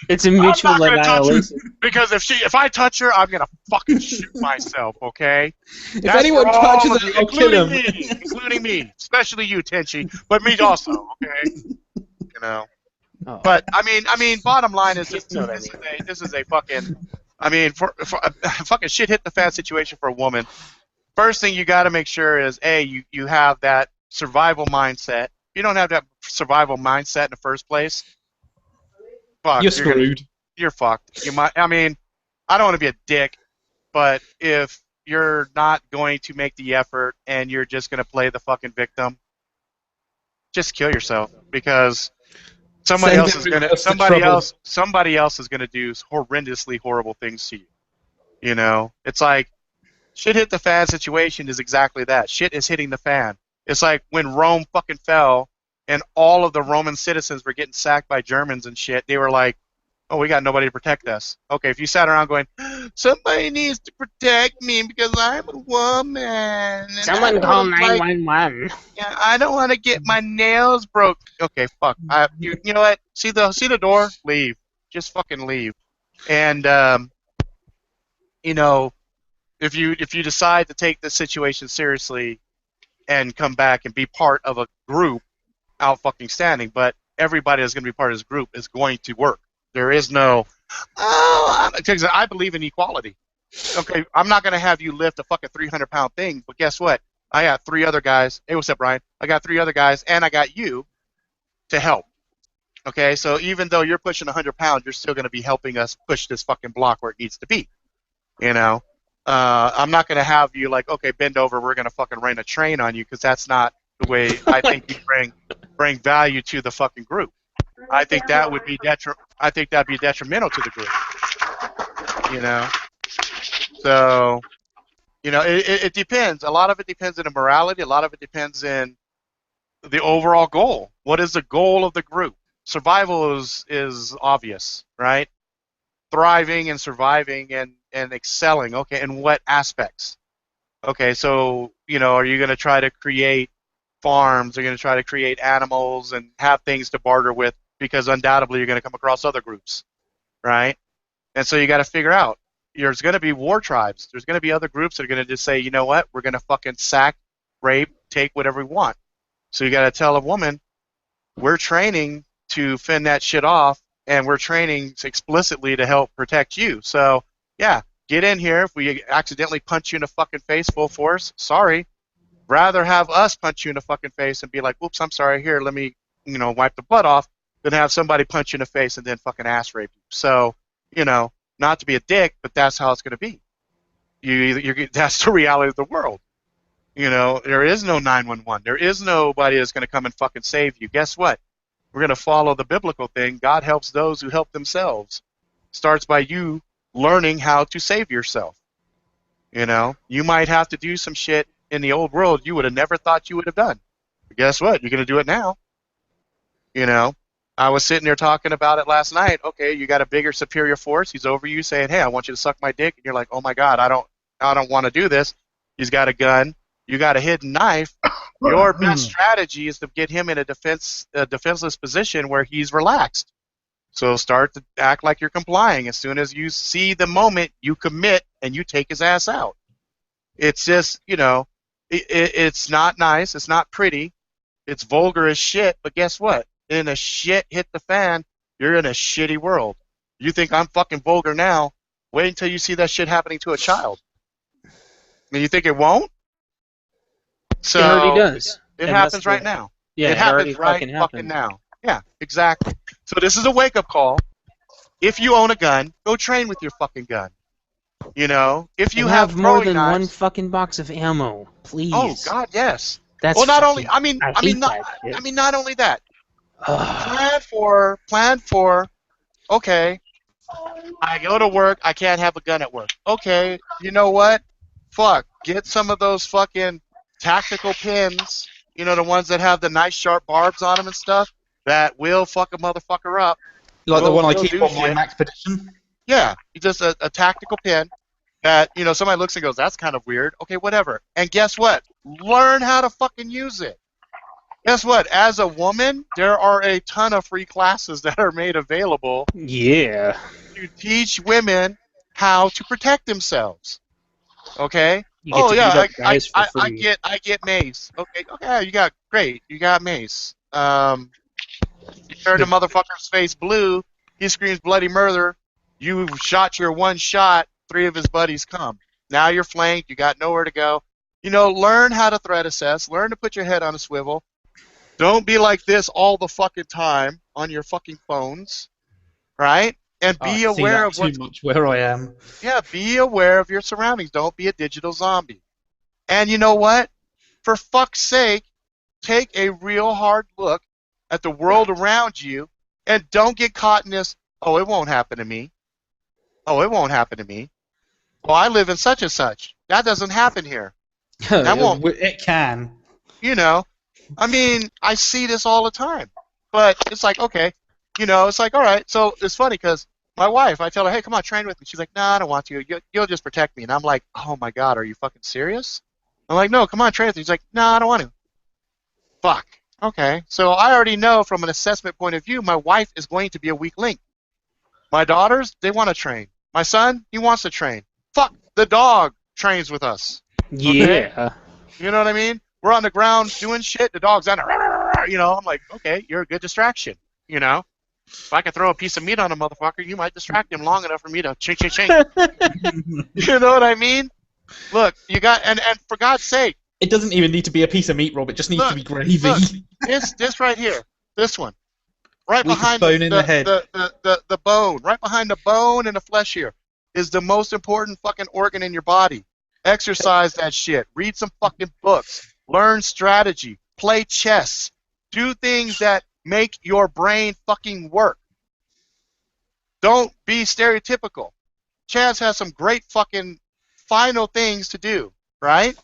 S2: It's a mutual annihilation.
S1: Because if I touch her, I'm gonna fucking shoot myself. Okay?
S4: If anyone touches her, I'll kill him.
S1: Including me, especially you, Tenchi, but me also. Okay? Oh. But I mean, bottom line is this is a fucking. I mean, for a fucking shit hit the fan situation for a woman. First thing you got to make sure is, you have that survival mindset. If you don't have that survival mindset in the first place, fuck,
S4: you're screwed.
S1: You're fucked. I don't want to be a dick, but if you're not going to make the effort and you're just going to play the fucking victim, just kill yourself, because somebody else is going to do horrendously horrible things to you. It's like, shit hit the fan situation is exactly that. Shit is hitting the fan. It's like when Rome fucking fell and all of the Roman citizens were getting sacked by Germans and shit. They were like, oh, we got nobody to protect us. Okay, if you sat around going, somebody needs to protect me because I'm a woman.
S2: Someone call 911.
S1: Yeah, I don't want to get my nails broke. Okay, fuck. You know what? See the door? Leave. Just fucking leave. And if you decide to take this situation seriously and come back and be part of a group outstanding, but everybody that's going to be part of this group is going to work. There is no, because I believe in equality. Okay, I'm not going to have you lift a fucking 300-pound thing, but guess what? I got 3 other guys. Hey, what's up, Brian? I got 3 other guys, and I got you to help. Okay, so even though you're pushing 100 pounds, you're still going to be helping us push this fucking block where it needs to be. I'm not going to have you like, okay, bend over, we're going to fucking rain a train on you, because that's not the way I think you bring value to the fucking group. I think that would be that'd be detrimental to the group. So, it depends. A lot of it depends on the morality. A lot of it depends in the overall goal. What is the goal of the group? Survival is obvious, right? Thriving and surviving and excelling. Okay, in what aspects? Okay, so, are you going to try to create farms? Are you going to try to create animals and have things to barter with? Because undoubtedly you're going to come across other groups, right? And so you got to figure out, there's going to be war tribes. There's going to be other groups that are going to just say, you know what, we're going to fucking sack, rape, take whatever we want. So you got to tell a woman, we're training to fend that shit off, and we're training explicitly to help protect you. So, yeah, get in here. If we accidentally punch you in the fucking face full force, sorry. Rather have us punch you in the fucking face and be like, oops, I'm sorry, here, let me, wipe the blood off, than have somebody punch you in the face and then fucking ass rape you. So, not to be a dick, but that's how it's going to be. That's the reality of the world. There is no 911. There is nobody that's going to come and fucking save you. Guess what? We're going to follow the biblical thing. God helps those who help themselves. Starts by you learning how to save yourself. You might have to do some shit in the old world you would have never thought you would have done. But guess what? You're going to do it now. I was sitting there talking about it last night. Okay, you got a bigger, superior force. He's over you saying, hey, I want you to suck my dick. And you're like, oh, my God, I don't want to do this. He's got a gun. You got a hidden knife. Your best strategy is to get him in a defenseless position where he's relaxed. So start to act like you're complying. As soon as you see the moment, you commit and you take his ass out. It's just, it's not nice. It's not pretty. It's vulgar as shit. But guess what? In a shit hit the fan, you're in a shitty world. You think I'm fucking vulgar now? Wait until you see that shit happening to a child. I mean, you think it won't? So
S2: it already does.
S1: It happens right now.
S2: Yeah,
S1: it happens right fucking now. Yeah, exactly. So this is a wake-up call. If you own a gun, go train with your fucking gun. If you have
S2: more than
S1: knives,
S2: one fucking box of ammo, please.
S1: Oh God, yes.
S2: That's
S1: well, not only. Not only that. Plan for. Okay. I go to work. I can't have a gun at work. Okay. You know what? Fuck. Get some of those fucking tactical pins. The ones that have the nice sharp barbs on them and stuff. That will fuck a motherfucker up.
S4: Like the one I keep on my Max Petition?
S1: Yeah. Just a tactical pin that, somebody looks and goes, that's kind of weird. Okay, whatever. And guess what? Learn how to fucking use it. Guess what? As a woman, there are a ton of free classes that are made available.
S2: Yeah.
S1: To teach women how to protect themselves. Okay? I get mace. Okay, you got great. You got mace. You turn the motherfucker's face blue, he screams bloody murder. You shot your one shot, 3 of his buddies come. Now you're flanked, you got nowhere to go. Learn how to threat assess, learn to put your head on a swivel. Don't be like this all the fucking time on your fucking phones, right? And be aware of what's
S4: too much where I am.
S1: Yeah, be aware of your surroundings. Don't be a digital zombie. And you know what? For fuck's sake, take a real hard look at the world around you and don't get caught in this, oh, it won't happen to me. Oh, it won't happen to me. Well, I live in such and such. That doesn't happen here. That won't.
S4: It can.
S1: I mean, I see this all the time. But it's like, okay, it's like, all right. So it's funny because my wife, I tell her, hey, come on, train with me. She's like, no, I don't want to. You'll just protect me. And I'm like, oh, my God, are you fucking serious? I'm like, no, come on, train with me. She's like, no, I don't want to. Fuck. Okay. So I already know from an assessment point of view, my wife is going to be a weak link. My daughters, they want to train. My son, he wants to train. Fuck, the dog trains with us. Okay?
S2: Yeah.
S1: You know what I mean? We're on the ground doing shit. The dog's on there. I'm like, okay, you're a good distraction. If I could throw a piece of meat on a motherfucker, you might distract him long enough for me to ching, ching, ching. You know what I mean? Look, you got, and for God's sake.
S4: It doesn't even need to be a piece of meat, Rob. It just needs to be gravy.
S1: Look, this right here, this one. Right behind
S4: bone in the head.
S1: The bone, right behind the bone and the flesh here, is the most important fucking organ in your body. Exercise that shit. Read some fucking books. Learn strategy. Play chess. Do things that make your brain fucking work. Don't be stereotypical. Chance has some great fucking final things to do, right?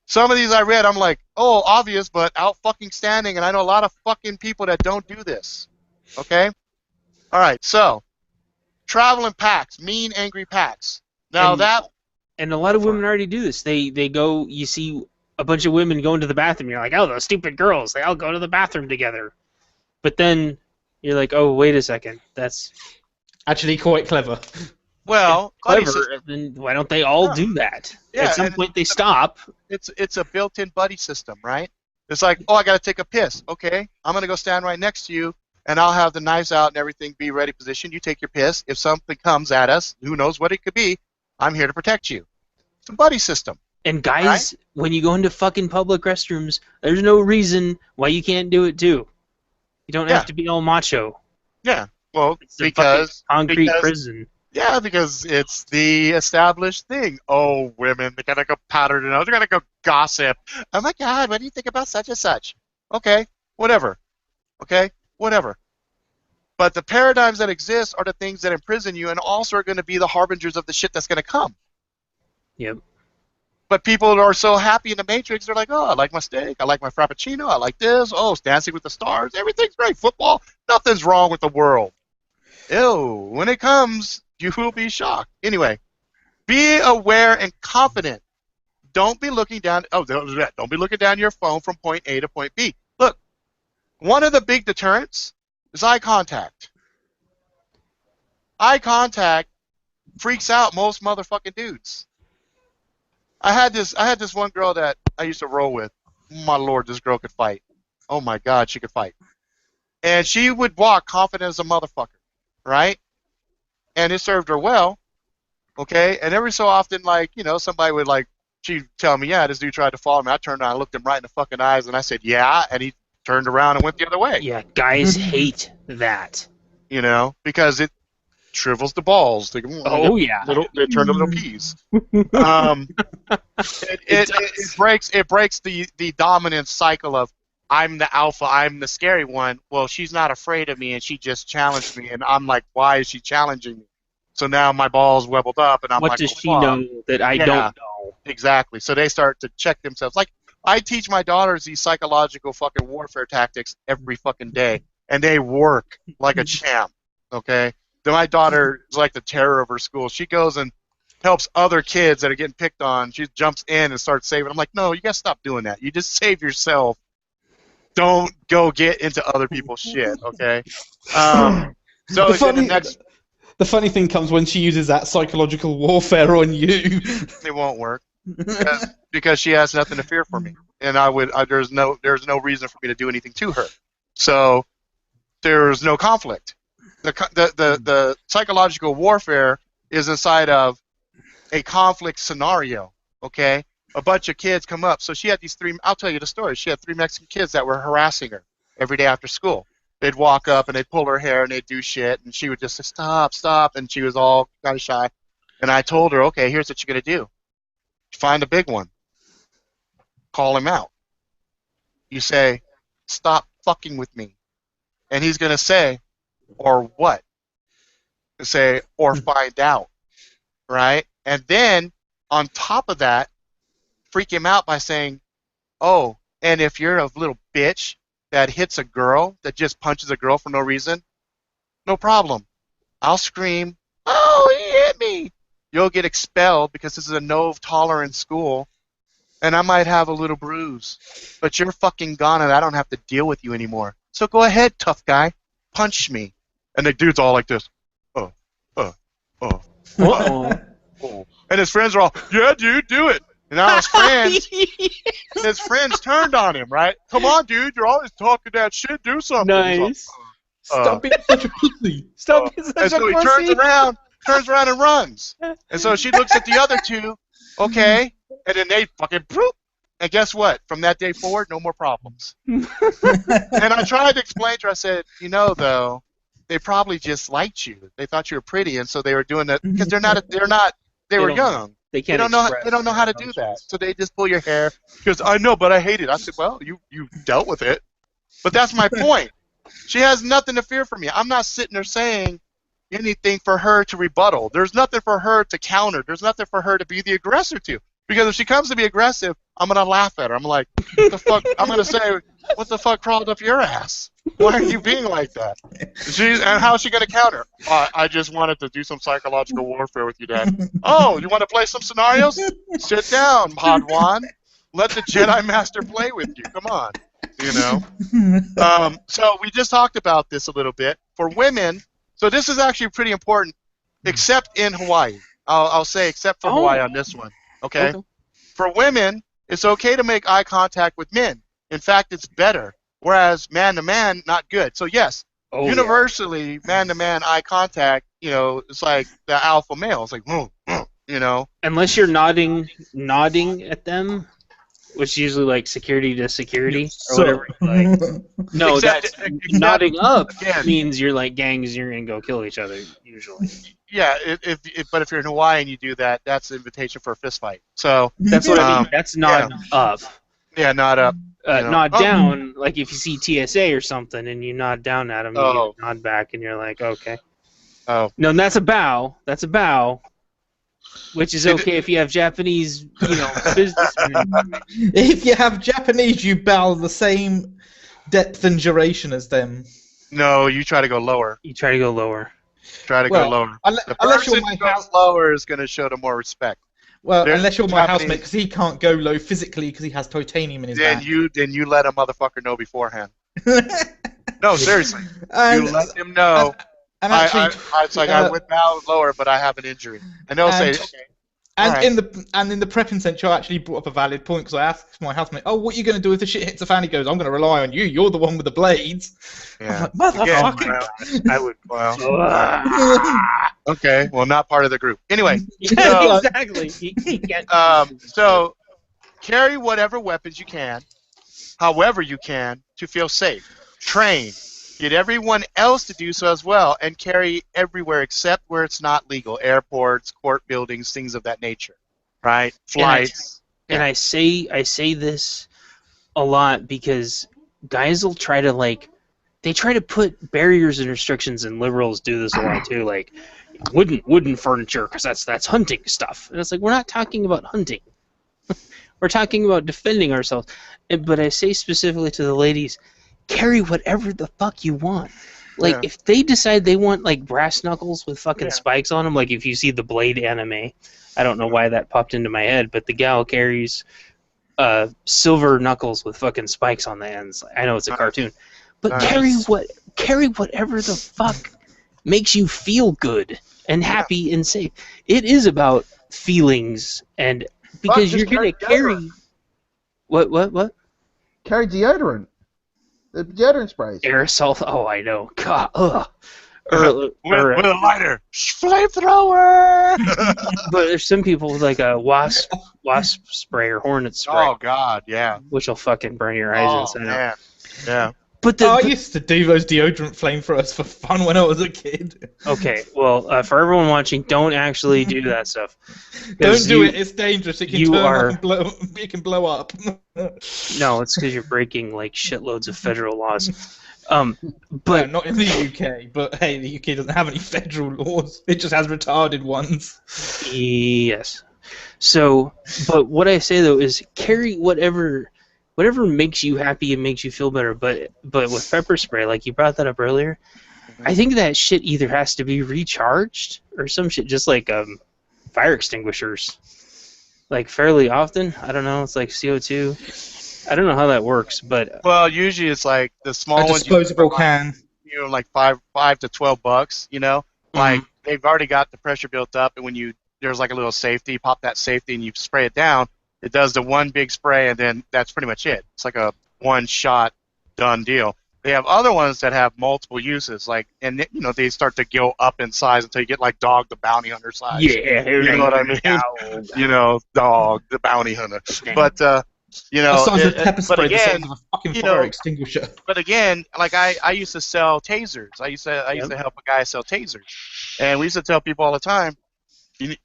S1: Some of these I read, I'm like, oh, obvious, but out fucking standing, and I know a lot of fucking people that don't do this. Okay? All right, so travel in packs, mean, angry packs. Now
S2: and a lot of women already do this. They go, you see a bunch of women going to the bathroom, you're like, oh, those stupid girls, they all go to the bathroom together. But then you're like, oh, wait a second, that's
S4: Actually, quite clever.
S1: Well, buddy
S2: Clever.
S1: system,
S2: Then why don't they all
S1: Yeah.
S2: do that?
S1: Yeah,
S2: At some
S1: and
S2: point, they stop.
S1: it's a built-in buddy system, right? It's like, oh, I got to take a piss. Okay, I'm going to go stand right next to you, and I'll have the knives out and everything, be ready position. You take your piss. If something comes at us, who knows what it could be, I'm here to protect you. It's a buddy system.
S2: And guys, when you go into fucking public restrooms, there's no reason why you can't do it too. You don't have to be all macho.
S1: Yeah, well,
S2: It's a
S1: because
S2: fucking concrete prison.
S1: Yeah, because it's the established thing. Oh, women, they're going to go powder to nose. They're going to go gossip. Oh, my God, what do you think about such and such? Okay, whatever. Okay, whatever. But the paradigms that exist are the things that imprison you and also are going to be the harbingers of the shit that's going to come.
S2: Yep.
S1: But people are so happy in the Matrix, they're like, oh, I like my steak. I like my Frappuccino. I like this. Oh, it's Dancing with the Stars. Everything's great. Football, nothing's wrong with the world. Ew, when it comes, you will be shocked. Anyway, be aware and confident. Don't be looking down. Oh, don't be looking down your phone from point A to point B. Look, one of the big deterrents is eye contact. Eye contact freaks out most motherfucking dudes. I had this one girl that I used to roll with. My Lord, this girl could fight. Oh my God, she could fight. And she would walk confident as a motherfucker, right? And it served her well, okay? And every so often, like, you know, somebody would, like, she'd tell me, yeah, this dude tried to follow me. I turned around, I looked him right in the fucking eyes, and I said, yeah, and he turned around and went the other way.
S2: Yeah, guys hate that.
S1: You know, because it shrivels the balls. They turn to little peas. It breaks the dominant cycle of I'm the alpha, I'm the scary one. Well, she's not afraid of me, and she just challenged me, and I'm like, why is she challenging me? So now my ball's webbled up, and I'm like,
S2: what does she know that I don't know?
S1: Exactly. So they start to check themselves. Like, I teach my daughters these psychological fucking warfare tactics every fucking day, and they work like a champ, okay? Then my daughter is like the terror of her school. She goes and helps other kids that are getting picked on. She jumps in and starts saving. I'm like, no, you got to stop doing that. You just save yourself. Don't go get into other people's shit, okay? So
S4: the funny thing comes when she uses that psychological warfare on you.
S1: It won't work because she has nothing to fear for me, and there's no reason for me to do anything to her. So there's no conflict. The psychological warfare is inside of a conflict scenario, okay? A bunch of kids come up. So she had I'll tell you the story. She had 3 Mexican kids that were harassing her every day after school. They'd walk up and they'd pull her hair and they'd do shit, and she would just say, stop, stop, and she was all kind of shy. And I told her, okay, here's what you're going to do. Find a big one. Call him out. You say, stop fucking with me. And he's going to say, or what? Say, or find out, right? And then, on top of that, freak him out by saying, oh, and if you're a little bitch that hits a girl, that just punches a girl for no reason, no problem. I'll scream, oh, he hit me. You'll get expelled because this is a no-tolerance school, and I might have a little bruise. But you're fucking gone, and I don't have to deal with you anymore. So go ahead, tough guy. Punch me. And the dude's all like this. Oh. And his friends are all, yeah, dude, do it. And now his friends turned on him, right? Come on, dude, you're always talking that shit. Do something.
S2: Nice.
S4: Stop being such a pussy.
S2: Stop being such a
S1: so
S2: pussy.
S1: he turns around and runs. And so she looks at the other two, okay, and then they fucking poop. And guess what? From that day forward, no more problems. And I tried to explain to her, I said, you know, though, they probably just liked you. They thought you were pretty, and so they were doing that because they were young. They don't know how to do that. So they just pull your hair. Because I know, but I hate it. I said, well, you dealt with it. But that's my point. She has nothing to fear from me. I'm not sitting there saying anything for her to rebuttal. There's nothing for her to counter. There's nothing for her to be the aggressor to. Because if she comes to be aggressive, I'm going to laugh at her. I'm like, what the fuck? I'm going to say, what the fuck crawled up your ass? Why are you being like that? And how is she going to counter? I just wanted to do some psychological warfare with you, Dad. Oh, you want to play some scenarios? Sit down, Padawan. Let the Jedi Master play with you. Come on. You know? So we just talked about this a little bit. For women, So this is actually pretty important, except in Hawaii. I'll say except for Hawaii on this one. Okay? For women, it's okay to make eye contact with men. In fact, it's better. Whereas man-to-man, not good. So yes, universally, man-to-man eye contact, it's like the alpha male. It's like,
S2: Unless you're nodding at them, which is usually like security to security or whatever. Like, no,
S1: except
S2: nodding up
S1: again,
S2: means you're like gangs. You're gonna go kill each other usually.
S1: Yeah, but if you're in Hawaii and you do that, that's an invitation for a fist fight. So
S2: that's what I mean. That's nod up.
S1: Yeah, nod up.
S2: Nod down, like if you see TSA or something and you nod down at them, you nod back and you're like, okay.
S1: Oh.
S2: No, that's a bow. That's a bow. Which is okay if you have Japanese, businessmen.
S4: If you have Japanese, you bow the same depth and duration as them.
S1: No, you try to go lower.
S2: You try to go lower.
S1: Go lower. The person who goes lower is going to show them more respect.
S4: Well, unless you're my housemate, because he can't go low physically because he has titanium in his back.
S1: Then you let a motherfucker know beforehand. No, seriously. You let him know.
S4: And actually,
S1: it's like I would bow lower, but I have an injury, and they'll say, okay.
S4: And in the prepping centre, I actually brought up a valid point because I asked my housemate, "Oh, what are you going to do if the shit hits the fan?" He goes, "I'm going to rely on you. You're the one with the blades."
S1: Yeah.
S4: I'm like, motherfucker.
S1: I would. Well. Okay. Well, not part of the group. Anyway.
S2: So, exactly.
S1: So carry whatever weapons you can, however you can, to feel safe. Train. Get everyone else to do so as well, and carry everywhere except where it's not legal. Airports, court buildings, things of that nature. Right? Flights.
S2: And I say this a lot because guys will try to they try to put barriers and restrictions, and liberals do this a lot too, like wooden furniture because that's hunting stuff. And it's like, we're not talking about hunting. We're talking about defending ourselves. But I say specifically to the ladies, carry whatever the fuck you want. Like, if they decide they want, brass knuckles with fucking spikes on them, like if you see the Blade anime, I don't know why that popped into my head, but the gal carries silver knuckles with fucking spikes on the ends. I know it's a cartoon. But carry whatever the fuck makes you feel good and happy and safe. It is about feelings, and because you're going to carry... What?
S3: Carry deodorant. The deodorant sprays.
S2: Aerosol. Oh, I know. God. Ugh.
S1: With a lighter. Flamethrower!
S2: But there's some people with a wasp spray or hornet spray.
S1: Oh, God, yeah.
S2: Which will fucking burn your eyes inside out.
S1: Yeah.
S2: But
S4: I used to do those deodorant flamethrowers for fun when I was a kid.
S2: Okay, well, for everyone watching, don't actually do that stuff.
S4: Don't do it. It's dangerous. It can it can blow up.
S2: No, it's because you're breaking shitloads of federal laws.
S4: But no, not in the UK. But hey, the UK doesn't have any federal laws. It just has retarded ones.
S2: Yes. So, but what I say though is carry whatever makes you happy and makes you feel better. But with pepper spray, like you brought that up earlier, I think that shit either has to be recharged or some shit, just like fire extinguishers, fairly often. I don't know. It's like CO2. I don't know how that works, but
S1: usually it's like the small ones.
S4: Disposable can.
S1: Like $5 to $12. They've already got the pressure built up, and when there's a little safety, pop that safety, and you spray it down. It does the one big spray, and then that's pretty much it. It's like a one-shot done deal. They have other ones that have multiple uses, and they start to go up in size until you get Dog the Bounty Hunter size.
S2: Yeah,
S1: you know what I mean? Dog the Bounty Hunter. But
S4: the size of pepper spray, the size
S1: again,
S4: of a fucking fire extinguisher.
S1: But again, I used to sell tasers. I used to help a guy sell tasers, and we used to tell people all the time,
S2: they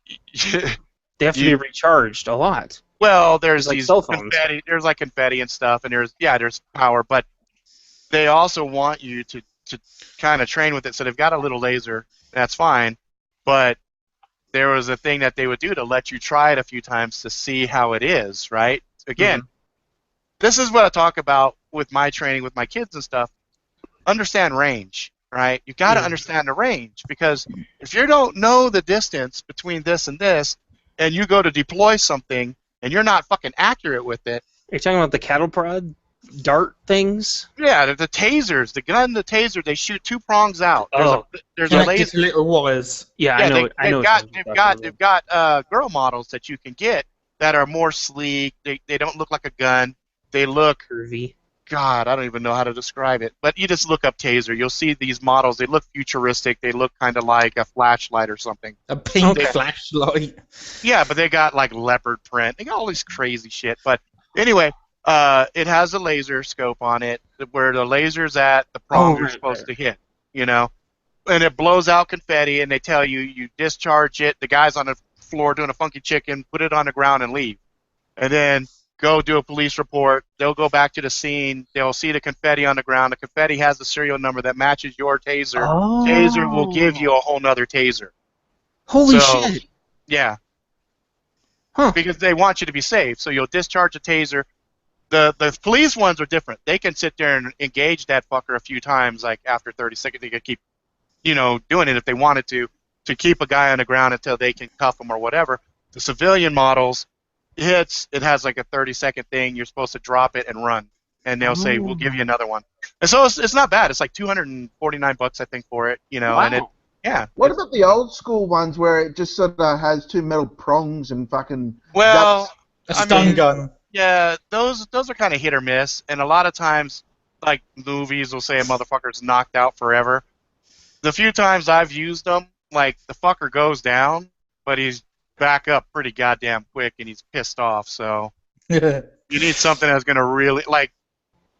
S2: have to be recharged a lot.
S1: Well, there's
S2: like
S1: these
S2: cell phones.
S1: confetti. There's confetti and stuff, and there's power, but they also want you to kind of train with it. So they've got a little laser. That's fine, but there was a thing that they would do to let you try it a few times to see how it is. Right? Again, this is what I talk about with my training with my kids and stuff. Understand range. Right? You got to understand the range, because if you don't know the distance between this and this, and you go to deploy something and you're not fucking accurate with it.
S2: Are you talking about the cattle prod? dart things?
S1: Yeah, the tasers, the gun, the taser, they shoot 2 prongs out. There's a
S4: Connected
S1: laser.
S4: to little wires.
S2: Yeah,
S1: Yeah,
S2: I know. I know. Which ones you're talking
S1: they've
S2: about.
S1: got girl models that you can get that are more sleek. They don't look like a gun. They look,
S2: Curvy.
S1: God, I don't even know how to describe it. But you just look up taser. You'll see these models. They look futuristic. They look kind of like a flashlight or something.
S4: A pink
S2: Okay.
S4: flashlight.
S1: Yeah, but they got like leopard print. They got all this crazy shit. But anyway, it has a laser scope on it where the laser's at the prong you're supposed to hit, you know? And it blows out confetti, and they tell you, you discharge it. The guy's on the floor doing a funky chicken, put it on the ground and leave. And then go do a police report. They'll go back to the scene. They'll see the confetti on the ground. The confetti has the serial number that matches your taser.
S2: Oh.
S1: Taser will give you a whole nother taser.
S2: Holy
S1: So-
S2: shit!
S1: Yeah.
S2: Huh.
S1: Because they want you to be safe. So you'll discharge a taser. The police ones are different. They can sit there and engage that fucker a few times, like after 30 seconds. They could keep, doing it if they wanted to keep a guy on the ground until they can cuff him or whatever. The civilian models, it has like a 30-second thing. You're supposed to drop it and run. And they'll say, we'll give you another one. And so it's not bad. It's like $249, I think, for it,
S3: Wow.
S1: and it, yeah.
S3: What about the old school ones where it just sort of has 2 metal prongs and fucking...
S1: Well,
S4: A
S1: I
S4: stun
S1: mean-
S4: gun.
S1: yeah, those are kind of hit or miss, and a lot of times, like movies will say a motherfucker's knocked out forever. The few times I've used them, like the fucker goes down, but he's back up pretty goddamn quick, and he's pissed off. So you need something that's gonna really like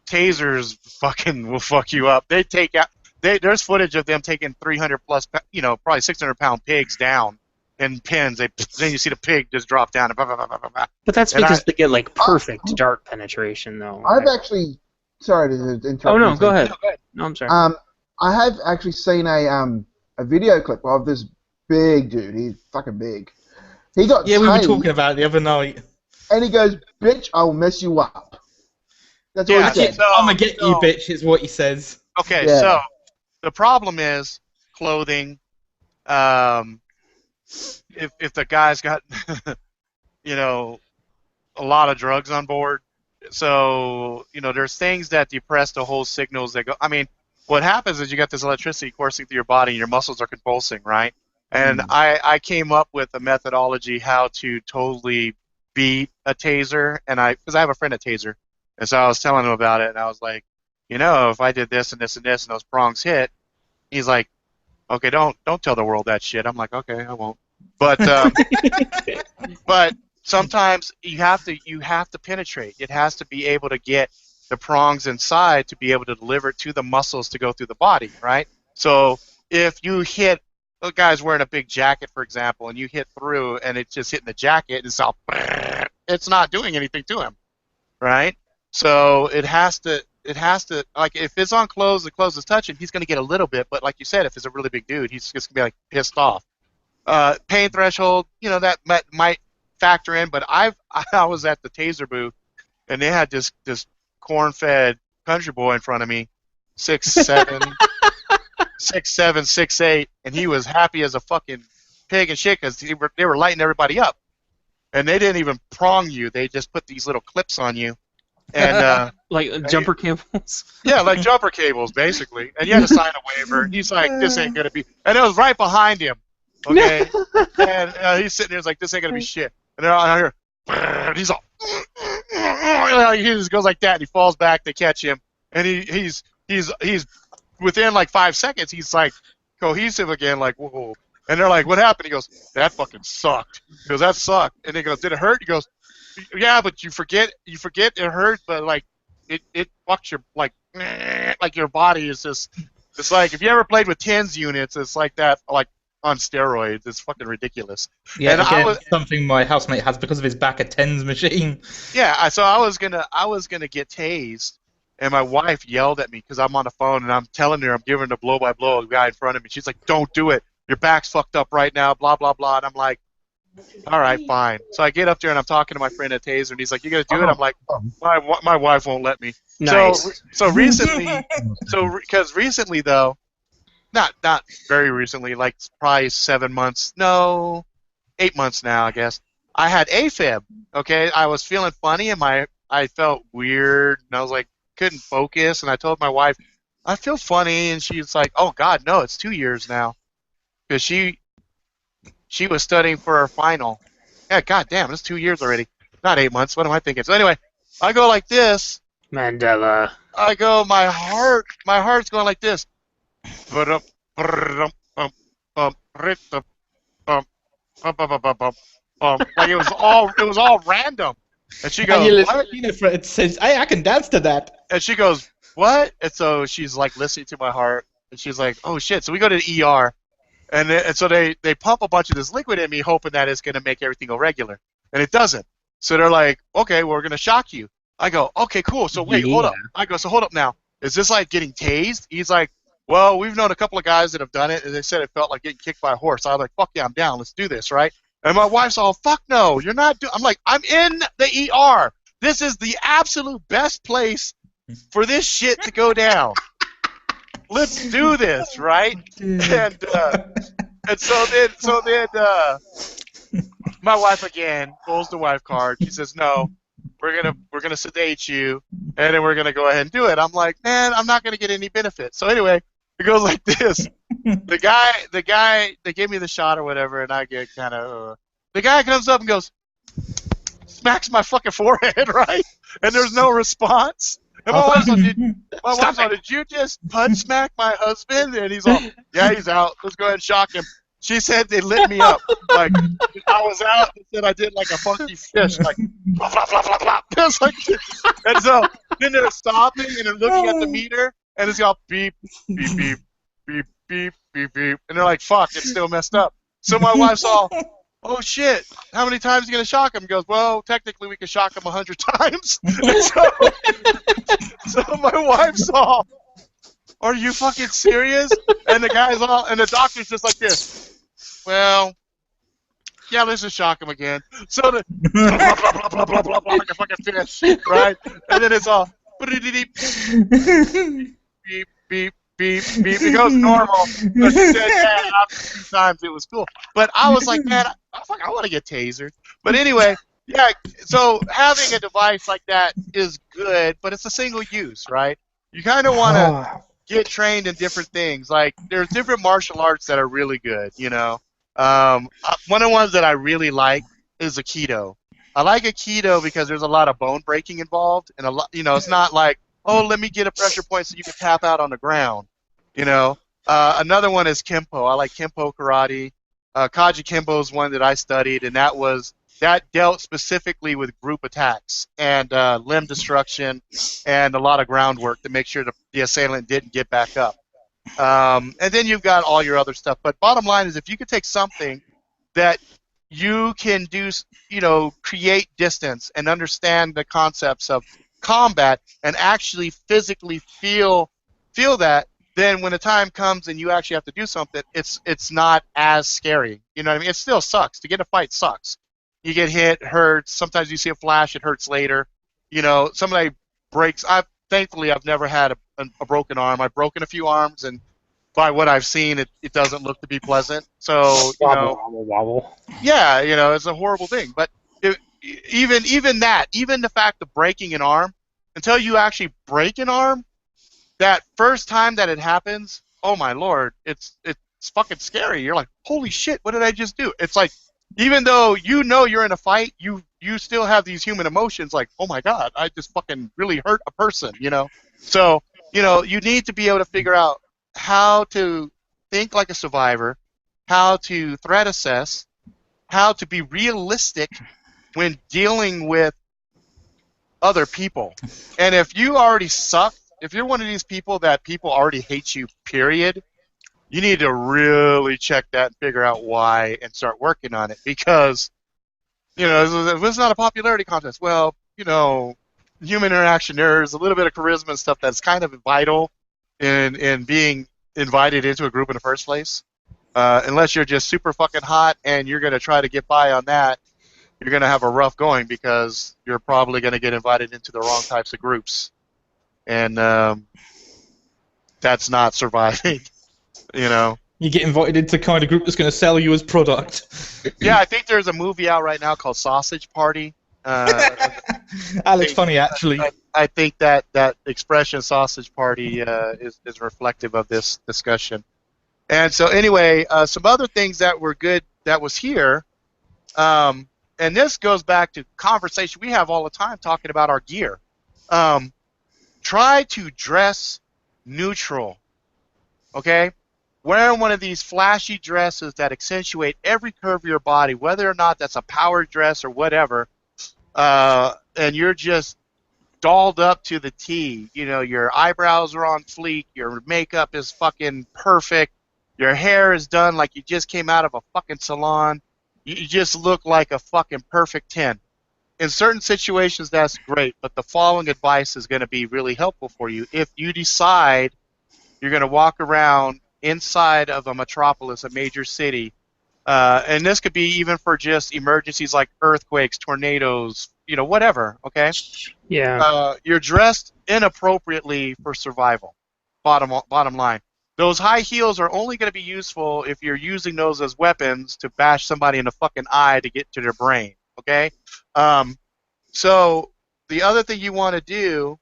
S1: tasers. Fucking will fuck you up. They take out. There's footage of them taking 300 plus, probably 600-pound pigs down in pins. Then you see the pig just drop down. And blah, blah, blah, blah, blah.
S2: But that's
S1: And
S2: because they get like perfect dart penetration, though.
S3: I've actually... Sorry to interrupt.
S2: Oh no,
S3: you,
S2: go ahead.
S1: No, go ahead.
S2: No, I'm sorry.
S3: I have actually seen a video clip of this big dude. He's fucking big. He got
S4: Yeah, we were
S3: tased,
S4: talking about it the other night.
S3: and he goes, "Bitch, I'll mess you up." That's what
S1: Yeah,
S3: he said.
S1: so-
S4: I'm gonna get you, bitch, is what he says.
S1: Okay,
S3: Yeah.
S1: so the problem is clothing. If the guy's got, a lot of drugs on board, so there's things that depress the whole signals that go. I mean, what happens is you got this electricity coursing through your body, and your muscles are convulsing, right? And I came up with a methodology how to totally beat a taser, and because I have a friend at taser, and so I was telling him about it, and I was like, if I did this and this and this, and those prongs hit, he's like, okay, don't tell the world that shit. I'm like, okay, I won't. But but sometimes you have to penetrate. It has to be able to get the prongs inside to be able to deliver it to the muscles to go through the body, right? So if you hit a guy's wearing a big jacket, for example, and you hit through and it's just hitting the jacket, it's not doing anything to him, right? So it has to like if it's on clothes, the clothes is touching, he's gonna get a little bit, but like you said, if it's a really big dude, he's just gonna be like pissed off. Pain threshold, that might factor in, but I was at the taser booth, and they had this corn-fed country boy in front of me, 6'7", 6'8", and he was happy as a fucking pig and shit because they were lighting everybody up, and they didn't even prong you; they just put these little clips on you, and
S2: Like jumper cables.
S1: yeah, like jumper cables basically, and you had to sign a waiver. He's like, "This ain't gonna be," and it was right behind him. Okay, and he's sitting there, he's like, "This ain't gonna be shit," and they're all here, and he's all, he just goes like that, and he falls back. They catch him, and he's within like 5 seconds, he's like cohesive again, like whoa. And they're like, "What happened?" He goes, "That fucking sucked." He goes, "That sucked." And he goes, "Did it hurt?" He goes, "Yeah, but you forget it hurt, but like it fucks your like your body is just it's like if you ever played with TENS units, it's like that like on steroids. It's fucking ridiculous."
S4: Yeah,
S1: And
S4: again, something my housemate has because of his back at tens machine.
S1: Yeah, so I was gonna get tased, and my wife yelled at me because I'm on the phone and I'm telling her I'm giving her the blow by blow of the guy in front of me. She's like, "Don't do it. Your back's fucked up right now." Blah blah blah. And I'm like, "All right, fine." So I get up there and I'm talking to my friend at Taser, and he's like, "You gonna do it?" I'm like, "My wife won't let me."
S2: Nice.
S1: So recently, because recently though, not very recently, like probably 7 months, no, 8 months now, I guess. I had AFib. Okay, I was feeling funny and I felt weird, and I was like, couldn't focus, and I told my wife, I feel funny, and she's like, oh God, no, it's 2 years now, because she was studying for her final. Yeah, God damn, it's 2 years already, not 8 months. What am I thinking? So anyway, I go like this.
S2: Mandela.
S1: I go, my heart's going like this. Like it was all random. And she
S4: And you
S1: goes,
S4: listen,
S1: what?
S4: Fred says, hey, I can dance to that.
S1: And she goes, what? And so she's like listening to my heart, and she's like, oh shit. So we go to the ER, and so they pump a bunch of this liquid in me, hoping that it's going to make everything go regular, and it doesn't. So they're like, okay, well, we're going to shock you. I go, okay, cool. So wait, hold up. I go, so hold up now. Is this like getting tased? He's like, well, we've known a couple of guys that have done it, and they said it felt like getting kicked by a horse. I was like, fuck yeah, I'm down. Let's do this, right? And my wife's all, fuck no, you're not doing. I'm like, I'm in the ER. This is the absolute best place for this shit to go down. Let's do this, right? And so then my wife again pulls the wife card. She says, no, we're gonna sedate you, and then we're gonna go ahead and do it. I'm like, man, I'm not gonna get any benefit. So anyway, it goes like this. The guy, they gave me the shot or whatever, and I get kind of. The guy comes up and goes, smacks my fucking forehead, right? And there's no response. And my wife's like, did you just punch smack my husband? And he's all, yeah, he's out. Let's go ahead and shock him. She said they lit me up. Like, I was out and said I did like a funky fish, like, blah, blah, blah, blah, blah. It's like, and so then they're stopping and they're looking at the meter, and it's all beep, beep, beep, beep, beep, beep, beep. And they're like, fuck, it's still messed up. So my wife's all, oh shit, how many times are you going to shock him? He goes, well, technically we could shock him 100 times. So my wife's all, are you fucking serious? And the guy's all, and the doctor's just like this. Well, yeah, let's just shock him again. So the blah, blah, blah, blah, blah, blah, like a fucking fish, right? And then it's all beep, beep, beep, beep. It goes normal. So she said, yeah, after 2 times it was cool. But I was like, man, I want to get tasered. But anyway, yeah, so having a device like that is good, but it's a single use, right? You kind of want to get trained in different things. Like, there's different martial arts that are really good, you know? One of the ones that I really like is Aikido. I like Aikido because there's a lot of bone breaking involved, and a lot, you know, it's not like, oh, let me get a pressure point so you can tap out on the ground, you know. Another one is Kempo. I like Kempo karate. Kaji Kempo is one that I studied, and that dealt specifically with group attacks and limb destruction and a lot of groundwork to make sure the assailant didn't get back up. And then you've got all your other stuff. But bottom line is, if you could take something that you can do, you know, create distance and understand the concepts of combat and actually physically feel that, then when the time comes and you actually have to do something, it's not as scary. You know what I mean? It still sucks. To get in a fight sucks. You get hit, hurts. Sometimes you see a flash, it hurts later. You know, somebody breaks. Thankfully, I've never had a broken arm. I've broken a few arms, and by what I've seen, it doesn't look to be pleasant. So, you know,
S2: wobble.
S1: Yeah, you know, it's a horrible thing. But even the fact of breaking an arm, until you actually break an arm, that first time that it happens, oh my lord, it's fucking scary. You're like, holy shit, what did I just do? It's like, even though you know you're in a fight, you still have these human emotions like, oh my god, I just fucking really hurt a person, you know? So, you know, you need to be able to figure out how to think like a survivor, how to threat assess, how to be realistic when dealing with other people. And if you already suck, if you're one of these people that people already hate you, period, you need to really check that and figure out why and start working on it. Because, you know, it's not a popularity contest. Well, you know, human interaction, there's a little bit of charisma and stuff that's kind of vital in being invited into a group in the first place. Unless you're just super fucking hot and you're going to try to get by on that, you're going to have a rough going because you're probably going to get invited into the wrong types of groups. And that's not surviving, you know.
S4: You get invited into the kind of group that's going to sell you as product.
S1: Yeah, I think there's a movie out right now called Sausage Party,
S4: That looks funny, actually.
S1: I think that expression "sausage party" is reflective of this discussion. And so, anyway, some other things that were good that was here, and this goes back to conversation we have all the time talking about our gear. Try to dress neutral. Okay, wearing one of these flashy dresses that accentuate every curve of your body, whether or not that's a power dress or whatever, and you're just dolled up to the T. You know, your eyebrows are on fleek, your makeup is fucking perfect, your hair is done like you just came out of a fucking salon. You just look like a fucking perfect 10. In certain situations, that's great, but the following advice is going to be really helpful for you. If you decide you're going to walk around inside of a metropolis, a major city, and this could be even for just emergencies like earthquakes, tornadoes, you know, whatever, okay?
S2: Yeah.
S1: You're dressed inappropriately for survival, bottom line. Those high heels are only going to be useful if you're using those as weapons to bash somebody in the fucking eye to get to their brain, okay? So the other thing you want to do,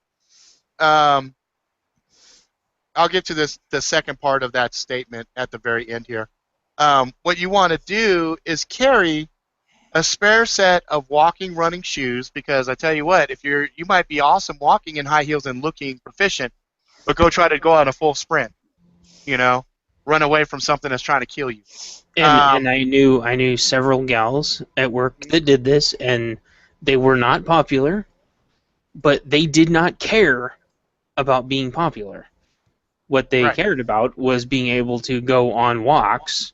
S1: I'll get to this, the second part of that statement at the very end here. What you want to do is carry a spare set of walking, running shoes, because I tell you what, if you might be awesome walking in high heels and looking proficient, but try to go on a full sprint, you know, run away from something that's trying to kill you.
S2: And I knew several gals at work that did this, and they were not popular, but they did not care about being popular. What they
S1: Right.
S2: cared about was being able to go on walks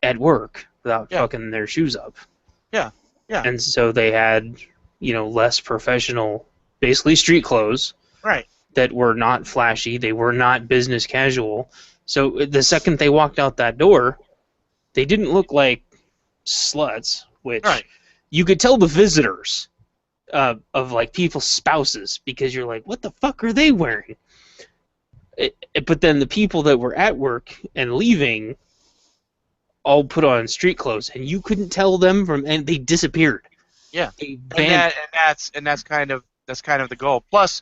S2: at work without fucking their shoes up.
S1: Yeah.
S2: And so they had, you know, less professional, basically street clothes.
S1: Right.
S2: That were not flashy. They were not business casual. So the second they walked out that door, they didn't look like sluts, which you could tell the visitors of like people's spouses, because you're like, what the fuck are they wearing? But then the people that were at work and leaving all put on street clothes, and you couldn't tell them from, and they disappeared.
S1: Yeah.
S2: They
S1: And that's kind of the goal. Plus,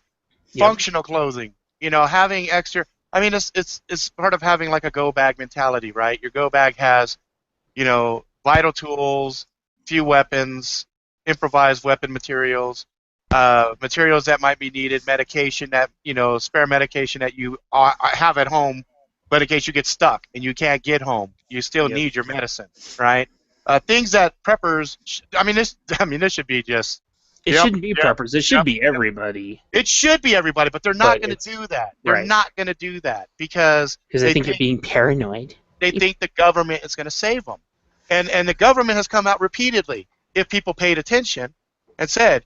S1: functional clothing. You know, having extra. I mean, it's part of having like a go bag mentality, right? Your go bag has, you know, vital tools, few weapons, improvised weapon materials, materials that might be needed, medication that, you know, spare medication that you have at home, but in case you get stuck and you can't get home, you still need your medicine, right? Things that preppers. This should be just.
S2: It shouldn't be preppers. It should be everybody.
S1: It should be everybody, but they're not going to do that. They're not going to do that because
S2: they think you're being paranoid.
S1: They think the government is going to save them. And the government has come out repeatedly, if people paid attention, and said,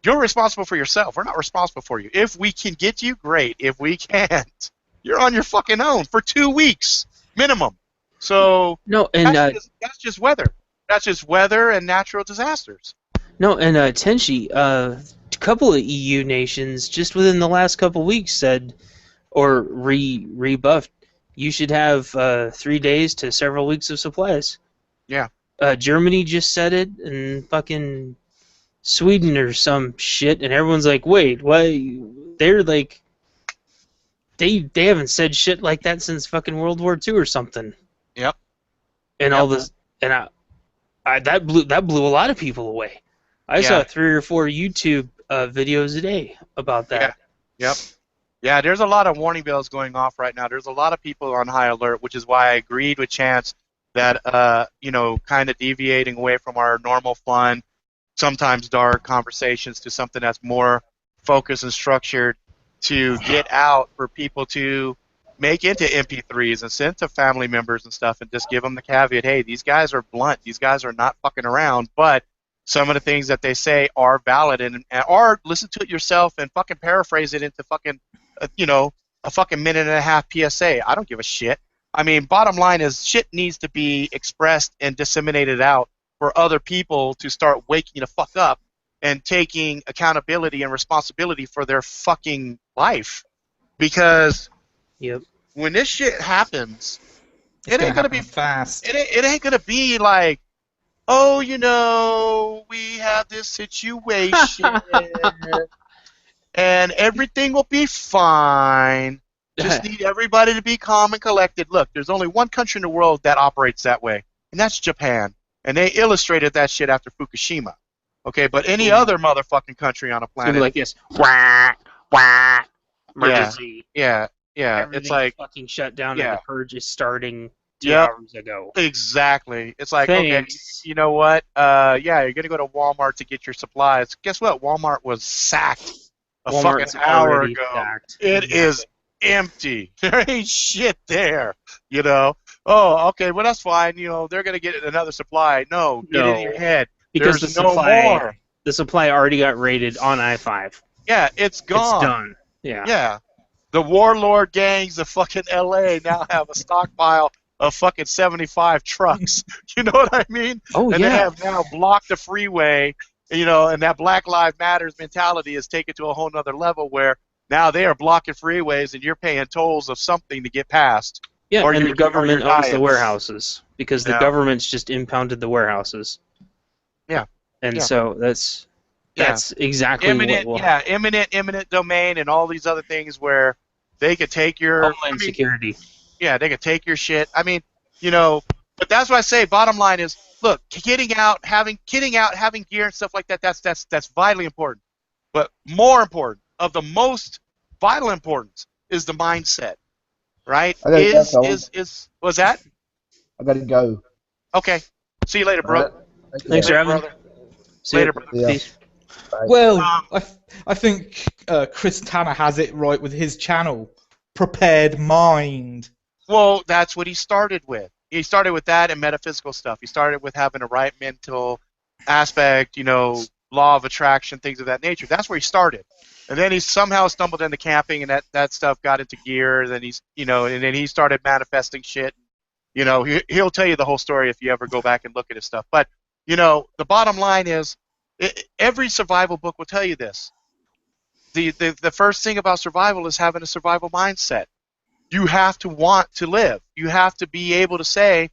S1: you're responsible for yourself. We're not responsible for you. If we can get you, great. If we can't, you're on your fucking own for 2 weeks minimum. So that's just weather. That's just weather and natural disasters.
S2: No, and Tenchi, a couple of EU nations just within the last couple of weeks said, or rebuffed, you should have 3 days to several weeks of supplies.
S1: Yeah.
S2: Germany just said it, and fucking Sweden or some shit, and everyone's like, wait, why? They're like, they haven't said shit like that since fucking World War II or something.
S1: Yep.
S2: And all this, and that blew a lot of people away. I saw 3 or 4 YouTube videos a day about that.
S1: Yeah. Yep. Yeah, there's a lot of warning bells going off right now. There's a lot of people on high alert, which is why I agreed with Chance that, you know, kind of deviating away from our normal fun, sometimes dark conversations to something that's more focused and structured to get out for people to make into MP3s and send to family members and stuff, and just give them the caveat, hey, these guys are blunt. These guys are not fucking around, but some of the things that they say are valid, or listen to it yourself and fucking paraphrase it into fucking, you know, a fucking minute and a half PSA. I don't give a shit. I mean, bottom line is shit needs to be expressed and disseminated out for other people to start waking the fuck up and taking accountability and responsibility for their fucking life. Because when this shit happens, it ain't gonna be
S4: fast.
S1: It ain't gonna be like oh, we have this situation, and everything will be fine. Just need everybody to be calm and collected. Look, there's only one country in the world that operates that way, and that's Japan. And they illustrated that shit after Fukushima. Okay, but any other motherfucking country on a
S2: It's gonna
S1: planet.
S2: be like this. Wah, wah, emergency.
S1: Yeah.
S2: Everything's
S1: It's like,
S2: fucking shut down,
S1: yeah.
S2: and the purge is starting 2
S1: Yep.
S2: hours ago.
S1: Exactly. It's like,
S2: Thanks.
S1: okay, you know what? Yeah, you're gonna go to Walmart to get your supplies. Guess what? Walmart was sacked a
S2: Walmart's
S1: fucking hour
S2: already
S1: ago.
S2: stacked.
S1: It is empty. There ain't shit there. Oh, okay, well that's fine. They're gonna get another supply. No, get it in your head.
S2: Because
S1: There's
S2: the
S1: no
S2: supply,
S1: more.
S2: the supply already got raided on I-5.
S1: Yeah, it's gone.
S2: It's done. Yeah.
S1: Yeah. The warlord gangs of fucking LA now have a stockpile of fucking 75 trucks. You know what I mean?
S2: Oh,
S1: And
S2: yeah.
S1: they have now blocked the freeway, and that Black Lives Matters mentality is taken to a whole nother level where now they are blocking freeways and you're paying tolls of something to get past.
S2: Yeah,
S1: Or
S2: and
S1: you're-
S2: the government
S1: or you're
S2: owns the
S1: dying.
S2: warehouses because the
S1: Yeah.
S2: government's just impounded the warehouses.
S1: Yeah.
S2: And
S1: Yeah.
S2: so that's exactly
S1: Imminent,
S2: what will
S1: imminent domain and all these other things where they could take your
S2: Homeland Security.
S1: Yeah, they could take your shit. I mean, but that's what I say. Bottom line is, look, getting out, having gear and stuff like that. That's vitally important. But more important, of the most vital importance, is the mindset, right?
S3: I gotta go,
S1: Was that
S3: I gotta go.
S1: okay? See you later, bro.
S3: Alright. Thank you.
S2: Thanks for
S1: Later,
S2: having me.
S1: brother.
S2: See
S1: Later,
S2: ya.
S1: brother.
S3: Yeah.
S2: Peace.
S4: Well,
S1: Um,
S4: I think Chris Tanner has it right with his channel, Prepared Mind.
S1: Well, that's what he started with. He started with that and metaphysical stuff. He started with having a right mental aspect, law of attraction, things of that nature. That's where he started. And then he somehow stumbled into camping, and that stuff got into gear. And then and then he started manifesting shit. He'll tell you the whole story if you ever go back and look at his stuff. But the bottom line is, every survival book will tell you this. The first thing about survival is having a survival mindset. You have to want to live. You have to be able to say,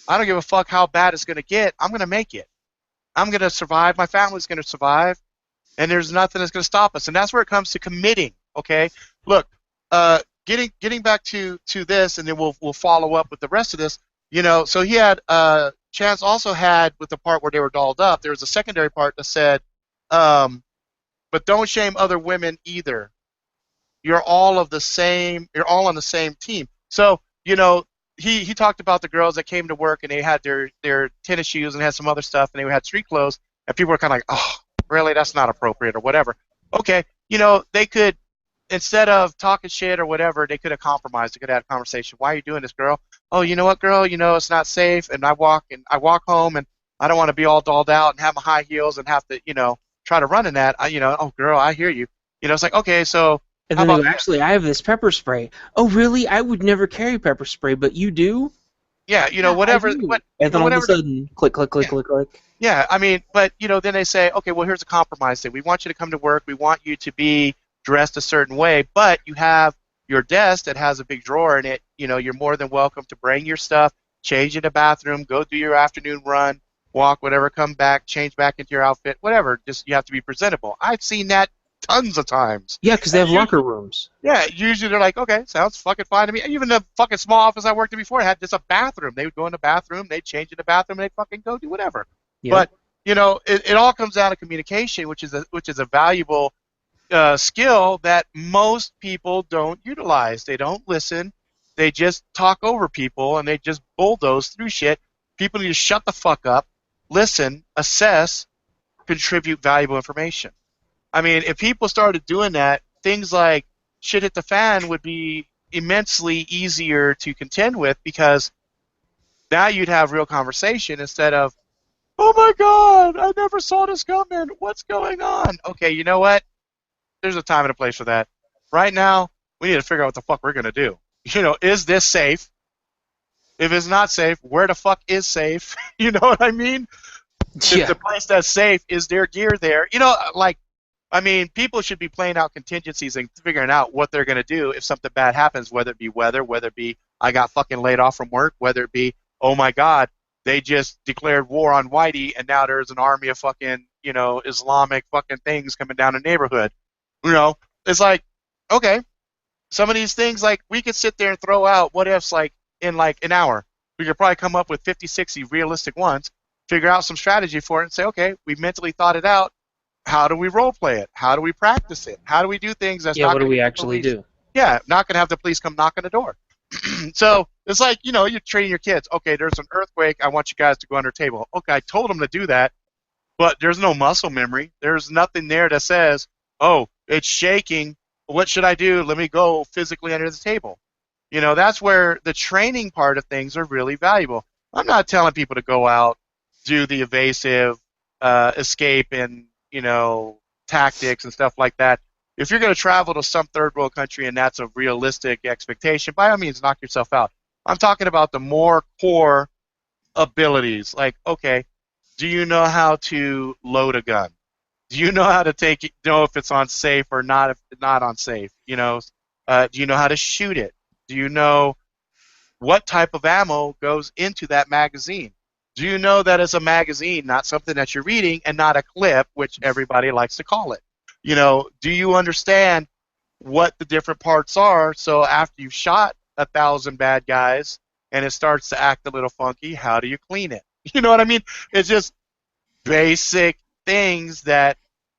S1: I don't give a fuck how bad it's going to get. I'm going to make it. I'm going to survive. My family's going to survive. And there's nothing that's going to stop us. And that's where it comes to committing, okay? Look, getting back to this, and then we'll follow up with the rest of this. So he had, Chance also had, with the part where they were dolled up, there was a secondary part that said, but don't shame other women either. You're all on the same team. So, he talked about the girls that came to work and they had their tennis shoes and had some other stuff and they had street clothes, and people were kind of like, oh, really, that's not appropriate or whatever. Okay, they could, instead of talking shit or whatever, they could have compromised. They could have had a conversation. Why are you doing this, girl? Oh, you know what, girl? It's not safe, and I walk home, and I don't want to be all dolled out and have my high heels and have to, try to run in that. Oh, girl, I hear you. It's like, okay, so.
S2: And then they go, actually, I have this pepper spray. Oh, really? I would never carry pepper spray, but you do?
S1: Yeah, whatever.
S2: And then all of a sudden, click, click, click, click, click.
S1: Yeah, I mean, but, then they say, okay, well, here's a compromise thing. We want you to come to work. We want you to be dressed a certain way, but you have your desk that has a big drawer in it. You're more than welcome to bring your stuff, change in the bathroom, go do your afternoon run, walk, whatever, come back, change back into your outfit, whatever. Just you have to be presentable. I've seen that tons of times.
S2: Yeah, because they have locker rooms.
S1: Yeah, usually they're like, okay, sounds fucking fine to me. Even the fucking small office I worked in before had just a bathroom. They would go in the bathroom, they'd change in the bathroom, and they'd fucking go do whatever.
S2: Yep.
S1: But it all comes down to communication, which is a valuable skill that most people don't utilize. They don't listen. They just talk over people, and they just bulldoze through shit. People need to shut the fuck up, listen, assess, contribute valuable information. I mean, if people started doing that, things like shit hit the fan would be immensely easier to contend with, because now you'd have real conversation instead of, oh my God, I never saw this coming. What's going on? Okay, you know what? There's a time and a place for that. Right now, we need to figure out what the fuck we're going to do. Is this safe? If it's not safe, where the fuck is safe? You know what I mean?
S2: Yeah.
S1: If the place that's safe, is there gear there? People should be playing out contingencies and figuring out what they're going to do if something bad happens, whether it be weather, whether it be I got fucking laid off from work, whether it be, oh my God, they just declared war on Whitey, and now there's an army of fucking, Islamic fucking things coming down the neighborhood. It's like, okay, some of these things, like, we could sit there and throw out what ifs, like, in like an hour. We could probably come up with 50, 60 realistic ones, figure out some strategy for it, and say, okay, we mentally thought it out. How do we role play it? How do we practice it? How do we do things that's not
S2: what do
S1: going
S2: we
S1: to
S2: actually do?
S1: Yeah, not going to have the police come knock on the door. So it's like, you're training your kids. Okay, there's an earthquake. I want you guys to go under a table. Okay, I told them to do that, but there's no muscle memory. There's nothing there that says, oh, it's shaking. What should I do? Let me go physically under the table. That's where the training part of things are really valuable. I'm not telling people to go out, do the evasive, escape and, tactics and stuff like that. If you're going to travel to some third world country and that's a realistic expectation, by all means, knock yourself out. I'm talking about the more core abilities. Like, okay, do you know how to load a gun? Do you know how to take it, know if it's unsafe or not, if it's not unsafe? Do you know how to shoot it? Do you know what type of ammo goes into that magazine? Do you know that it's a magazine, not something that you're reading, and not a clip, which everybody likes to call it? Do you understand what the different parts are? So after you've shot 1,000 bad guys and it starts to act a little funky, how do you clean it? You know what I mean? It's just basic things that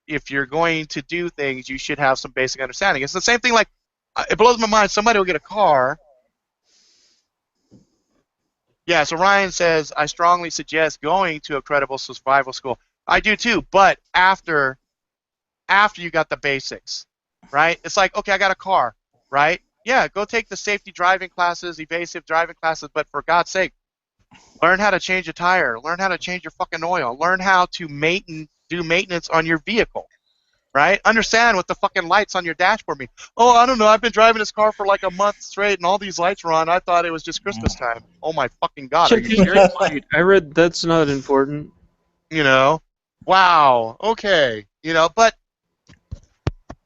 S1: if you're going to do things, you should have some basic understanding. It's the same thing, like, it blows my mind. Somebody will get a car. Yeah, so Ryan says, I strongly suggest going to a credible survival school. I do too, but after you got the basics, right? It's like, okay, I got a car, right? Yeah, go take the safety driving classes, evasive driving classes, but for God's sake, learn how to change a tire, learn how to change your fucking oil, learn how to do maintenance on your vehicle, right? Understand what the fucking lights on your dashboard mean. Oh, I don't know, I've been driving this car for like a month straight and all these lights were on. I thought it was just Christmas time. Oh my fucking God, are you serious?
S2: I read that's not important.
S1: Wow, okay, but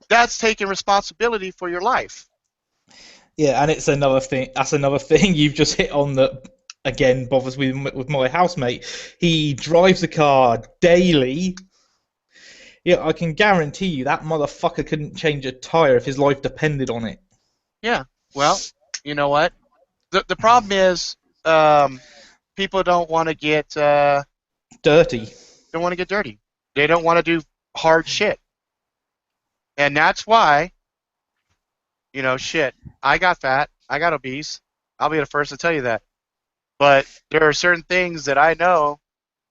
S1: that's taking responsibility for your life.
S4: Yeah, and it's another thing. That's another thing you've just hit on that, again, bothers me with my housemate. He drives a car daily. Yeah, I can guarantee you that motherfucker couldn't change a tire if his life depended on it.
S1: Yeah, well, you know what? The problem is people don't want to get
S4: dirty.
S1: Don't want to get dirty. They don't want to do hard shit. And that's why, shit, I got fat, I got obese. I'll be the first to tell you that. But there are certain things that I know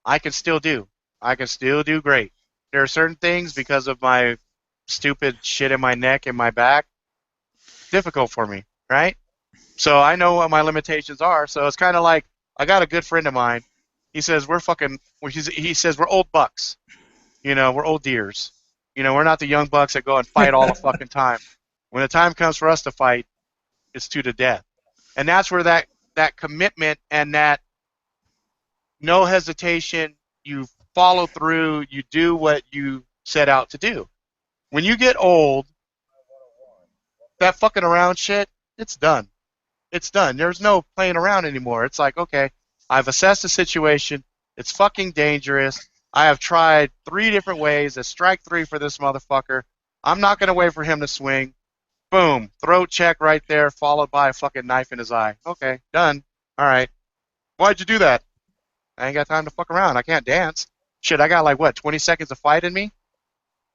S1: I can still do. I can still do great. There are certain things, because of my stupid shit in my neck and my back, difficult for me, right? So I know what my limitations are. So it's kind of like, I got a good friend of mine. He says he says we're old bucks. We're old deers. We're not the young bucks that go and fight all the fucking time. When the time comes for us to fight, it's to the death. And that's where that commitment and that no hesitation, you follow through, you do what you set out to do. When you get old, that fucking around shit, it's done. It's done. There's no playing around anymore. It's like, okay, I've assessed the situation. It's fucking dangerous. I have tried 3 different ways. It's strike 3 for this motherfucker. I'm not going to wait for him to swing. Boom. Throat check right there, followed by a fucking knife in his eye. Okay, done. All right. Why'd you do that? I ain't got time to fuck around. I can't dance. Shit, I got like, 20 seconds of fight in me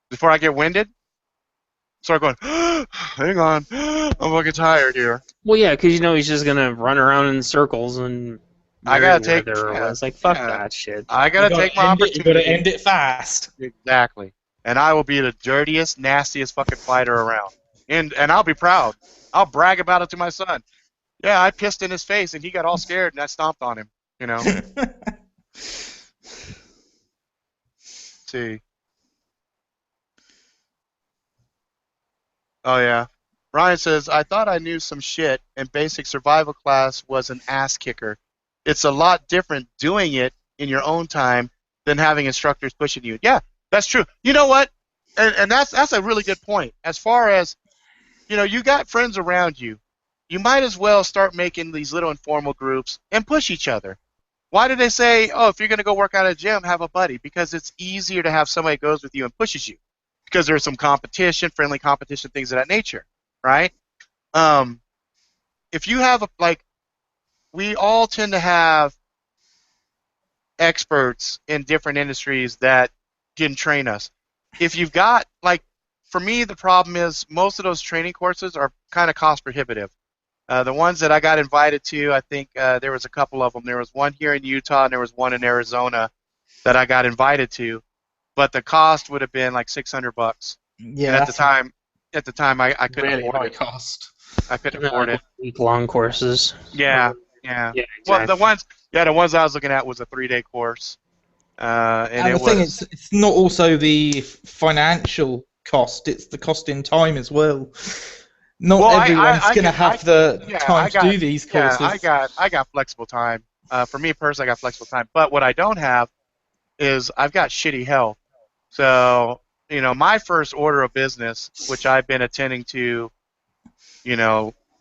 S1: before I get winded? Start going, hang on, I'm fucking tired here.
S2: Well, yeah, because he's just going to run around in circles and...
S1: I gotta take.
S2: It's like, fuck that shit.
S1: I gotta take my opportunity.
S4: You gotta end it fast.
S1: Exactly. And I will be the dirtiest, nastiest fucking fighter around. And I'll be proud. I'll brag about it to my son. Yeah, I pissed in his face and he got all scared and I stomped on him. See. Oh yeah. Ryan says, I thought I knew some shit and basic survival class was an ass kicker. It's a lot different doing it in your own time than having instructors pushing you. Yeah, that's true. You know what? And that's a really good point. As far as, you got friends around you. You might as well start making these little informal groups and push each other. Why do they say, oh, if you're going to go work out at a gym, have a buddy? Because it's easier to have somebody that goes with you and pushes you. Because there's some competition, friendly competition, things of that nature, right? If you have, we all tend to have experts in different industries that can train us. If you've got, for me, the problem is most of those training courses are kind of cost prohibitive. The ones that I got invited to, I think there was a couple of them. There was one here in Utah and there was one in Arizona that I got invited to, but the cost would have been like $600.
S4: Yeah,
S1: and at the time, I couldn't
S4: really
S1: afford
S4: high
S1: it.
S4: cost.
S1: I couldn't afford it.
S2: Week-long courses.
S1: Yeah.
S2: Yeah, exactly.
S1: Well, the ones I was looking at was a 3-day course. And
S4: the thing is, it's not also the financial cost; it's the cost in time as well. Not everyone's going to have the time to do these courses.
S1: Yeah, I got flexible time. For me personally, I got flexible time. But what I don't have is I've got shitty health. So, my first order of business, which I've been attending to,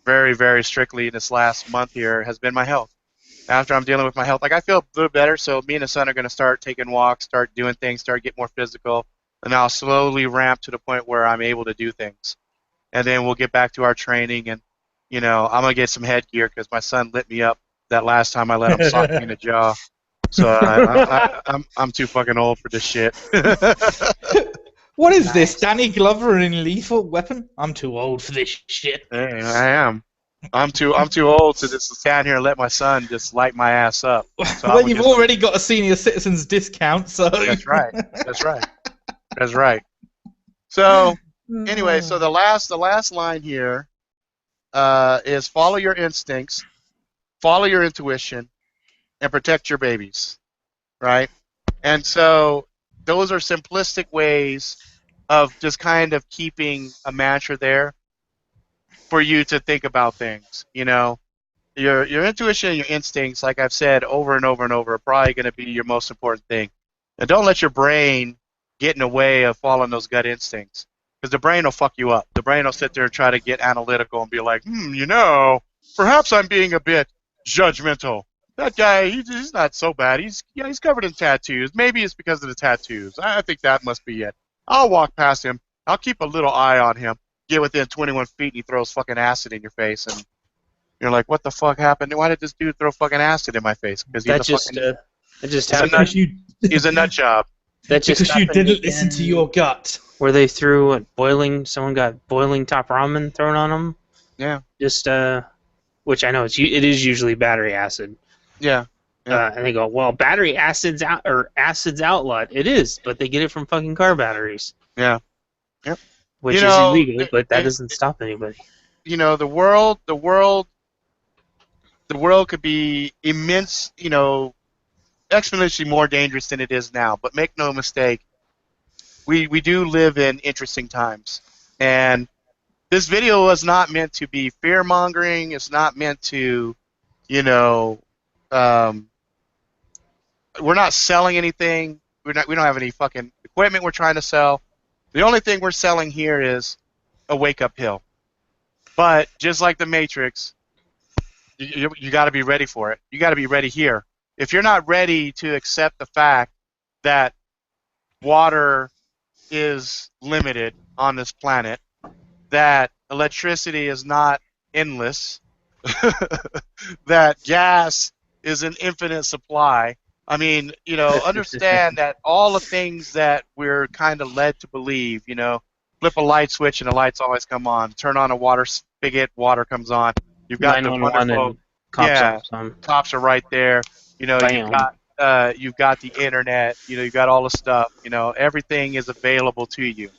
S1: very, very strictly this last month here, has been my health. After I'm dealing with my health, I feel a little better, so me and the son are going to start taking walks, start doing things, start getting more physical, and I'll slowly ramp to the point where I'm able to do things. And then we'll get back to our training, and, I'm going to get some headgear because my son lit me up that last time I let him sock me in the jaw. So I'm too fucking old for this shit.
S4: What is this, Danny Glover in Lethal Weapon? I'm too old for this shit.
S1: Hey, I am. I'm too old to just stand here and let my son just light my ass up. So
S4: well, you've already got a senior citizens discount, so
S1: that's right. That's right. So anyway, so the last line here is follow your instincts, follow your intuition, and protect your babies, right? And so those are simplistic ways of just kind of keeping a mantra there for you to think about things. Your intuition and your instincts, like I've said over and over and over, are probably going to be your most important thing. And don't let your brain get in the way of following those gut instincts, because the brain will fuck you up. The brain will sit there and try to get analytical and be like, perhaps I'm being a bit judgmental. That guy, he's not so bad. He's covered in tattoos. Maybe it's because of the tattoos. I think that must be it. I'll walk past him. I'll keep a little eye on him. Get within 21 feet, and he throws fucking acid in your face, and you're like, "What the fuck happened? Why did this dude throw fucking acid in my face?" Because he's a nut job.
S2: That just
S4: because you didn't listen to your gut.
S2: Where they threw someone got boiling top ramen thrown on them.
S1: Yeah.
S2: Just which I know it is usually battery acid.
S1: Yeah.
S2: And they go, well, battery acid's outlet. It is, but they get it from fucking car batteries.
S1: Yeah. Yep.
S2: Which is illegal, but that doesn't stop anybody.
S1: The world could be immense, exponentially more dangerous than it is now. But make no mistake, we do live in interesting times. And this video was not meant to be fear-mongering. It's not meant to, we're not selling anything. We don't have any fucking equipment we're trying to sell. The only thing we're selling here is a wake-up pill. But just like the Matrix, you got to be ready for it. You got to be ready here. If you're not ready to accept the fact that water is limited on this planet, that electricity is not endless, that gas is an infinite supply, understand that all the things that we're kind of led to believe, flip a light switch and the lights always come on, turn on a water spigot, water comes on. You've got the wonderful, cops are right there. You've got the internet. You've got all the stuff. Everything is available to you.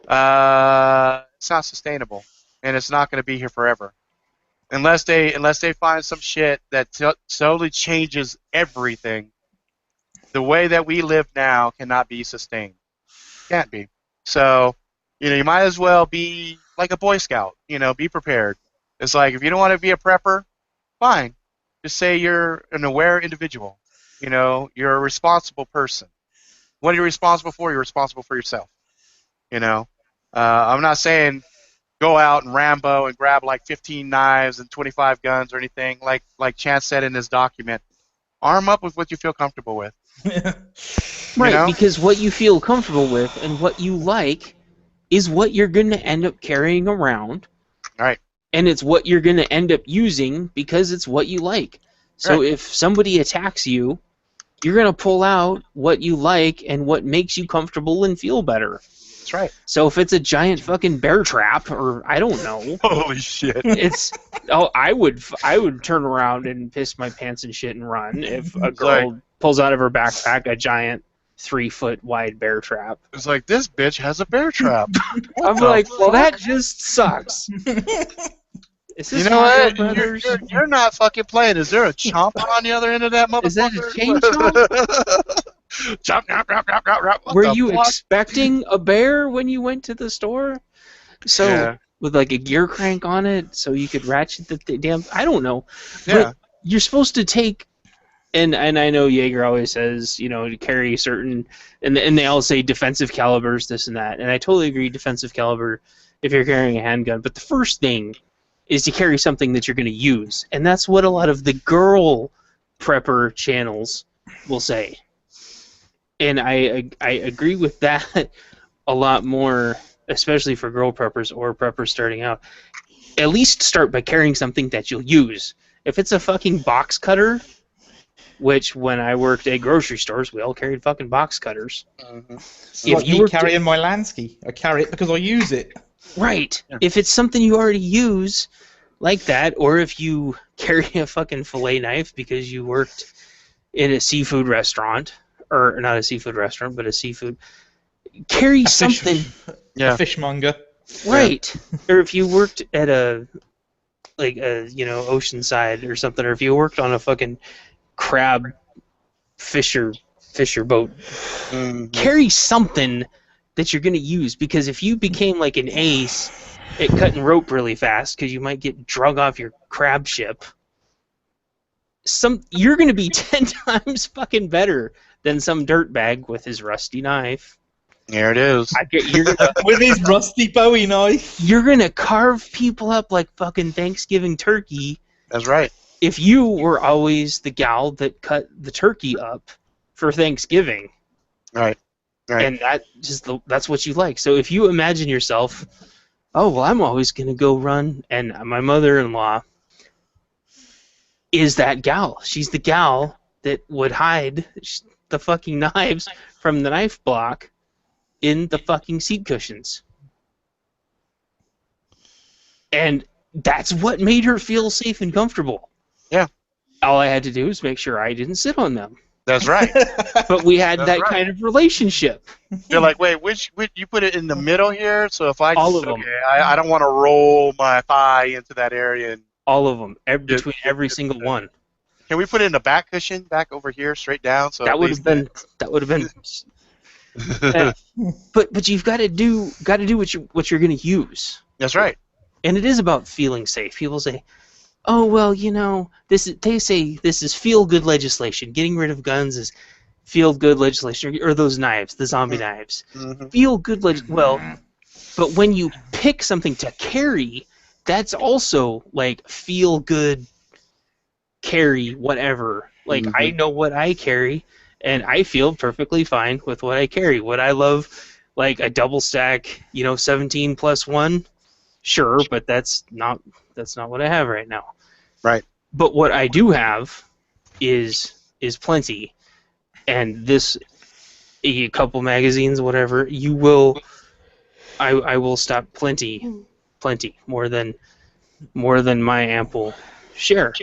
S1: It's not sustainable, and it's not going to be here forever, unless they find some shit that totally changes everything. The way that we live now cannot be sustained. Can't be. So, you might as well be like a Boy Scout. Be prepared. It's like, if you don't want to be a prepper, fine. Just say you're an aware individual. You're a responsible person. What are you responsible for? You're responsible for yourself. I'm not saying go out and Rambo and grab like 15 knives and 25 guns or anything like Chance said in his document. Arm up with what you feel comfortable with.
S2: Right,
S1: know?
S2: because what you feel comfortable with and what you like is what you're going to end up carrying around.
S1: Right.
S2: And it's what you're going to end up using because it's what you like. So if somebody attacks you, you're going to pull out what you like and what makes you comfortable and feel better.
S1: That's right.
S2: So if it's a giant fucking bear trap, or I don't know,
S1: Holy shit!
S2: I would turn around and piss my pants and shit and run if a girl pulls out of her backpack a giant 3-foot wide bear trap.
S1: It's like, this bitch has a bear trap.
S2: I'm like, well, that just sucks.
S1: You know what? You're not fucking playing. Is there a chomper on the other end of that motherfucker?
S2: Is that a chain chomp?
S1: Chomp.
S2: Were you expecting a bear when you went to the store? So with like a gear crank on it, so you could ratchet the damn. I don't know.
S1: Yeah.
S2: But you're supposed to take. And I know Jaeger always says, you know, to carry certain, and they all say defensive calibers, this and that. And I totally agree, defensive caliber, if you're carrying a handgun. But the first thing is to carry something that you're going to use. And that's what a lot of the girl prepper channels will say. And I agree with that a lot more, especially for girl preppers or preppers starting out. At least start by carrying something that you'll use. If it's a fucking box cutter, which when I worked at grocery stores, we all carried fucking box cutters.
S4: If you carry in my Lansky, I carry it because I use it.
S2: Right. Yeah. If it's something you already use, like that, or if you carry a fucking fillet knife because you worked in a seafood restaurant, or not a seafood restaurant, but a seafood, carry something.
S4: A fishmonger.
S2: Right. Or if you worked at a, like a, you know, Oceanside or something, or if you worked on a fucking crab fisher boat, carry something that you're going to use, because if you became like an ace at cutting rope really fast because you might get drug off your crab ship, you're going to be 10 times fucking better than some dirtbag with his rusty knife.
S1: There it is.
S4: With his rusty Bowie knife.
S2: You're going to carve people up like fucking Thanksgiving turkey.
S1: That's right.
S2: If you were always the gal that cut the turkey up for Thanksgiving.
S1: Right. Right.
S2: And that's what you like. So if you imagine yourself, oh, well, I'm always going to go run, and my mother-in-law is that gal. She's the gal that would hide the fucking knives from the knife block in the fucking seat cushions. And that's what made her feel safe and comfortable.
S1: Yeah.
S2: All I had to do was make sure I didn't sit on them.
S1: That's right.
S2: But we had that kind of relationship.
S1: You're like, wait, which you put it in the middle here? So if I
S2: all of them,
S1: I don't want to roll my thigh into that area. And
S2: all of them, between every single one.
S1: Can we put it in the back cushion, back over here, straight down? So
S2: that would have been. But you've got to do what you're going to use.
S1: That's right.
S2: And it is about feeling safe. People say, oh, well, you know, they say this is feel-good legislation. Getting rid of guns is feel-good legislation. Or those knives, the zombie knives. Feel-good legislation. Well, but when you pick something to carry, that's also, like, feel-good carry, whatever. Like, I know what I carry, and I feel perfectly fine with what I carry. Would I love, like, a double stack, 17 plus 1? Sure, but that's not what I have right now.
S1: Right.
S2: But what I do have is plenty, and a couple magazines, whatever. I will stop plenty, more than my ample share.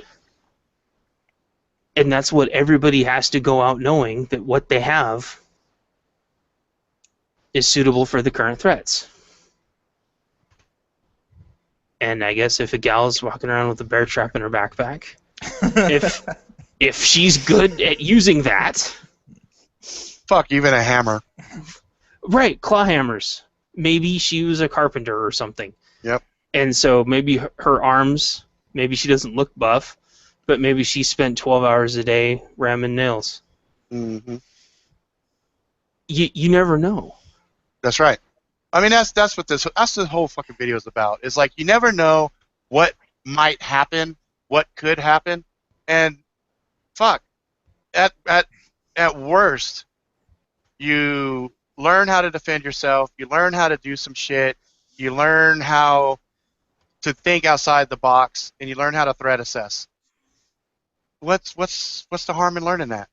S2: And that's what everybody has to go out knowing, that what they have is suitable for the current threats. And I guess if a gal's walking around with a bear trap in her backpack, if she's good at using that,
S1: fuck, even a hammer.
S2: Right, claw hammers. Maybe she was a carpenter or something.
S1: Yep. And
S2: so maybe her arms, maybe she doesn't look buff, but maybe she spent 12 hours a day ramming nails.
S1: Mm-hmm.
S2: You never know.
S1: That's right. I mean, that's what that's the whole fucking video is about. It's like you never know what might happen, what could happen, and fuck, at worst, you learn how to defend yourself. You learn how to do some shit. You learn how to think outside the box, and you learn how to threat assess. What's the harm in learning that?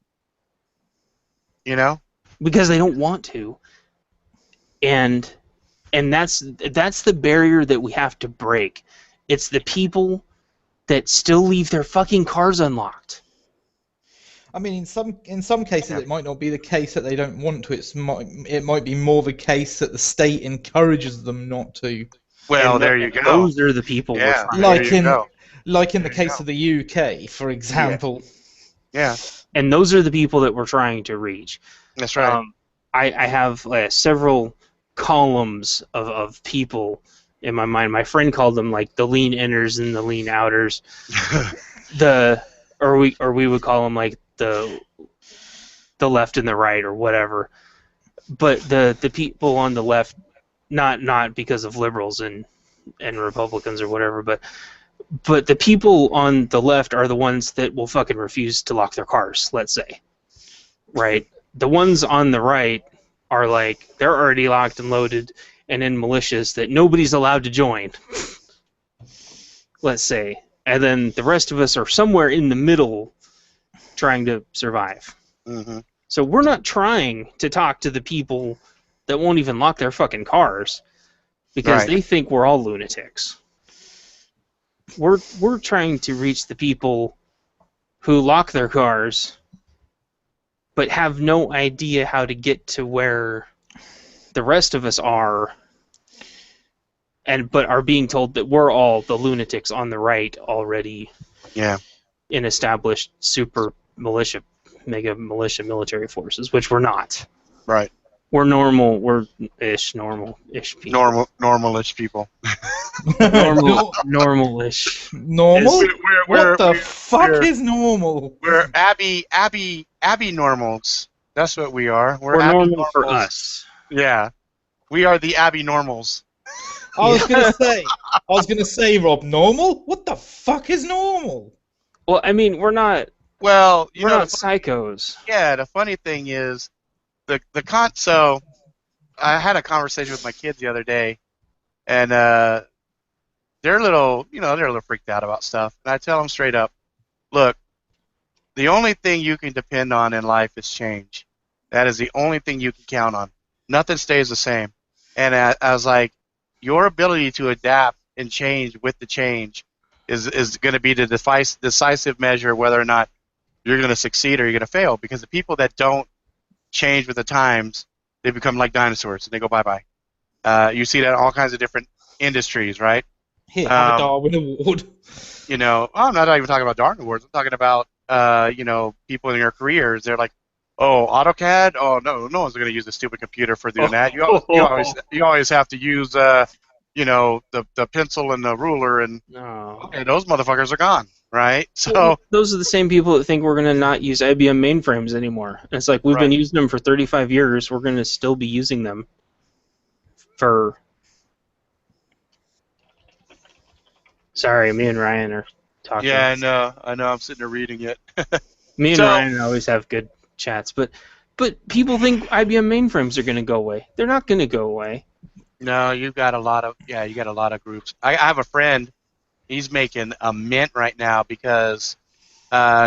S1: You know?
S2: Because they don't want to, and that's the barrier that we have to break. It's the people that still leave their fucking cars unlocked.
S4: I mean, in some cases, it might not be the case that they don't want to. It might be more the case that the state encourages them not to.
S1: Well, there you go.
S2: Those are the people we're trying.
S4: Like in the case of the UK, for example.
S1: Yeah.
S2: And those are the people that we're trying to reach.
S1: That's right.
S2: I have several columns of people in my mind. My friend called them like the lean inners and the lean outers. Or we would call them like the left and the right or whatever. But the people on the left, not because of liberals and Republicans or whatever, but the people on the left are the ones that will fucking refuse to lock their cars, let's say. Right? The ones on the right are like, they're already locked and loaded and in militias that nobody's allowed to join. Let's say. And then the rest of us are somewhere in the middle trying to survive.
S1: Mm-hmm.
S2: So we're not trying to talk to the people that won't even lock their fucking cars because they think we're all lunatics. We're trying to reach the people who lock their cars but have no idea how to get to where the rest of us are, but are being told that we're all the lunatics on the right already.
S1: Yeah.
S2: In established super militia, mega militia military forces, which we're not.
S1: Right.
S2: We're normal-ish people.
S1: Normal-ish people.
S2: Normal-ish.
S4: Normal? What the fuck
S1: we're,
S4: is normal?
S1: We're Abby normals. That's what we are.
S2: We're normal for us.
S1: Yeah. We are the Abby normals.
S4: I was gonna say, Rob, normal? What the fuck is normal?
S2: Well, I mean, we're not.
S1: Well,
S2: we're not psychos.
S1: Yeah, the funny thing is, so I had a conversation with my kids the other day, and they're a little freaked out about stuff. And I tell them straight up, look, the only thing you can depend on in life is change. That is the only thing you can count on. Nothing stays the same. And I was like, your ability to adapt and change with the change is going to be the decisive measure of whether or not you're going to succeed or you're going to fail. Because the people that don't change with the times, they become like dinosaurs and they go bye-bye. You see that in all kinds of different industries, right?
S4: Here, have a Darwin Award.
S1: I'm not even talking about Darwin Awards. I'm talking about, people in your careers. They're like, oh, AutoCAD? Oh, no one's going to use a stupid computer for doing that. You always have to use, the pencil and the ruler, and okay, those motherfuckers are gone, right? So
S2: those are the same people that think we're going to not use IBM mainframes anymore. And it's like, we've been using them for 35 years. We're going to still be using them for... Sorry, me and Ryan are talking.
S1: Yeah, I know. I'm sitting there reading it.
S2: Me and Ryan always have good chats, but people think IBM mainframes are going to go away. They're not going to go away.
S1: No, you got a lot of groups. I have a friend. He's making a mint right now because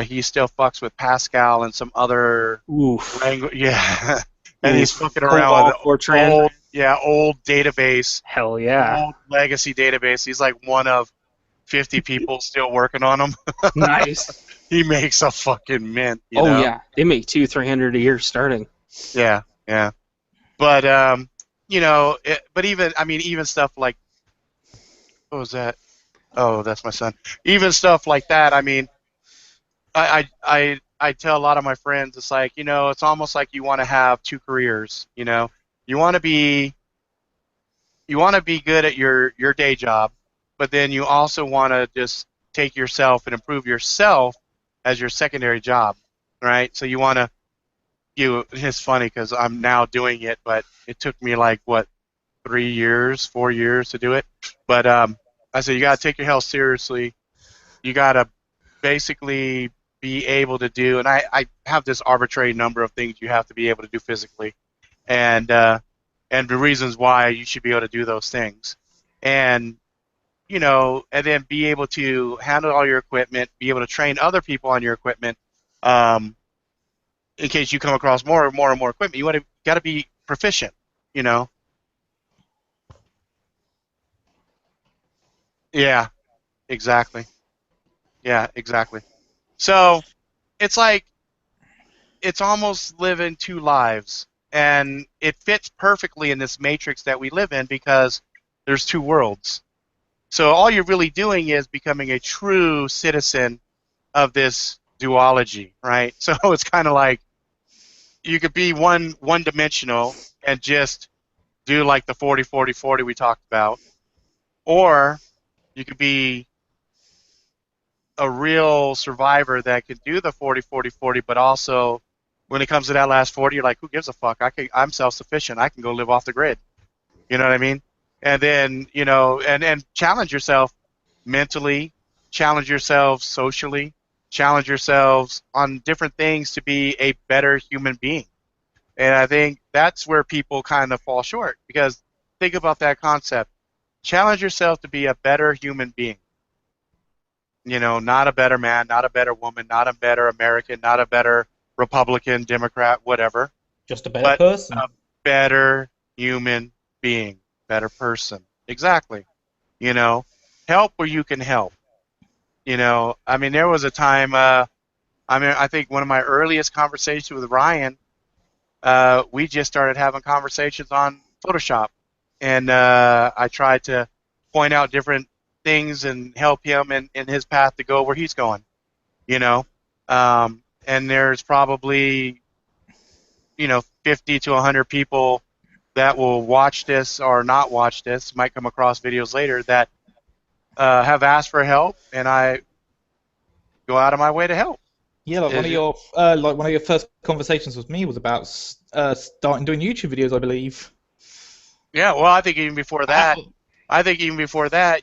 S1: he still fucks with Pascal and some other language. Yeah, and he's fucking around with old database.
S2: Hell yeah,
S1: old legacy database. He's like one of 50 people still working on them.
S2: Nice.
S1: He makes a fucking mint. You know?
S2: Yeah, they make $200-300 a year starting.
S1: Yeah. But but even stuff like, what was that? Oh, that's my son. Even stuff like that. I mean, I tell a lot of my friends, it's like, it's almost like you want to have two careers. You want to be good at your day job, but then you also want to just take yourself and improve yourself as your secondary job, right? So you want to, it's funny because I'm now doing it, but it took me like, 4 years to do it. But I said, you got to take your health seriously. You got to basically be able to do, and I have this arbitrary number of things you have to be able to do physically, and the reasons why you should be able to do those things, and and then be able to handle all your equipment, be able to train other people on your equipment, um, in case you come across more and more and more equipment. You got to be proficient, you know. Yeah, exactly. Yeah, exactly. So it's like it's almost living two lives, and it fits perfectly in this matrix that we live in because there's two worlds. So all you're really doing is becoming a true citizen of this duology, right? So it's kind of like you could be one dimensional and just do like the 40-40-40 we talked about, or you could be a real survivor that can do the 40-40-40, but also when it comes to that last 40, you're like, who gives a fuck? I'm self-sufficient. I can go live off the grid. You know what I mean? And then, and challenge yourself mentally, challenge yourselves socially, challenge yourselves on different things to be a better human being. And I think that's where people kind of fall short, because think about that concept. Challenge yourself to be a better human being. Not a better man, not a better woman, not a better American, not a better Republican, Democrat, whatever,
S4: Just a better
S1: but
S4: person.
S1: a better human being, better person. Exactly. Help where you can help. I mean, there was a time, I think one of my earliest conversations with Ryan, we just started having conversations on Photoshop, and I tried to point out different things and help him in his path to go where he's going. And there's probably 50 to 100 people that will watch this or not watch this, might come across videos later that have asked for help, and I go out of my way to help.
S4: Yeah, like one of your first conversations with me was about starting doing YouTube videos, I believe.
S1: Yeah, well, I think even before that,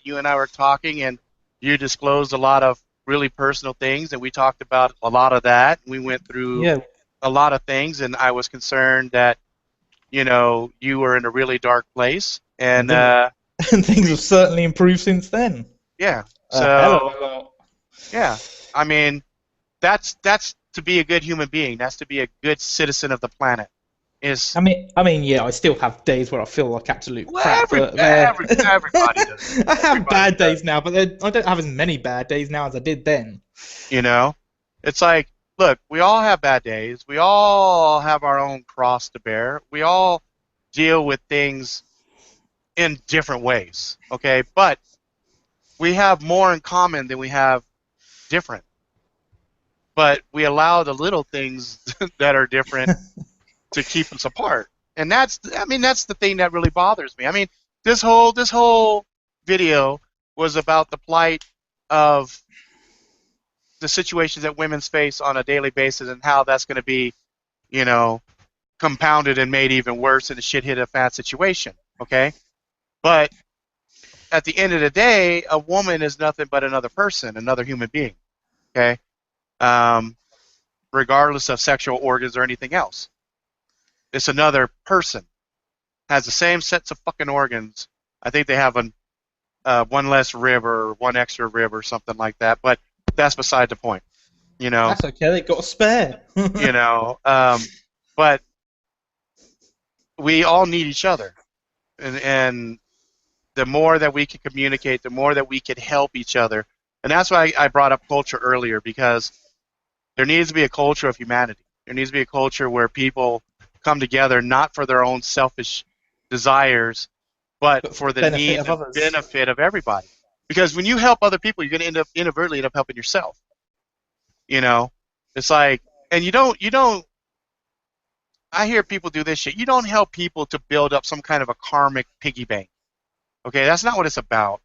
S1: you and I were talking, and you disclosed a lot of really personal things, and we talked about a lot of that. We went through
S4: Yeah,
S1: a lot of things, and I was concerned that you were in a really dark place, and
S4: and things have certainly improved since then.
S1: yeah,
S4: A hell of
S1: so
S4: a lot.
S1: yeah, I mean, that's to be a good human being. That's to be a good citizen of the planet. Is
S4: I mean, yeah, I still have days where I feel like absolute
S1: well,
S4: crap, but
S1: everybody does.
S4: I have
S1: Everybody
S4: bad
S1: does.
S4: days now, but I don't have as many bad days now as I did then.
S1: It's like, look, we all have bad days. We all have our own cross to bear. We all deal with things in different ways, okay? But we have more in common than we have different. But we allow the little things that are different to keep us apart. And that's the thing that really bothers me. I mean, this whole video was about the plight of the situations that women face on a daily basis, and how that's going to be, compounded and made even worse in a shit hit a fan situation. Okay, but at the end of the day, a woman is nothing but another person, another human being. Okay, um, regardless of sexual organs or anything else, it's another person. Has the same sets of fucking organs. I think they have one less rib or one extra rib or something like that, but that's beside the point.
S4: That's okay. They got a spare.
S1: But we all need each other, and the more that we can communicate, the more that we can help each other. And that's why I brought up culture earlier, because there needs to be a culture of humanity. There needs to be a culture where people come together not for their own selfish desires, but for the
S4: benefit
S1: needs
S4: of
S1: and
S4: others.
S1: benefit of everybody. Because when you help other people, you're going to inadvertently end up helping yourself. It's like, and you don't. I hear people do this shit. You don't help people to build up some kind of a karmic piggy bank. Okay, that's not what it's about.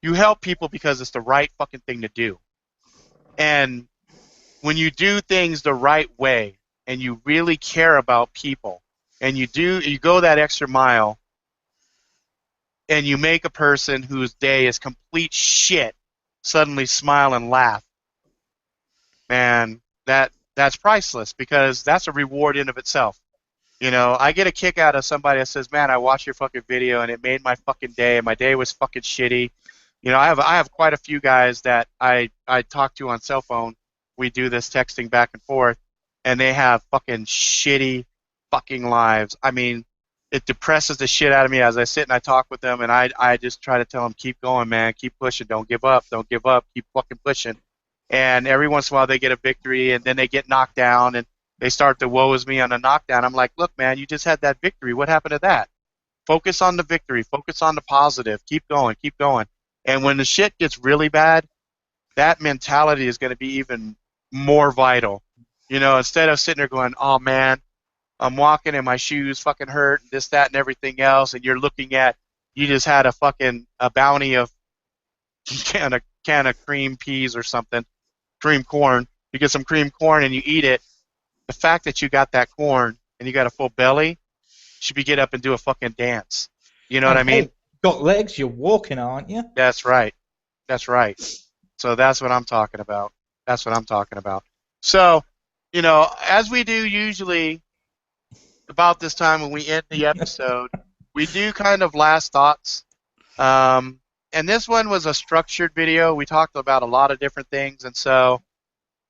S1: You help people because it's the right fucking thing to do. And when you do things the right way, and you really care about people, and you go that extra mile, and you make a person whose day is complete shit suddenly smile and laugh, man, that's priceless because that's a reward in of itself. You know, I get a kick out of somebody that says, "Man, I watched your fucking video and it made my fucking day, and my day was fucking shitty." You know, I have quite a few guys that I talk to on cell phone. We do this texting back and forth, and they have fucking shitty fucking lives. I mean, it depresses the shit out of me as I sit and I talk with them, and I just try to tell them, keep going, man, keep pushing, don't give up, keep fucking pushing. And every once in a while they get a victory, and then they get knocked down, and they start to woe is me on the knockdown. I'm like, look, man, you just had that victory. What happened to that? Focus on the victory. Focus on the positive. Keep going. Keep going. And when the shit gets really bad, that mentality is going to be even more vital. You know, instead of sitting there going, oh, man, I'm walking and my shoes fucking hurt, and this, that, and everything else, and you're looking at, you just had a bounty of can of cream peas or something, cream corn. You get some cream corn and you eat it. The fact that you got that corn and you got a full belly should be get up and do a fucking dance. You know what I mean?
S4: Hey, got legs, you're walking, aren't you?
S1: That's right. That's right. So that's what I'm talking about. That's what I'm talking about. So, you know, as we do usually about this time when we end the episode, we do kind of last thoughts. And this one was a structured video. We talked about a lot of different things, and so,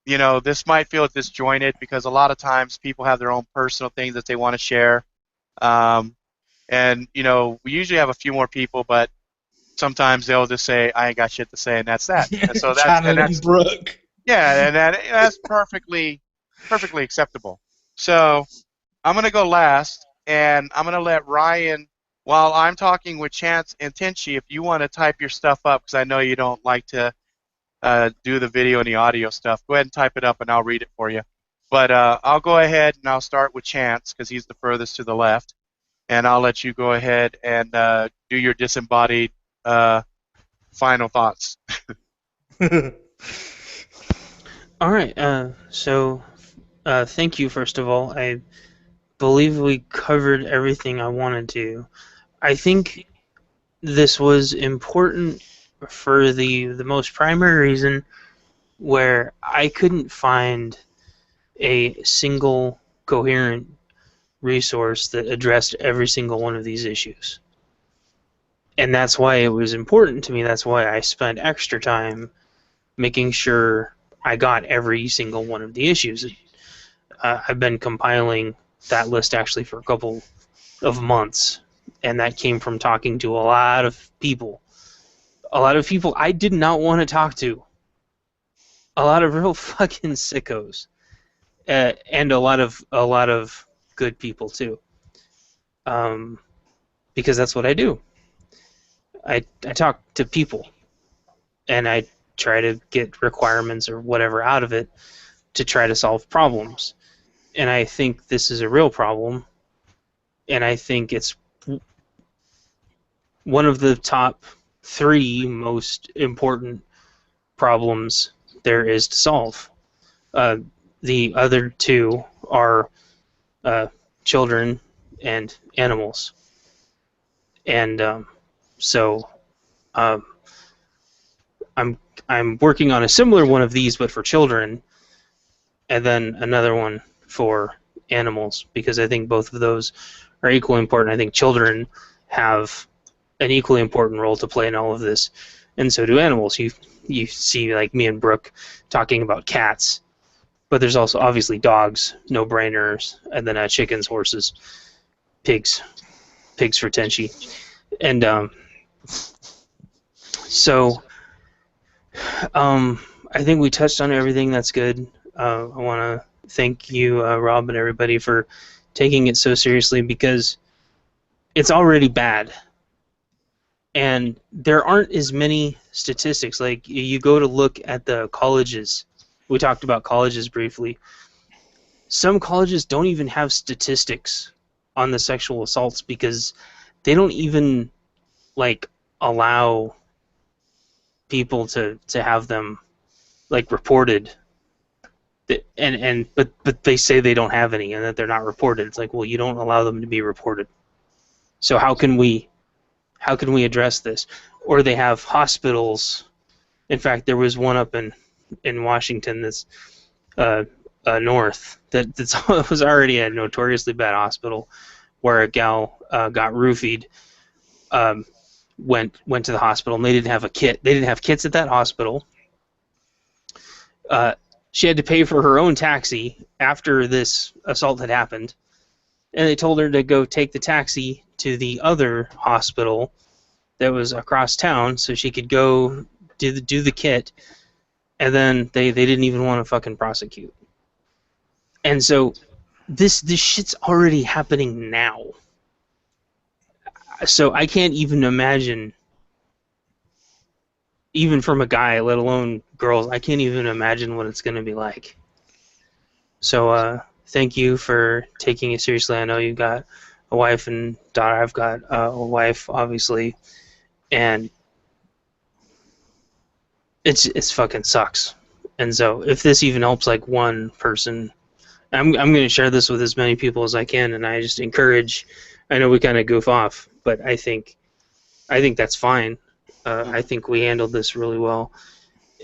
S1: you know, this might feel disjointed because a lot of times people have their own personal things that they want to share. And, you know, we usually have a few more people, but sometimes they'll just say, I ain't got shit to say, and that's that. And so that's
S4: Brooke.
S1: yeah, and that's perfectly acceptable. So I'm going to go last, and I'm going to let Ryan, while I'm talking with Chance and Tenchi, if you want to type your stuff up, because I know you don't like to do the video and the audio stuff, go ahead and type it up, and I'll read it for you. But I'll go ahead, and I'll start with Chance, because he's the furthest to the left, and I'll let you go ahead and do your disembodied final thoughts.
S2: All right. So thank you, first of all. I believe we covered everything I wanted to. I think this was important for the most primary reason where I couldn't find a single coherent resource that addressed every single one of these issues. And that's why it was important to me. That's why I spent extra time making sure I got every single one of the issues. I've been compiling that list actually for a couple of months, and that came from talking to a lot of people. A lot of people I did not want to talk to. A lot of real fucking sickos. And a lot of good people too. Because that's what I do. I talk to people, and I try to get requirements or whatever out of it to try to solve problems. And I think this is a real problem, and I think it's one of the top 3 most important problems there is to solve. The other 2 are children and animals. And so I'm working on a similar one of these, but for children, and then another one for animals, because I think both of those are equally important. I think children have an equally important role to play in all of this, and so do animals. You see, like me and Brooke talking about cats, but there's also obviously dogs, no-brainers, and then chickens, horses, pigs for Tenchi. And so I think we touched on everything. That's good. I want to thank you, Rob, and everybody for taking it so seriously, because it's already bad. And there aren't as many statistics. Like, you go to look at the colleges. We talked about colleges briefly. Some colleges don't even have statistics on the sexual assaults because they don't even, like, allow people to have them, like, reported. But they say they don't have any and that they're not reported. It's like, well, you don't allow them to be reported. So how can we address this? Or they have hospitals. In fact, there was one up in Washington north that was already a notoriously bad hospital where a gal got roofied. Went to the hospital and they didn't have a kit. They didn't have kits at that hospital. She had to pay for her own taxi after this assault had happened, and they told her to go take the taxi to the other hospital that was across town so she could go do the kit, and then they didn't even want to fucking prosecute. And so this shit's already happening now. So I can't even imagine, even from a guy, let alone girls, I can't even imagine what it's going to be like. So thank you for taking it seriously. I know you've got a wife and daughter. I've got a wife, obviously, and it's fucking sucks. And so if this even helps like one person, I'm going to share this with as many people as I can, and I just encourage. I know we kind of goof off, but I think that's fine. I think we handled this really well,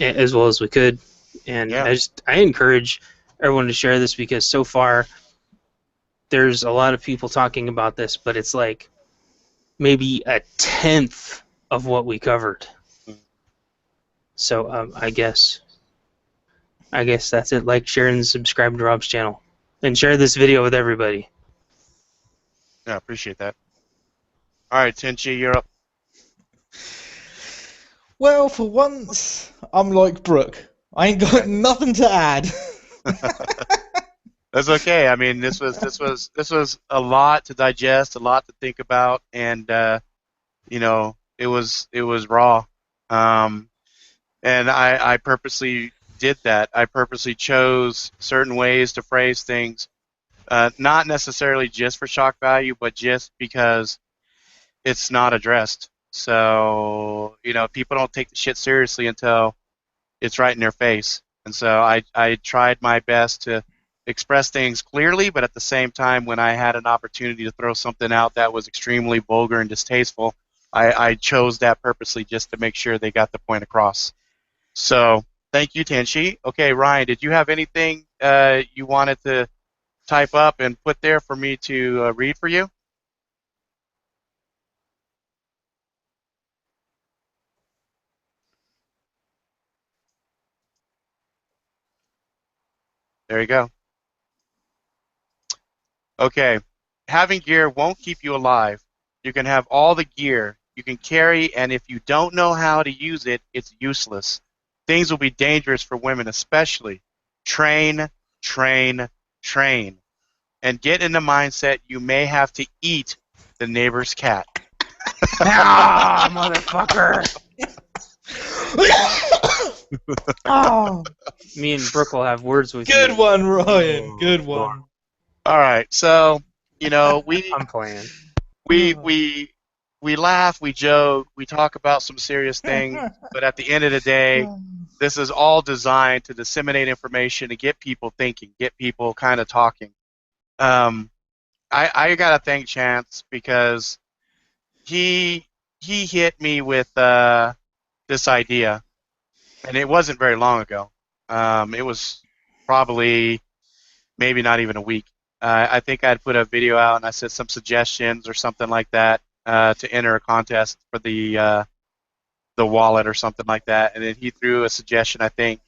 S2: as well as we could, and
S1: Yeah.
S2: I encourage everyone to share this because so far there's a lot of people talking about this, but it's like maybe a tenth of what we covered. So I guess that's it. Like, share, and subscribe to Rob's channel, and share this video with everybody.
S1: Yeah, appreciate that. All right, Tenchi, you're up.
S4: Well, for once, I'm like Brooke. I ain't got nothing to add.
S1: That's okay. I mean, this was a lot to digest, a lot to think about, and you know, it was raw. And I purposely did that. I purposely chose certain ways to phrase things, not necessarily just for shock value, but just because it's not addressed. So, you know, people don't take the shit seriously until it's right in their face. And so I tried my best to express things clearly, but at the same time, when I had an opportunity to throw something out that was extremely vulgar and distasteful, I chose that purposely just to make sure they got the point across. So thank you, Tenchi. Okay, Ryan, did you have anything you wanted to type up and put there for me to read for you? There you go. Okay, having gear won't keep you alive. You can have all the gear you can carry, and if you don't know how to use it, it's useless. Things will be dangerous for women especially. Train, train, train. And get in the mindset you may have to eat the neighbor's cat.
S2: Ah, motherfucker!
S4: Oh,
S2: Me and Brooke will have words with you.
S4: good one, Ryan. Good one.
S1: All right, so you know
S2: I'm playing.
S1: we laugh, we joke, we talk about some serious things, but at the end of the day, this is all designed to disseminate information, to get people thinking, get people kind of talking. I gotta thank Chance because he hit me with this idea, and it wasn't very long ago. It was probably maybe not even a week. I think I'd put a video out and I said some suggestions or something like that to enter a contest for the wallet or something like that, and then he threw a suggestion, I think,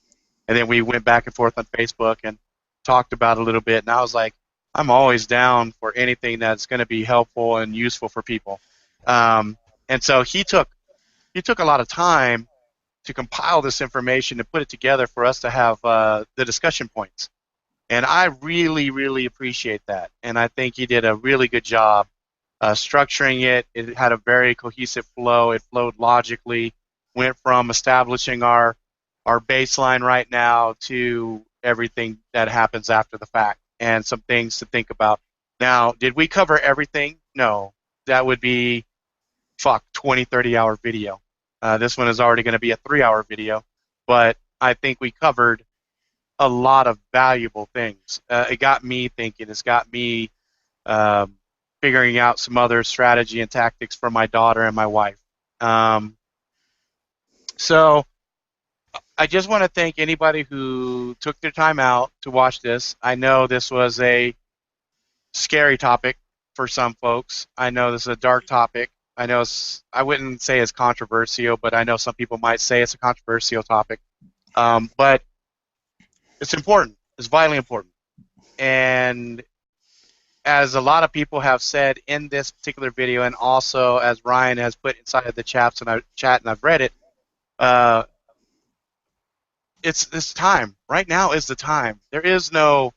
S1: and then we went back and forth on Facebook and talked about it a little bit, and I was like, I'm always down for anything that's going to be helpful and useful for people. And so he took a lot of time to compile this information and put it together for us to have the discussion points. And I really, really appreciate that. And I think he did a really good job structuring it. It had a very cohesive flow. It flowed logically, went from establishing our baseline right now to everything that happens after the fact and some things to think about. Now, did we cover everything? No. That would be, 20, 30-hour video. This one is already going to be a 3-hour video, but I think we covered a lot of valuable things. It got me thinking. It's got me figuring out some other strategy and tactics for my daughter and my wife. So I just want to thank anybody who took their time out to watch this. I know this was a scary topic for some folks. I know this is a dark topic. I know I wouldn't say it's controversial, but I know some people might say it's a controversial topic. But it's important. It's vitally important. And as a lot of people have said in this particular video, and also as Ryan has put inside of the chat and I've read it, it's time. Right now is the time. There is no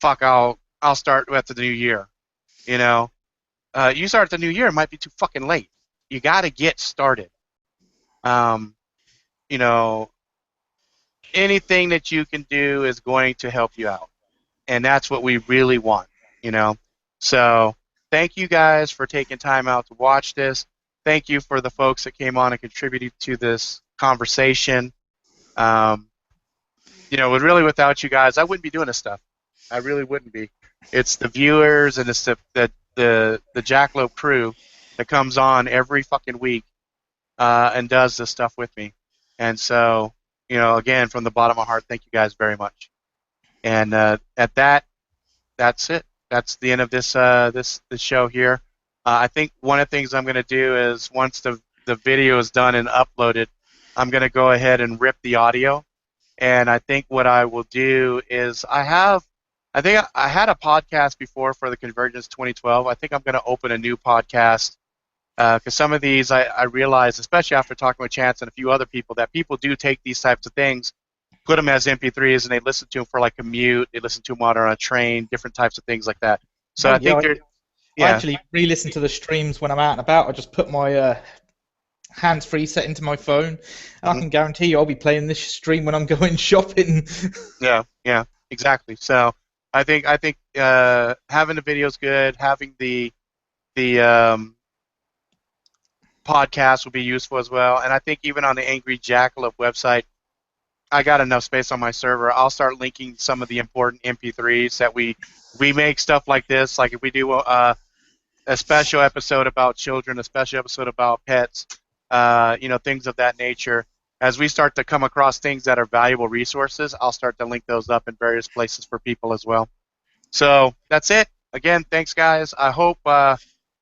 S1: fuck. I'll start at the new year. You know, you start at the new year, it might be too fucking late. You got to get started. You know, anything that you can do is going to help you out, and that's what we really want. You know, so thank you guys for taking time out to watch this. Thank you for the folks that came on and contributed to this conversation. You know, really without you guys, I wouldn't be doing this stuff. I really wouldn't be. It's the viewers and it's the Jackalope crew that comes on every fucking week and does this stuff with me. And so, you know, again, from the bottom of my heart, thank you guys very much. And at that's it. That's the end of this this show here. I think one of the things I'm going to do is once the video is done and uploaded, I'm going to go ahead and rip the audio. And I think what I will do is I think I had a podcast before for the Convergence 2012. I think I'm going to open a new podcast because some of these I realize, especially after talking with Chance and a few other people, that people do take these types of things, put them as MP3s, and they listen to them for like a commute. They listen to them while they're on a train, different types of things like that. So I think
S4: I actually re-listen to the streams when I'm out and about. I just put my hands-free set into my phone, and I can guarantee you I'll be playing this stream when I'm going shopping.
S1: Yeah, exactly. So I think having the videos good, having the podcast will be useful as well. And I think even on the Angry Jackalope website, I got enough space on my server. I'll start linking some of the important MP3s that we make stuff like this. Like if we do a special episode about children, a special episode about pets, you know, things of that nature. As we start to come across things that are valuable resources, I'll start to link those up in various places for people as well. So that's it. Again, thanks, guys. I hope,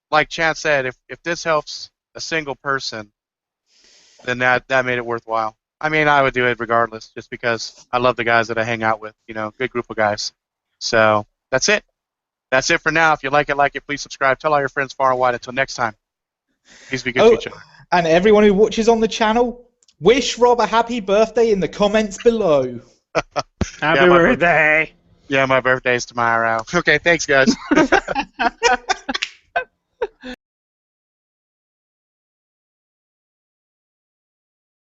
S1: like Chance said, if this helps a single person, then that made it worthwhile. I mean, I would do it regardless, just because I love the guys that I hang out with. You know, good group of guys. So that's it. That's it for now. If you like it, please subscribe. Tell all your friends far and wide. Until next time, please be good to each other.
S4: And everyone who watches on the channel, wish Rob a happy birthday in the comments below.
S2: Happy birthday.
S1: Yeah, my birthday is tomorrow. Okay, thanks, guys.